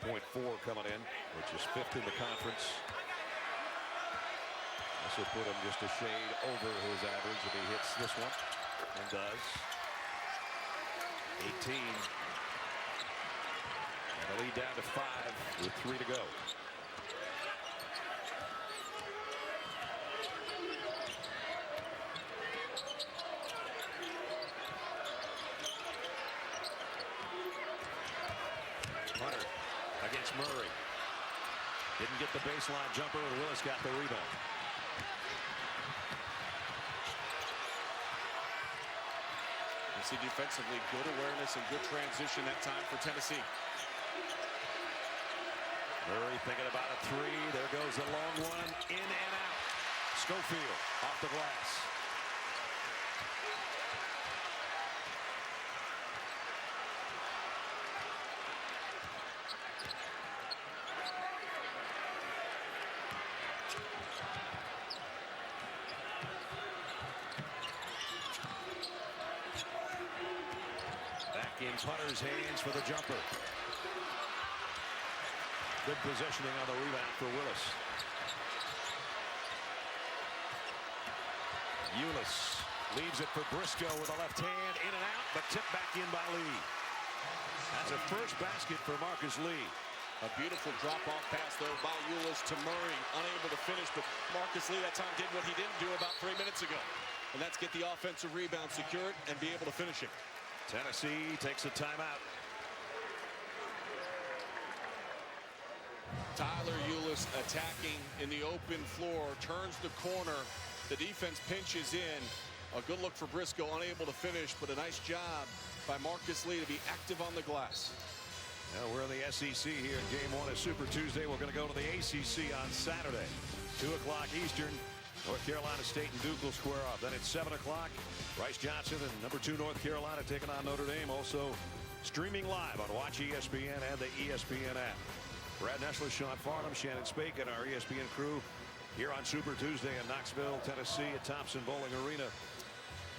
coming in, which is 5th in the conference. This will put him just a shade over his average if he hits this one, and does. 18. And the lead down to 5 with 3 to go. Hunter against Murray. Didn't get the baseline jumper, and Willis got the rebound. You see defensively, good awareness and good transition that time for Tennessee. Murray thinking about a 3. There goes the long one. In and out. Schofield off the glass. Back in Hunter's hands for the jumper. Good positioning on the rebound for Willis. Ulis leaves it for Briscoe with a left hand, in and out, but tipped back in by Lee. That's a first basket for Marcus Lee. A beautiful drop-off pass there by Ulis to Murray, unable to finish, but Marcus Lee that time did what he didn't do about 3 minutes ago, and that's get the offensive rebound secured and be able to finish it. Tennessee takes a timeout. Tyler Ulis attacking in the open floor, turns the corner. The defense pinches in. A good look for Briscoe, unable to finish, but a nice job by Marcus Lee to be active on the glass. Now we're in the SEC here in Game 1 of Super Tuesday. We're going to go to the ACC on Saturday. 2 o'clock Eastern. North Carolina State and Duke will square off. Then at 7 o'clock, Bryce Johnson and number 2 North Carolina taking on Notre Dame. Also streaming live on Watch ESPN and the ESPN app. Brad Nessler, Sean Farnham, Shannon Spake, and our ESPN crew here on Super Tuesday in Knoxville, Tennessee at Thompson Bowling Arena.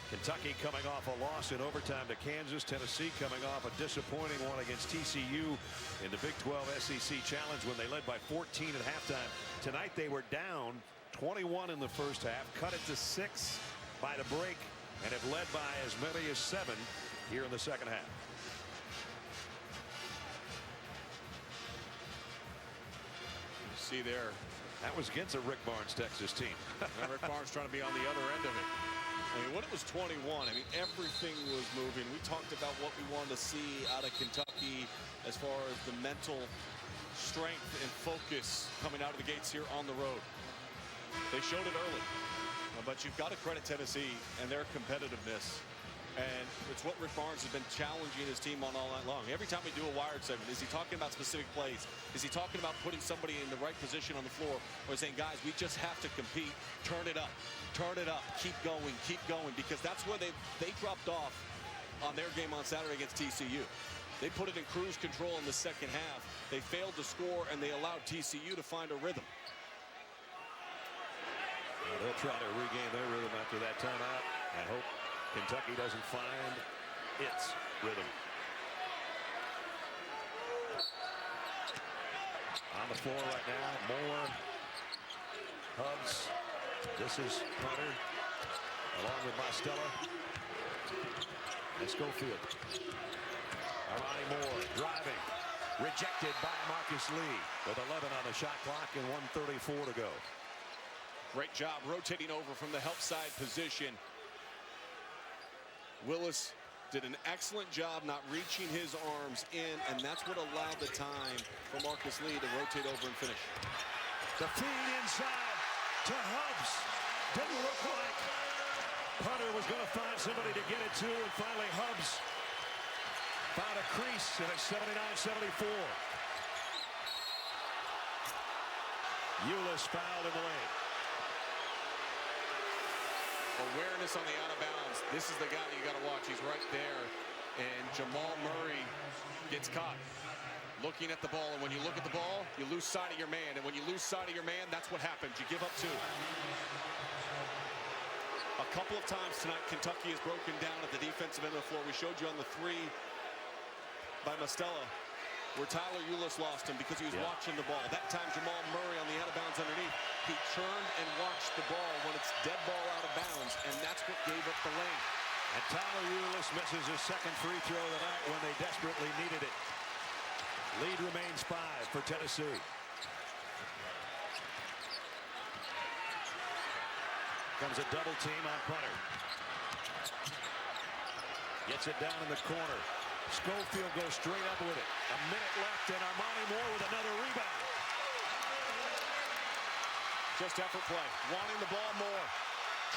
Kentucky coming off a loss in overtime to Kansas. Tennessee coming off a disappointing one against TCU in the Big 12 SEC Challenge when they led by 14 at halftime. Tonight they were down 21 in the first half, cut it to 6 by the break, and have led by as many as 7 here in the second half. See there. That was against a Rick Barnes Texas team. Rick Barnes trying to be on the other end of it. I mean, when it was 21, I mean, everything was moving. We talked about what we wanted to see out of Kentucky as far as the mental strength and focus coming out of the gates here on the road. They showed it early, but you've got to credit Tennessee and their competitiveness. And it's what Rick Barnes has been challenging his team on all night long. Every time we do a Wired segment, is he talking about specific plays? Is he talking about putting somebody in the right position on the floor? Or saying, guys, we just have to compete. Turn it up. Turn it up. Keep going. Keep going. Because that's where they dropped off on their game on Saturday against TCU. They put it in cruise control in the second half. They failed to score, and they allowed TCU to find a rhythm. Well, they'll try to regain their rhythm after that timeout. I hope Kentucky doesn't find its rhythm. On the floor right now, Moore, Hubbs. This is Hunter, along with Mostella and Schofield. Armani Moore driving, rejected by Marcus Lee with 11 on the shot clock and 1:34 to go. Great job rotating over from the help side position. Willis did an excellent job not reaching his arms in, and that's what allowed the time for Marcus Lee to rotate over and finish. The feed inside to Hubbs. Didn't look like Hunter was going to find somebody to get it to, and finally Hubbs found a crease, and it's 79-74. Ulis fouled in the lane. Awareness on the out of bounds. This is the guy that you got to watch. He's right there. And Jamal Murray gets caught looking at the ball. And when you look at the ball, you lose sight of your man. And when you lose sight of your man, that's what happens. You give up 2. A couple of times tonight, Kentucky has broken down at the defensive end of the floor. We showed you on the 3 by Mostella. where Tyler Ulis lost him because he was watching the ball. That time Jamal Murray on the out of bounds underneath. He turned and watched the ball when it's dead ball out of bounds, and that's what gave up the lane. And Tyler Ulis misses his second free throw of the night when they desperately needed it. Lead remains 5 for Tennessee. Comes a double team on punter. Gets it down in the corner. Schofield goes straight up with it. A minute left, and Armani Moore with another rebound. Just effort play. Wanting the ball more.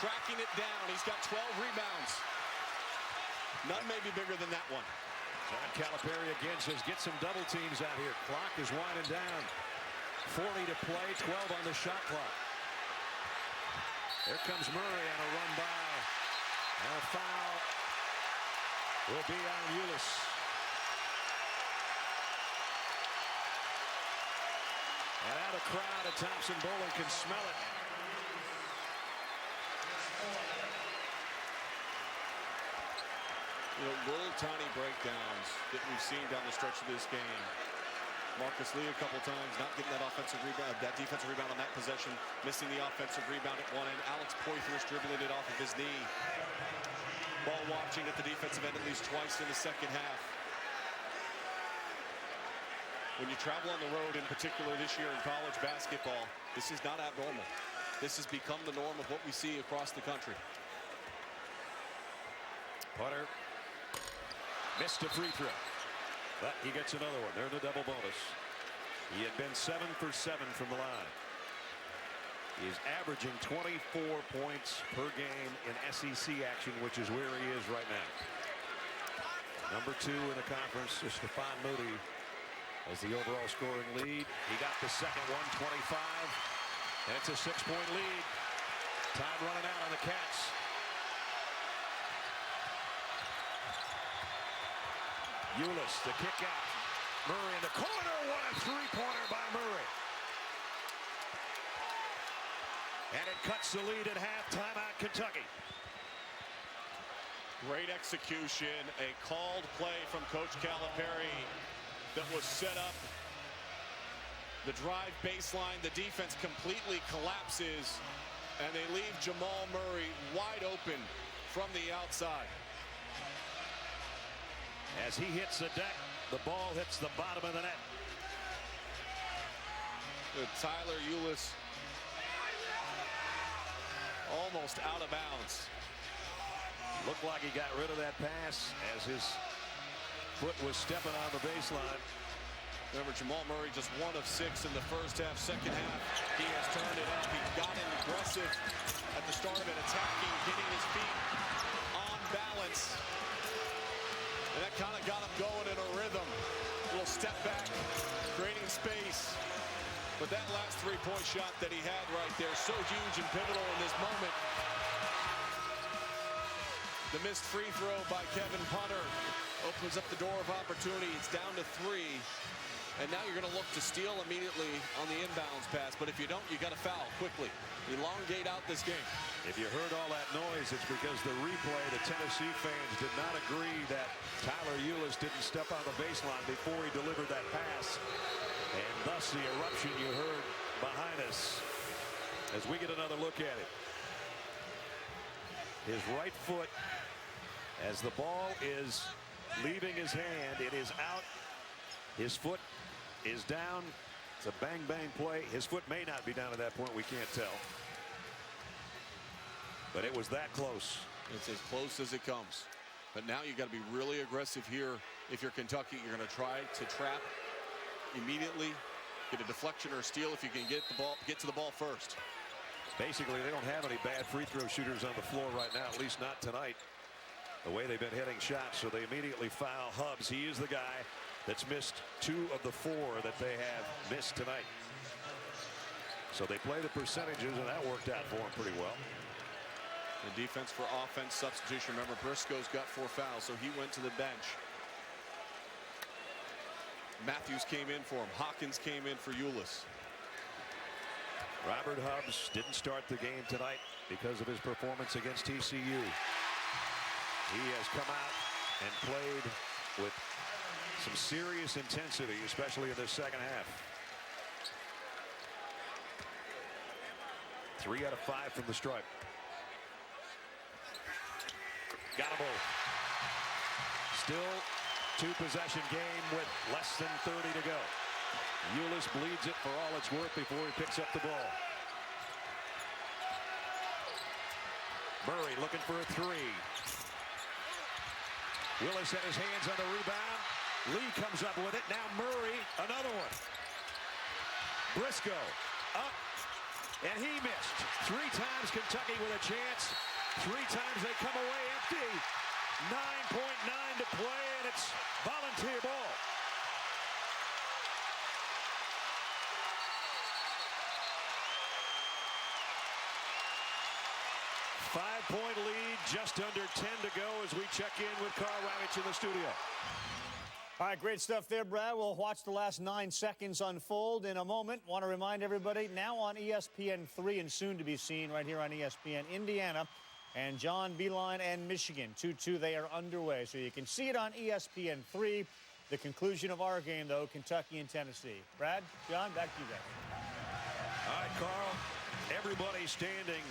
Tracking it down. He's got 12 rebounds. None may be bigger than that one. John Calipari again says get some double teams out here. Clock is winding down. 40 to play, 12 on the shot clock. There comes Murray on a run by. And a foul will be on Ulis. And out of crowd at Thompson-Boling can smell it. You know, little tiny breakdowns that we've seen down the stretch of this game. Marcus Lee a couple times not getting that offensive rebound, that defensive rebound on that possession, missing the offensive rebound at one end. Alex Poythress dribbling it off of his knee. Ball watching at the defensive end at least twice in the second half. When you travel on the road, in particular this year in college basketball, this is not abnormal. This has become the norm of what we see across the country. Putter missed a free throw, but he gets another one. They're in the double bonus. He had been 7 for 7 from the line. He's averaging 24 points per game in SEC action, which is where he is right now. Number 2 in the conference is Stephon Moody as the overall scoring lead. He got the second one, 25, and it's a 6-point lead. Time running out on the Cats. Ulis, the kick out. Murray in the corner. What a three-pointer by Murray. And it cuts the lead at half. Timeout, Kentucky. Great execution. A called play from Coach Calipari that was set up. The drive baseline. The defense completely collapses. And they leave Jamal Murray wide open from the outside. As he hits the deck, the ball hits the bottom of the net. With Tyler Ulis almost out of bounds. Looked like he got rid of that pass as his foot was stepping on the baseline. Remember, Jamal Murray just 1 of 6 in the first half. Second half, he has turned it up. He got in aggressive at the start of it, attacking, hitting his feet on balance. And that kind of got him going in a rhythm. A little step back, creating space. But that last three-point shot that he had right there, so huge and pivotal in this moment. The missed free throw by Kevin Punter opens up the door of opportunity. It's down to 3. And now you're going to look to steal immediately on the inbounds pass. But if you don't, you got to foul quickly. Elongate out this game. If you heard all that noise, it's because the replay, the Tennessee fans did not agree that Tyler Ulis didn't step on the baseline before he delivered that pass. And thus the eruption you heard behind us as we get another look at it. His right foot, as the ball is leaving his hand, it is out. His foot is down. It's a bang-bang play. His foot may not be down at that point. We can't tell. But it was that close. It's as close as it comes. But now you've got to be really aggressive here. If you're Kentucky, you're going to try to trap immediately, get a deflection or a steal if you can get to the ball first. Basically, they don't have any bad free throw shooters on the floor right now, at least not tonight, the way they've been hitting shots. So they immediately foul Hubbs. He is the guy that's missed 2 of the 4 that they have missed tonight. So they play the percentages, and that worked out for him pretty well. The defense for offense substitution. Remember, Briscoe's got 4 fouls, so he went to the bench. Matthews came in for him. Hawkins came in for Ulis. Robert Hubbs didn't start the game tonight because of his performance against TCU. He has come out and played with Some serious intensity, especially in the second half. 3 out of 5 from the stripe. Got them both. Still 2-possession game with less than 30 to go. Ulis bleeds it for all it's worth before he picks up the ball. Murray looking for a 3. Willis had his hands on the rebound. Lee comes up with it. Now Murray, another one. Briscoe up, and he missed. 3 times Kentucky with a chance. 3 times they come away empty. 9.9 to play, and it's volunteer ball. Five-point lead, just under 10 to go as we check in with Carl Ravitch in the studio. All right, great stuff there, Brad. We'll watch the last 9 seconds unfold in a moment. Want to remind everybody, now on ESPN3 and soon to be seen right here on ESPN, Indiana and John Beilein and Michigan. 2-2, they are underway. So you can see it on ESPN3. The conclusion of our game, though, Kentucky and Tennessee. Brad, John, back to you guys. All right, Carl, everybody standing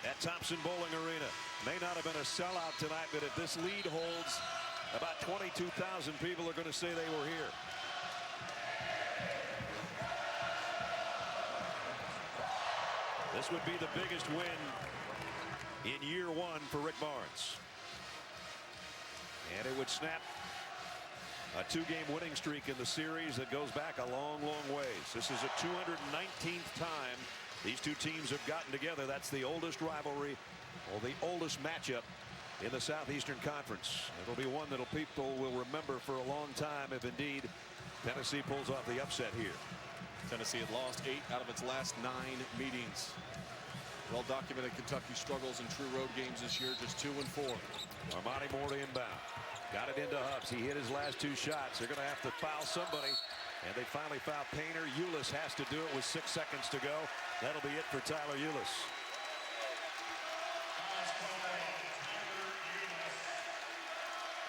at Thompson Bowling Arena. May not have been a sellout tonight, but if this lead holds, about 22,000 people are going to say they were here. This would be the biggest win in year 1 for Rick Barnes. And it would snap a 2-game winning streak in the series that goes back a long, long ways. This is the 219th time these two teams have gotten together. That's the oldest rivalry, or the oldest matchup in the Southeastern Conference. It'll be one that people will remember for a long time if indeed Tennessee pulls off the upset here. Tennessee had lost 8 out of its last 9 meetings. Well-documented Kentucky struggles in true road games this year, just 2-4. Armani Moore to inbound. Got it into Hubbs. He hit his last 2 shots. They're going to have to foul somebody. And they finally foul Painter. Ulis has to do it with 6 seconds to go. That'll be it for Tyler Ulis.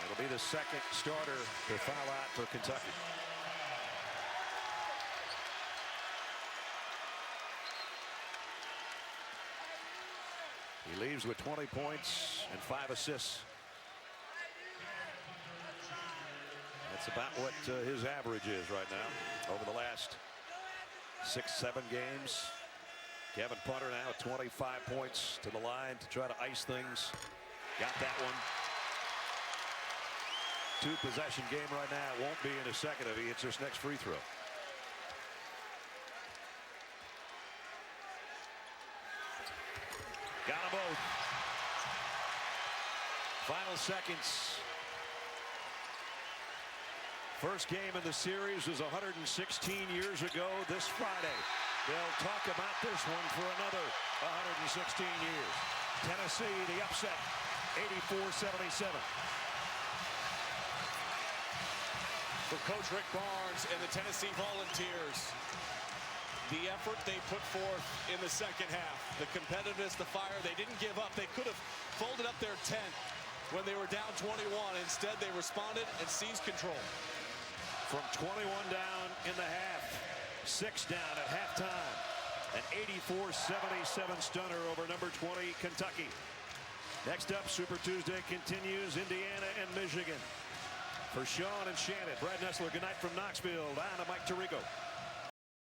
It'll be the second starter to foul out for Kentucky. He leaves with 20 points and 5 assists. That's about what his average is right now over the last 6-7 games. Kevin Punter now at 25 points to the line to try to ice things. Got that one. 2-possession game right now. It won't be in a second if he hits this next free throw. Got them both. Final seconds. First game in the series was 116 years ago this Friday. They'll talk about this one for another 116 years. Tennessee, the upset, 84-77. For Coach Rick Barnes and the Tennessee Volunteers, the effort they put forth in the second half, the competitiveness, the fire, they didn't give up. They could have folded up their tent when they were down 21. Instead, they responded and seized control. From 21 down in the half, 6 down at halftime. An 84-77 stunner over number 20 Kentucky. Next up, Super Tuesday continues. Indiana and Michigan. For Sean and Shannon, Brad Nessler, good night from Knoxville. I'm Mike Tirico.